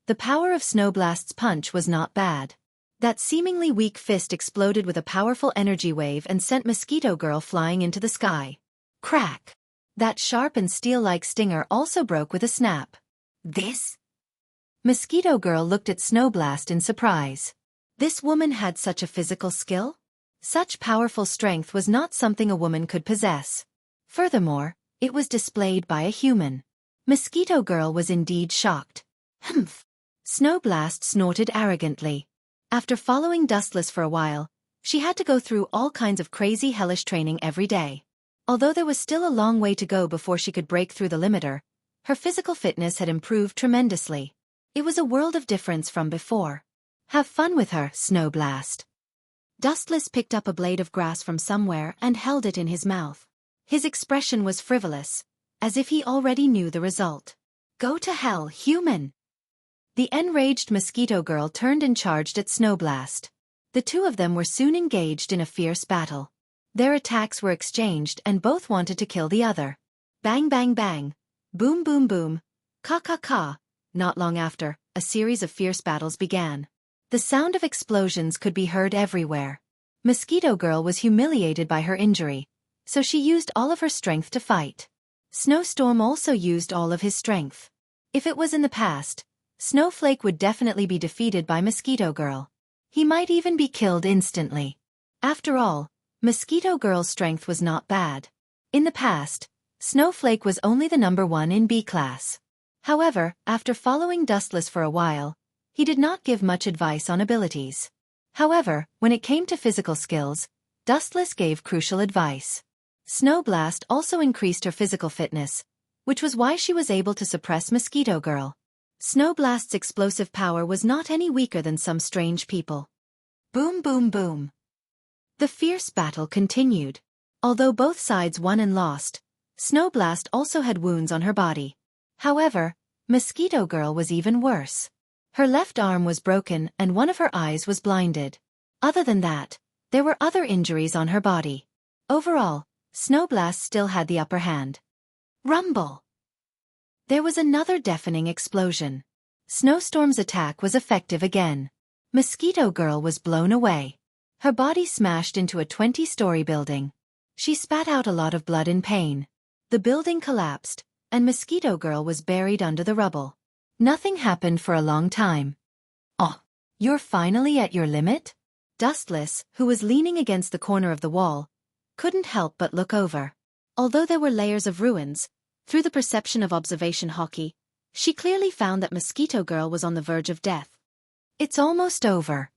The power of Snowblast's punch was not bad. That seemingly weak fist exploded with a powerful energy wave and sent Mosquito Girl flying into the sky. Crack! That sharp and steel-like stinger also broke with a snap. This? Mosquito Girl looked at Snowblast in surprise. This woman had such a physical skill? Such powerful strength was not something a woman could possess. Furthermore, it was displayed by a human. Mosquito Girl was indeed shocked. Humph! Snowblast snorted arrogantly. After following Dustless for a while, she had to go through all kinds of crazy hellish training every day. Although there was still a long way to go before she could break through the limiter, her physical fitness had improved tremendously. It was a world of difference from before. Have fun with her, Snowblast. Dustless picked up a blade of grass from somewhere and held it in his mouth. His expression was frivolous, as if he already knew the result. Go to hell, human! The enraged Mosquito Girl turned and charged at Snowblast. The two of them were soon engaged in a fierce battle. Their attacks were exchanged and both wanted to kill the other. Bang bang bang, boom boom boom, ka ka ka. Not long after, a series of fierce battles began. The sound of explosions could be heard everywhere. Mosquito Girl was humiliated by her injury, so she used all of her strength to fight. Snowstorm also used all of his strength. If it was in the past, Snowflake would definitely be defeated by Mosquito Girl. He might even be killed instantly. After all, Mosquito Girl's strength was not bad. In the past, Snowflake was only the number 1 in B class. However, after following Dustless for a while, he did not give much advice on abilities. However, when it came to physical skills, Dustless gave crucial advice. Snowblast also increased her physical fitness, which was why she was able to suppress Mosquito Girl. Snowblast's explosive power was not any weaker than some strange people. Boom boom boom. The fierce battle continued. Although both sides won and lost, Snowblast also had wounds on her body. However, Mosquito Girl was even worse. Her left arm was broken and one of her eyes was blinded. Other than that, there were other injuries on her body. Overall, Snowblast still had the upper hand. Rumble! There was another deafening explosion. Snowstorm's attack was effective again. Mosquito Girl was blown away. Her body smashed into a 20-story building. She spat out a lot of blood in pain. The building collapsed, and Mosquito Girl was buried under the rubble. Nothing happened for a long time. Oh, you're finally at your limit? Dustless, who was leaning against the corner of the wall, couldn't help but look over. Although there were layers of ruins, through the perception of observation hockey, she clearly found that Mosquito Girl was on the verge of death. It's almost over.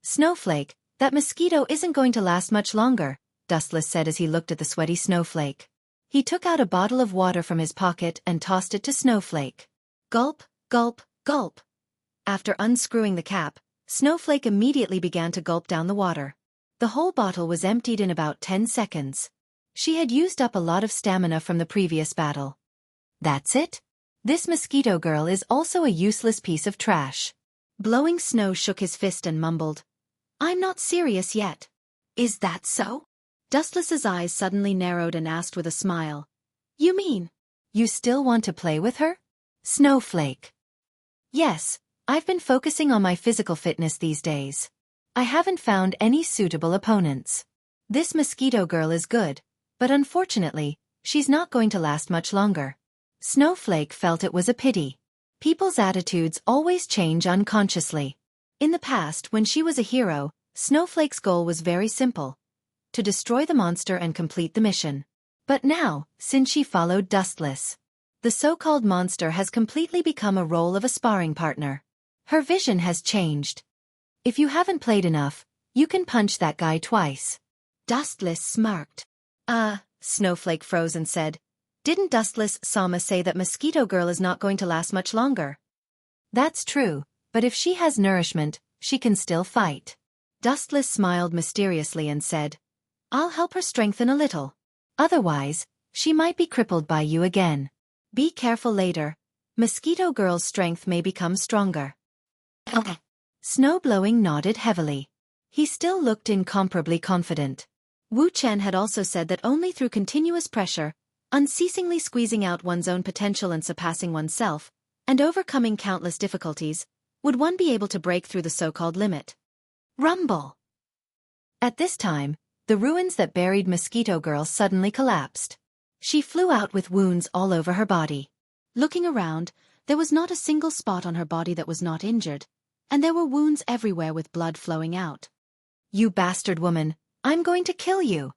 Snowflake, that mosquito isn't going to last much longer, Dustless said as he looked at the sweaty Snowflake. He took out a bottle of water from his pocket and tossed it to Snowflake. Gulp, gulp, gulp. After unscrewing the cap, Snowflake immediately began to gulp down the water. The whole bottle was emptied in about 10 seconds. She had used up a lot of stamina from the previous battle. That's it? This Mosquito Girl is also a useless piece of trash. Blowing Snow shook his fist and mumbled, I'm not serious yet. Is that so? Dustless's eyes suddenly narrowed and asked with a smile. You mean, you still want to play with her? Snowflake. Yes, I've been focusing on my physical fitness these days. I haven't found any suitable opponents. This Mosquito Girl is good, but unfortunately, she's not going to last much longer. Snowflake felt it was a pity. People's attitudes always change unconsciously. In the past, when she was a hero, Snowflake's goal was very simple: to destroy the monster and complete the mission. But now, since she followed Dustless, the so-called monster has completely become a role of a sparring partner. Her vision has changed. If you haven't played enough, you can punch that guy twice. Dustless smirked. Snowflake froze and said, Didn't Dustless Sama say that Mosquito Girl is not going to last much longer? That's true, but if she has nourishment, she can still fight. Dustless smiled mysteriously and said, I'll help her strengthen a little. Otherwise, she might be crippled by you again. Be careful later. Mosquito Girl's strength may become stronger. Snowblowing nodded heavily. He still looked incomparably confident. Wuxian had also said that only through continuous pressure, unceasingly squeezing out one's own potential and surpassing oneself, and overcoming countless difficulties, would one be able to break through the so-called limit. Rumble! At this time, the ruins that buried Mosquito Girl suddenly collapsed. She flew out with wounds all over her body. Looking around, there was not a single spot on her body that was not injured, and there were wounds everywhere with blood flowing out. You bastard woman, I'm going to kill you!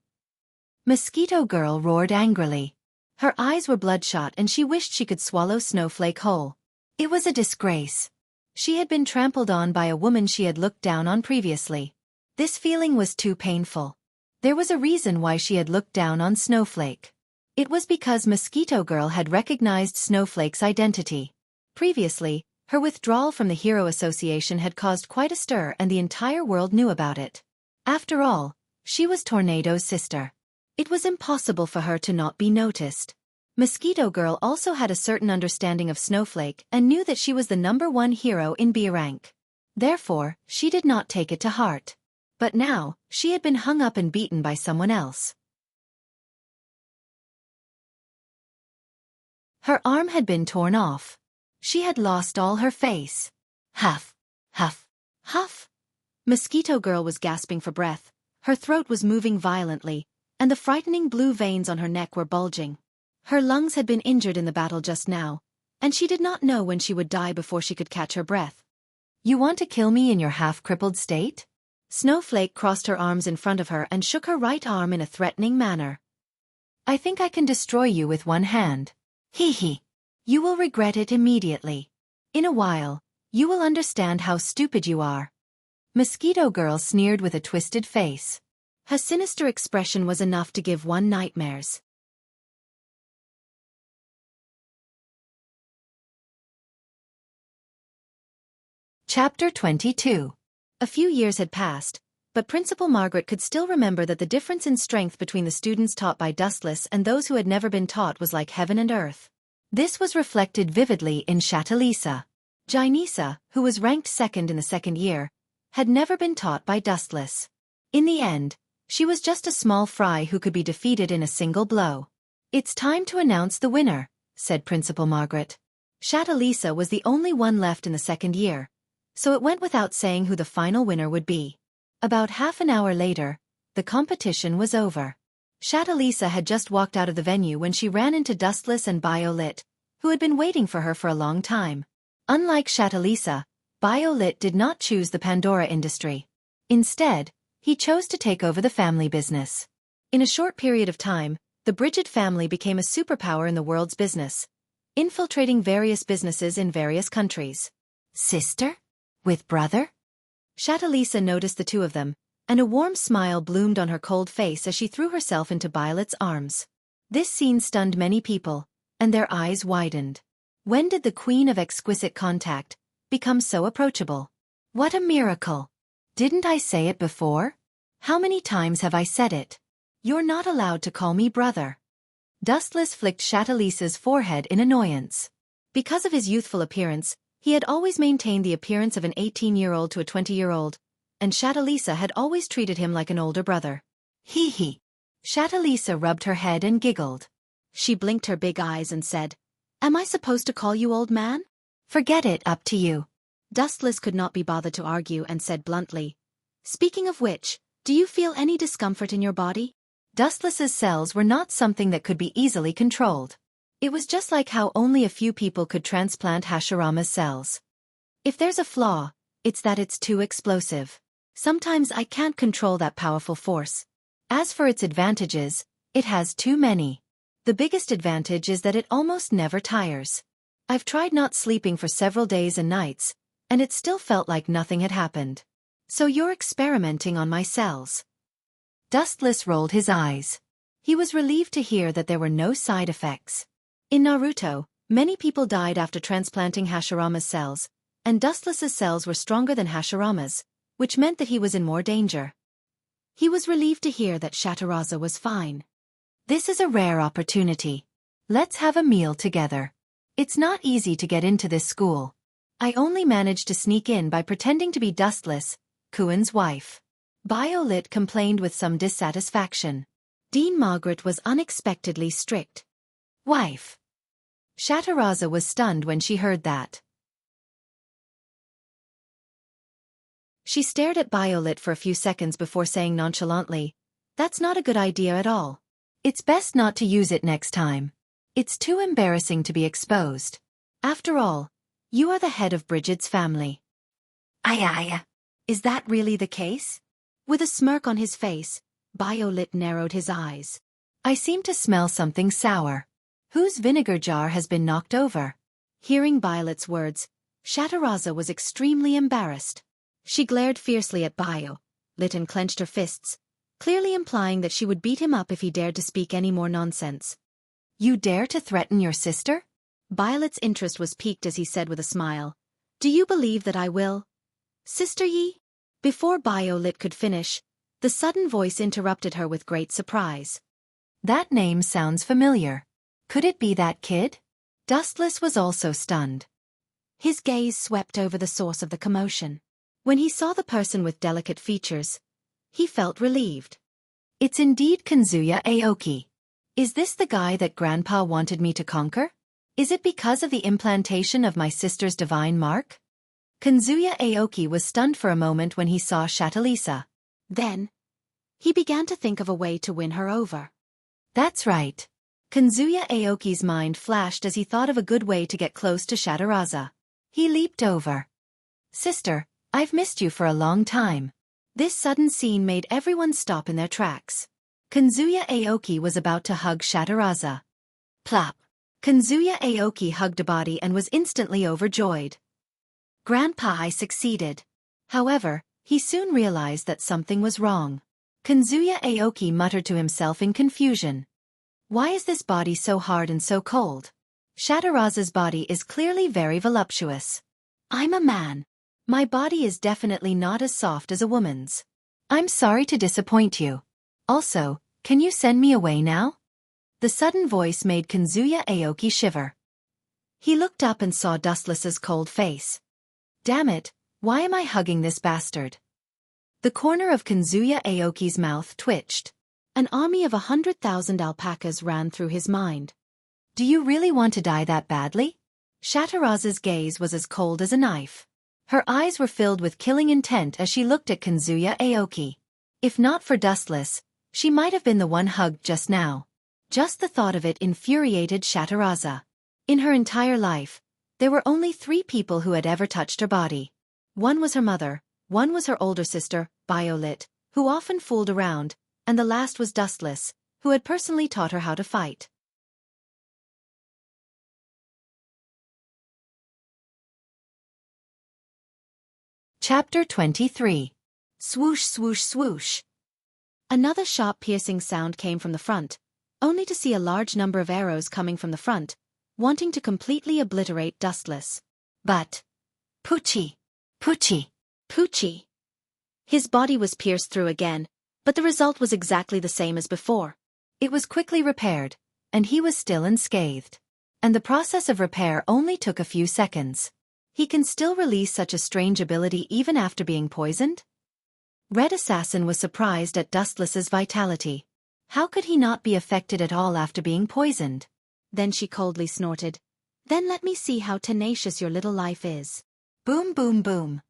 Mosquito Girl roared angrily. Her eyes were bloodshot and she wished she could swallow Snowflake whole. It was a disgrace. She had been trampled on by a woman she had looked down on previously. This feeling was too painful. There was a reason why she had looked down on Snowflake. It was because Mosquito Girl had recognized Snowflake's identity. Previously, her withdrawal from the Hero Association had caused quite a stir and the entire world knew about it. After all, she was Tornado's sister. It was impossible for her to not be noticed. Mosquito Girl also had a certain understanding of Snowflake and knew that she was the #1 hero in B rank. Therefore, she did not take it to heart. But now, she had been hung up and beaten by someone else. Her arm had been torn off. She had lost all her face. Huff, huff, huff. Mosquito Girl was gasping for breath. Her throat was moving violently, and the frightening blue veins on her neck were bulging. Her lungs had been injured in the battle just now, and she did not know when she would die before she could catch her breath. You want to kill me in your half-crippled state? Snowflake crossed her arms in front of her and shook her right arm in a threatening manner. I think I can destroy you with one hand. Hee hee. You will regret it immediately. In a while, you will understand how stupid you are. Mosquito Girl sneered with a twisted face. Her sinister expression was enough to give one nightmares. Chapter 22. A few years had passed, but Principal Margaret could still remember that the difference in strength between the students taught by Dustless and those who had never been taught was like heaven and earth. This was reflected vividly in Shatalisa. Jainisa, who was ranked second in the second year, had never been taught by Dustless. In the end, she was just a small fry who could be defeated in a single blow. "It's time to announce the winner," said Principal Margaret. Shatalisa was the only one left in the second year, so it went without saying who the final winner would be. About half an hour later, the competition was over. Shatalisa had just walked out of the venue when she ran into Dustless and Biolit, who had been waiting for her for a long time. Unlike Shatalisa, Biolit did not choose the Pandora industry. Instead, he chose to take over the family business. In a short period of time, the Brigid family became a superpower in the world's business, infiltrating various businesses in various countries. "Sister? With brother?" Shatalisa noticed the two of them, and a warm smile bloomed on her cold face as she threw herself into Violet's arms. This scene stunned many people, and their eyes widened. When did the Queen of Exquisite Contact become so approachable? What a miracle! Didn't I say it before? How many times have I said it? You're not allowed to call me brother. Dustless flicked Shatalisa's forehead in annoyance. Because of his youthful appearance, he had always maintained the appearance of an 18-year-old to a 20-year-old, and Shatalisa had always treated him like an older brother. Hee hee. Shatalisa rubbed her head and giggled. She blinked her big eyes and said, "Am I supposed to call you old man?" "Forget it, up to you." Dustless could not be bothered to argue and said bluntly, "Speaking of which, do you feel any discomfort in your body?" Dustless's cells were not something that could be easily controlled. It was just like how only a few people could transplant Hashirama's cells. If there's a flaw, it's that it's too explosive. Sometimes I can't control that powerful force. As for its advantages, it has too many. The biggest advantage is that it almost never tires. I've tried not sleeping for several days and nights, and it still felt like nothing had happened. So you're experimenting on my cells. Dustless rolled his eyes. He was relieved to hear that there were no side effects. In Naruto, many people died after transplanting Hashirama's cells, and Dustless's cells were stronger than Hashirama's, which meant that he was in more danger. He was relieved to hear that Shataraza was fine. "This is a rare opportunity. Let's have a meal together. It's not easy to get into this school. I only managed to sneak in by pretending to be Dustless, Kuin's wife." Biolit complained with some dissatisfaction. Dean Margaret was unexpectedly strict. "Wife." Shataraza was stunned when she heard that. She stared at Biolit for a few seconds before saying nonchalantly, "That's not a good idea at all. It's best not to use it next time. It's too embarrassing to be exposed. After all, you are the head of Brigid's family." Aye. Is that really the case?" With a smirk on his face, Biolit narrowed his eyes. "I seem to smell something sour. Whose vinegar jar has been knocked over?" Hearing Violet's words, Shataraza was extremely embarrassed. She glared fiercely at Biolit and clenched her fists, clearly implying that she would beat him up if he dared to speak any more nonsense. "You dare to threaten your sister?" Violet's interest was piqued as he said with a smile, "Do you believe that I will? Sister Yi?" Before Biolit could finish, the sudden voice interrupted her with great surprise. "That name sounds familiar. Could it be that kid?" Dustless was also stunned. His gaze swept over the source of the commotion. When he saw the person with delicate features, he felt relieved. "It's indeed Kanzuya Aoki. Is this the guy that Grandpa wanted me to conquer? Is it because of the implantation of my sister's divine mark?" Kanzuya Aoki was stunned for a moment when he saw Shatalisa. Then, he began to think of a way to win her over. That's right. Kanzuya Aoki's mind flashed as he thought of a good way to get close to Shataraza. He leaped over. "Sister, I've missed you for a long time." This sudden scene made everyone stop in their tracks. Kanzuya Aoki was about to hug Shataraza. Plop. Kanzuya Aoki hugged a body and was instantly overjoyed. "Grandpa, I succeeded." However, he soon realized that something was wrong. Kanzuya Aoki muttered to himself in confusion. "Why is this body so hard and so cold? Shataraza's body is clearly very voluptuous. I'm a man. My body is definitely not as soft as a woman's." I'm sorry to disappoint you. Also, can you send me away now? The sudden voice made Kazuya Aoki shiver. He looked up and saw Dustless's cold face. Damn it, why am I hugging this bastard? The corner of Kazuya Aoki's mouth twitched. An army of 100,000 alpacas ran through his mind. Do you really want to die that badly? Shataraza's gaze was as cold as a knife. Her eyes were filled with killing intent as she looked at Kazuya Aoki. If not for Dustless, she might have been the one hugged just now. Just the thought of it infuriated Shataraza. In her entire life, there were only 3 people who had ever touched her body. One was her mother, one was her older sister, Violet, who often fooled around, and the last was Dustless, who had personally taught her how to fight. Chapter 23. Swoosh swoosh swoosh. Another sharp-piercing sound came from the front, only to see a large number of arrows coming from the front, wanting to completely obliterate Dustless. But Poochie! Poochie! Poochie! His body was pierced through again, but the result was exactly the same as before. It was quickly repaired, and he was still unscathed. And the process of repair only took a few seconds. He can still release such a strange ability even after being poisoned? Red Assassin was surprised at Dustless's vitality. How could he not be affected at all after being poisoned? Then she coldly snorted. Then let me see how tenacious your little life is. Boom boom boom.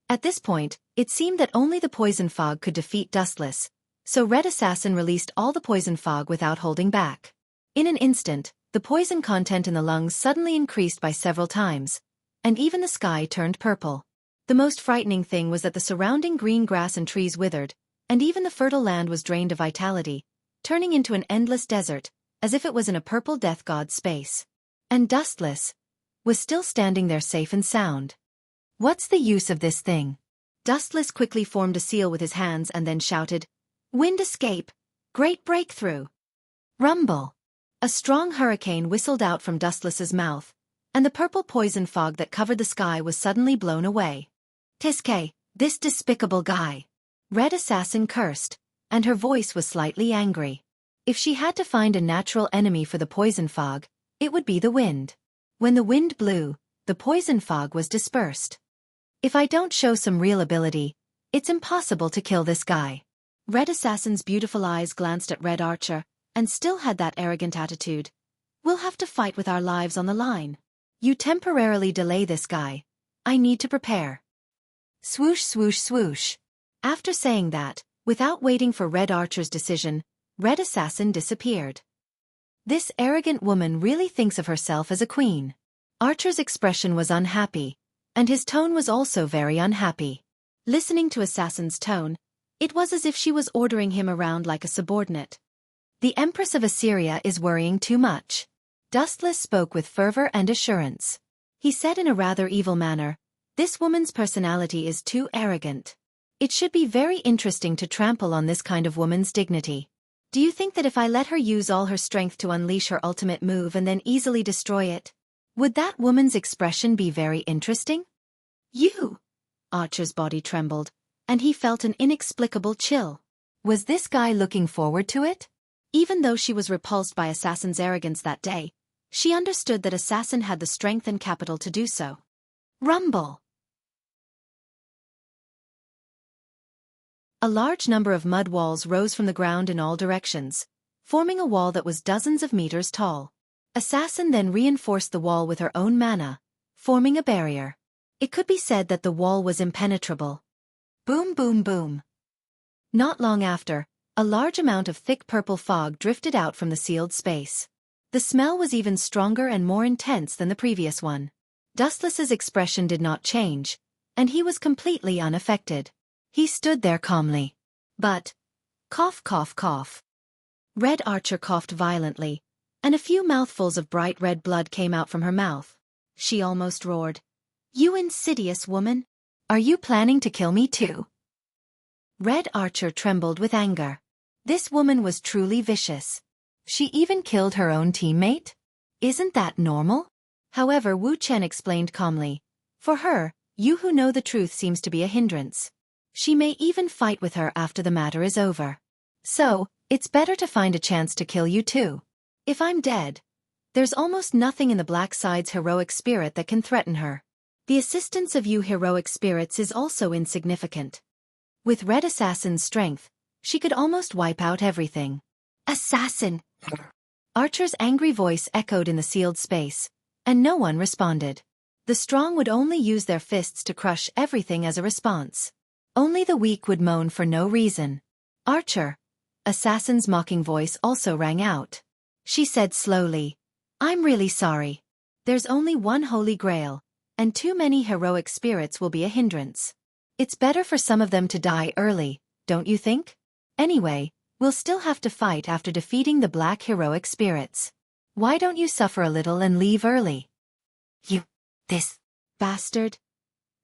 At this point, it seemed that only the poison fog could defeat Dustless, so Red Assassin released all the poison fog without holding back. In an instant, the poison content in the lungs suddenly increased by several times, and even the sky turned purple. The most frightening thing was that the surrounding green grass and trees withered, and even the fertile land was drained of vitality, turning into an endless desert, as if it was in a purple death god's space. And Dustless was still standing there safe and sound. What's the use of this thing? Dustless quickly formed a seal with his hands and then shouted, Wind escape! Great breakthrough! Rumble! A strong hurricane whistled out from Dustless's mouth, and the purple poison fog that covered the sky was suddenly blown away. Tiske, this despicable guy! Red Assassin cursed, and her voice was slightly angry. If she had to find a natural enemy for the poison fog, it would be the wind. When the wind blew, the poison fog was dispersed. If I don't show some real ability, it's impossible to kill this guy. Red Assassin's beautiful eyes glanced at Red Archer, and still had that arrogant attitude. We'll have to fight with our lives on the line. You temporarily delay this guy. I need to prepare. Swoosh swoosh swoosh. After saying that, without waiting for Red Archer's decision, Red Assassin disappeared. This arrogant woman really thinks of herself as a queen. Archer's expression was unhappy, and his tone was also very unhappy. Listening to Assassin's tone, it was as if she was ordering him around like a subordinate. The Empress of Assyria is worrying too much. Dustless spoke with fervor and assurance. He said in a rather evil manner, This woman's personality is too arrogant. It should be very interesting to trample on this kind of woman's dignity. Do you think that if I let her use all her strength to unleash her ultimate move and then easily destroy it, would that woman's expression be very interesting? You! Archer's body trembled, and he felt an inexplicable chill. Was this guy looking forward to it? Even though she was repulsed by Assassin's arrogance that day, she understood that Assassin had the strength and capital to do so. Rumble! A large number of mud walls rose from the ground in all directions, forming a wall that was dozens of meters tall. Assassin then reinforced the wall with her own mana, forming a barrier. It could be said that the wall was impenetrable. Boom boom boom. Not long after, a large amount of thick purple fog drifted out from the sealed space. The smell was even stronger and more intense than the previous one. Dustless's expression did not change, and he was completely unaffected. He stood there calmly. But, cough cough cough. Red Archer coughed violently, and a few mouthfuls of bright red blood came out from her mouth. She almost roared. You insidious woman! Are you planning to kill me too? Red Archer trembled with anger. This woman was truly vicious. She even killed her own teammate? Isn't that normal? However, Wu Chen explained calmly. For her, you who know the truth seems to be a hindrance. She may even fight with her after the matter is over. So, it's better to find a chance to kill you too. If I'm dead, there's almost nothing in the black side's heroic spirit that can threaten her. The assistance of you heroic spirits is also insignificant. With Red Assassin's strength, she could almost wipe out everything. Assassin! Archer's angry voice echoed in the sealed space, and no one responded. The strong would only use their fists to crush everything as a response. Only the weak would moan for no reason. Archer! Assassin's mocking voice also rang out. She said slowly, I'm really sorry. There's only one Holy Grail, and too many heroic spirits will be a hindrance. It's better for some of them to die early, don't you think? Anyway, we'll still have to fight after defeating the black heroic spirits. Why don't you suffer a little and leave early? This bastard.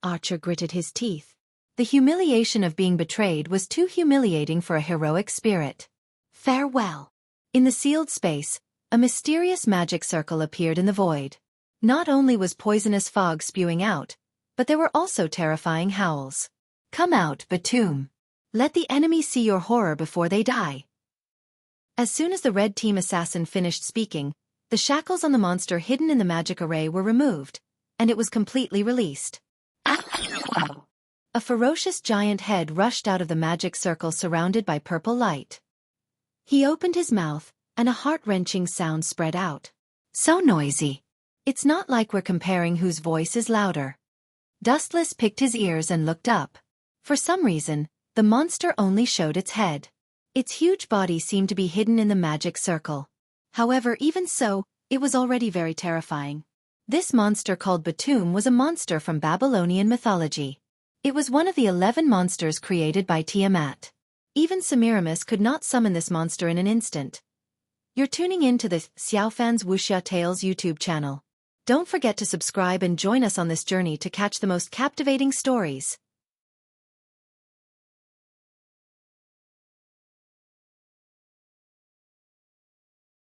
Archer gritted his teeth. The humiliation of being betrayed was too humiliating for a heroic spirit. Farewell. In the sealed space, a mysterious magic circle appeared in the void. Not only was poisonous fog spewing out, but there were also terrifying howls. Come out, Batum. Let the enemy see your horror before they die. As soon as the red team assassin finished speaking, the shackles on the monster hidden in the magic array were removed, and it was completely released. A ferocious giant head rushed out of the magic circle surrounded by purple light. He opened his mouth, and a heart-wrenching sound spread out. So noisy. It's not like we're comparing whose voice is louder. Dustless picked his ears and looked up. For some reason, the monster only showed its head. Its huge body seemed to be hidden in the magic circle. However, even so, it was already very terrifying. This monster called Batum was a monster from Babylonian mythology. It was one of the 11 monsters created by Tiamat. Even Semiramis could not summon this monster in an instant. You're tuning in to the Xiaofan's Wuxia Tales YouTube channel. Don't forget to subscribe and join us on this journey to catch the most captivating stories.